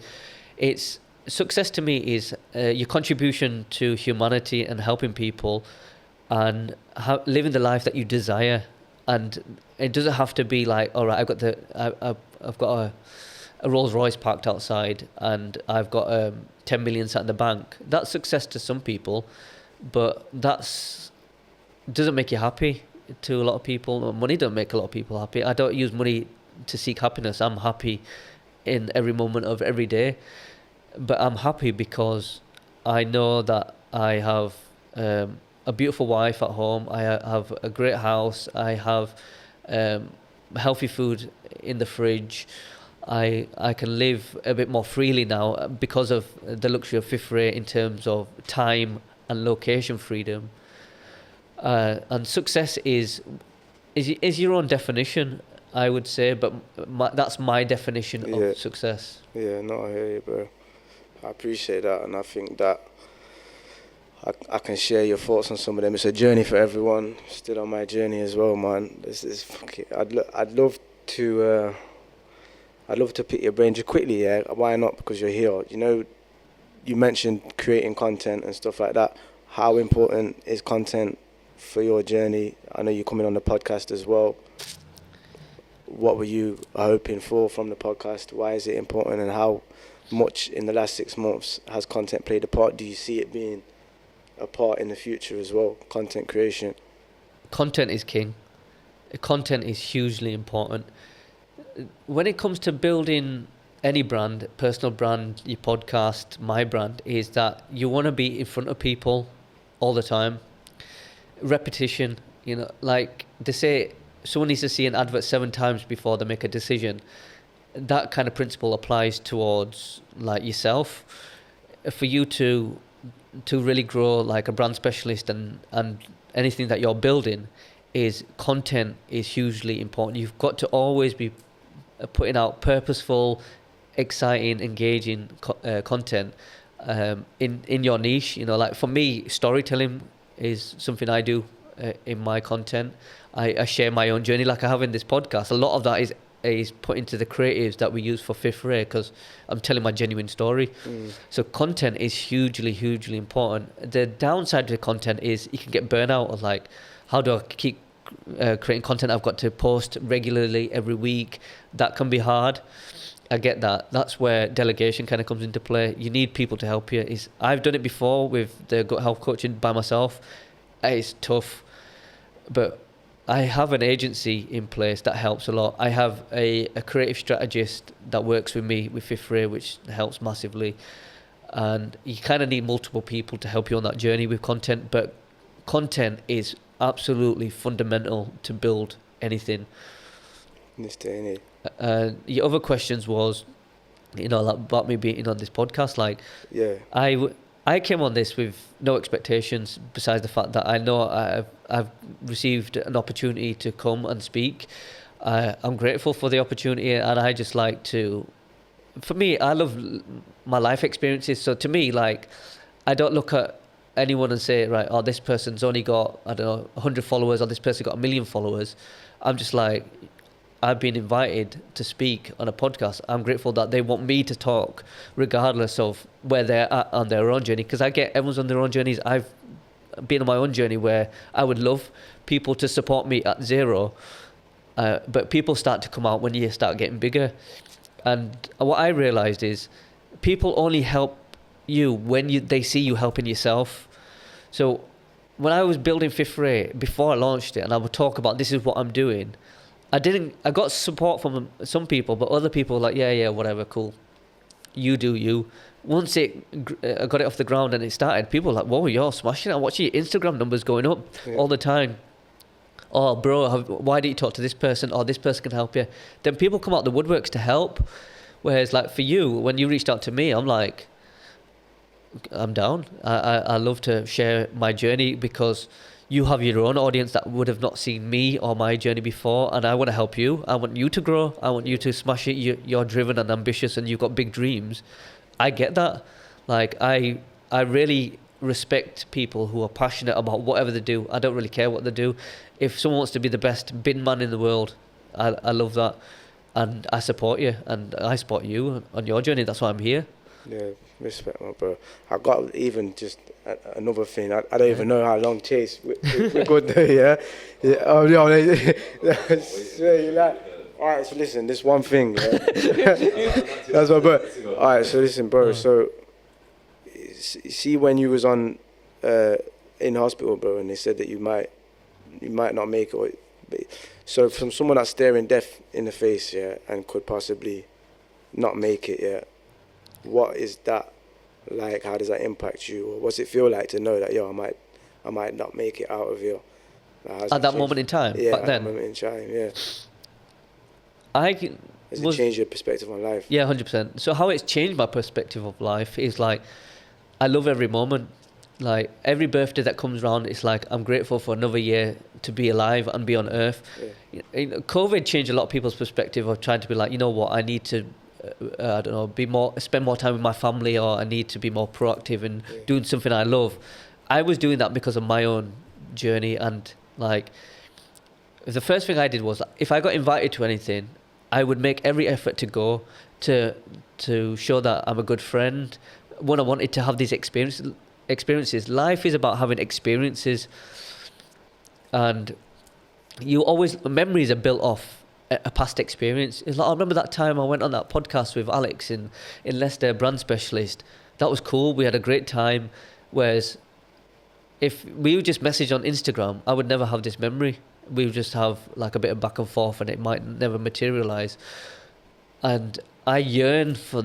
It's success to me is your contribution to humanity and helping people, and living the life that you desire. And it doesn't have to be like, all right, I've got a Rolls Royce parked outside, and I've got 10 million sat in the bank. That's success to some people, but doesn't make you happy to a lot of people. Money don't make a lot of people happy. I don't use money to seek happiness. I'm happy in every moment of every day, but I'm happy because I know that I have a beautiful wife at home. I have a great house. I have healthy food in the fridge. I can live a bit more freely now because of the luxury of fifth rate in terms of time and location freedom. And success is your own definition, I would say, but that's my definition of success. Yeah, no, I hear you, bro. I appreciate that, and I think that I can share your thoughts on some of them. It's a journey for everyone. Still on my journey as well, man. This is fucking. I'd love to pick your brain just quickly. Yeah, why not? Because you're here. You know, you mentioned creating content and stuff like that. How important is content for your journey? I know you're coming on the podcast as well. What were you hoping for from the podcast? Why is it important, and how much in the last 6 months has content played a part? Do you see it being a part in the future as well, content creation? Content is king. Content is hugely important. When it comes to building any brand, personal brand, your podcast, my brand, is that you want to be in front of people all the time. Repetition, you know, like they say, someone needs to see an advert 7 times before they make a decision. That kind of principle applies towards like yourself. For you to really grow like a brand specialist and anything that you're building, is content is hugely important. You've got to always be putting out purposeful, exciting, engaging content in your niche. You know, like for me, storytelling is something I do in my content. I share my own journey like I have in this podcast. A lot of that is put into the creatives that we use for Fifth Ray, because I'm telling my genuine story. So content is hugely important. The downside to the content is you can get burnout of like, how do I keep creating content? I've got to post regularly every week. That can be hard. I get that. That's where delegation kind of comes into play. You need people to help you. I've done it before with the gut health coaching by myself. It's tough, but I have an agency in place that helps a lot. I have a creative strategist that works with me with Fifth Ray, which helps massively. And you kind of need multiple people to help you on that journey with content. But content is absolutely fundamental to build anything. This day, Your other questions was, you know, like about me being on this podcast. Like, yeah, I came on this with no expectations besides the fact that I know I've received an opportunity to come and speak. I'm grateful for the opportunity, and I just like to, for me, I love my life experiences. So to me, like, I don't look at anyone and say, right, oh, this person's only got, I don't know, 100 followers, or this person got 1 million followers. I'm just like, I've been invited to speak on a podcast. I'm grateful that they want me to talk regardless of where they're at on their own journey, because I get everyone's on their own journeys. I've been on my own journey where I would love people to support me at zero, but people start to come out when you start getting bigger. And what I realized is people only help you when they see you helping yourself. So when I was building Fifth Ray, before I launched it, and I would talk about this is what I'm doing, I got support from some people, but other people were like, yeah, whatever, cool. You do you. Once I got it off the ground and it started, people were like, whoa, you're smashing it. I'm watching your Instagram numbers going up all the time. Oh, bro, why don't you talk to this person? Or this person can help you. Then people come out the woodworks to help. Whereas like for you, when you reached out to me, I'm like, I'm down. I love to share my journey, because you have your own audience that would have not seen me or my journey before, and I want to help you. I want you to grow. I want you to smash it. You're driven and ambitious, and you've got big dreams. I get that. Like, I really respect people who are passionate about whatever they do. I don't really care what they do. If someone wants to be the best bin man in the world, I love that. And I support you, and I support you on your journey. That's why I'm here. Yeah, respect, my bro. I got even just another thing. I don't even know how long Chase we're good there. Yeah. Oh no, all right. So listen, this one thing. Yeah. That's my bro. All right. So listen, bro. So see, when you was on in hospital, bro, and they said that you might not make it. So from someone that's staring death in the face, yeah, and could possibly not make it, yeah, what is that like? How does that impact you? Or what's it feel like to know that, yo, I might not make it out of here? At that moment in time? Yeah, back at then? that moment in time, yeah. Has it changed your perspective on life? Yeah, 100%. So how it's changed my perspective of life is like, I love every moment. Like, every birthday that comes around, it's like, I'm grateful for another year to be alive and be on earth. Yeah. COVID changed a lot of people's perspective of trying to be like, you know what, I need to, I don't know, spend more time with my family, or I need to be more proactive in doing something I love. I was doing that because of my own journey, and like, the first thing I did was, if I got invited to anything, I would make every effort to go to show that I'm a good friend. When I wanted to have these experiences. Life is about having experiences, and memories are built off a past experience. It's like, I remember that time I went on that podcast with Alex in Leicester, brand specialist. That was cool. We had a great time. Whereas if we would just message on Instagram, I would never have this memory. We would just have like a bit of back and forth, and it might never materialize. And I yearn for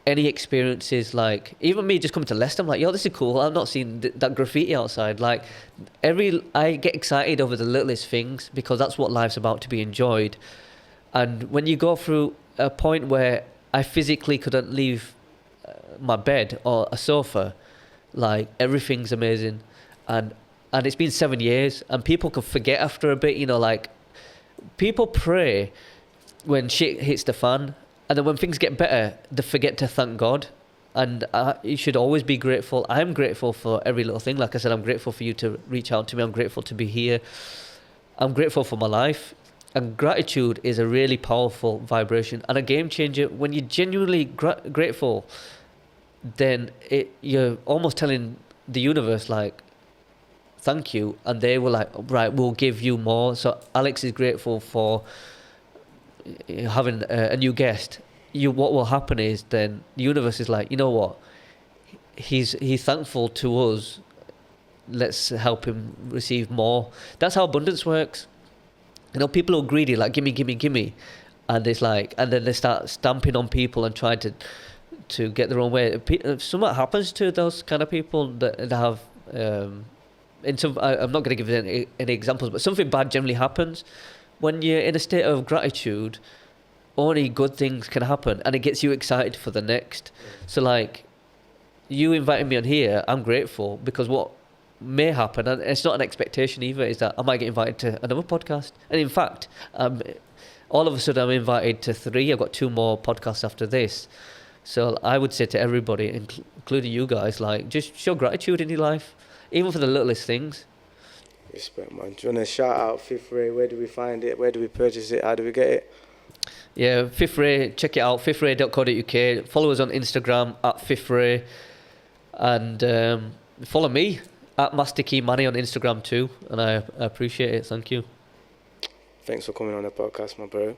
any experiences, like even me just coming to Leicester, I'm like, yo, this is cool. I've not seen that graffiti outside. Like, I get excited over the littlest things, because that's what life's about, to be enjoyed. And when you go through a point where I physically couldn't leave my bed or a sofa, like, everything's amazing. And it's been 7 years, and people can forget after a bit, you know, like, people pray when shit hits the fan. And then when things get better, they forget to thank God. And you should always be grateful. I'm grateful for every little thing. Like I said, I'm grateful for you to reach out to me. I'm grateful to be here. I'm grateful for my life. And gratitude is a really powerful vibration and a game changer. When you're genuinely grateful, then you're almost telling the universe, like, thank you. And they were like, right, we'll give you more. So Alex is grateful for having a new guest. What will happen is, then the universe is like, you know what, he's thankful to us, let's help him receive more. That's how abundance works. You know, people are greedy, like, gimme, and it's like, and then they start stamping on people and trying to get their own way. Something happens to those kind of people that have I'm not going to give any examples, but something bad generally happens. When you're in a state of gratitude, only good things can happen, and it gets you excited for the next. So, like, you inviting me on here, I'm grateful, because what may happen, and it's not an expectation either, is that I might get invited to another podcast. And in fact, all of a sudden I'm invited to 3. I've got 2 more podcasts after this. So I would say to everybody, including you guys, like, just show gratitude in your life, even for the littlest things. Respect, man. Do you want to shout out Fifth Ray? Where do we find it? Where do we purchase it? How do we get it? Yeah, Fifth Ray, check it out, fifthray.co.uk. Follow us on Instagram at Fifth Ray. And follow me at Master Key Manny on Instagram too. And I appreciate it. Thank you. Thanks for coming on the podcast, my bro.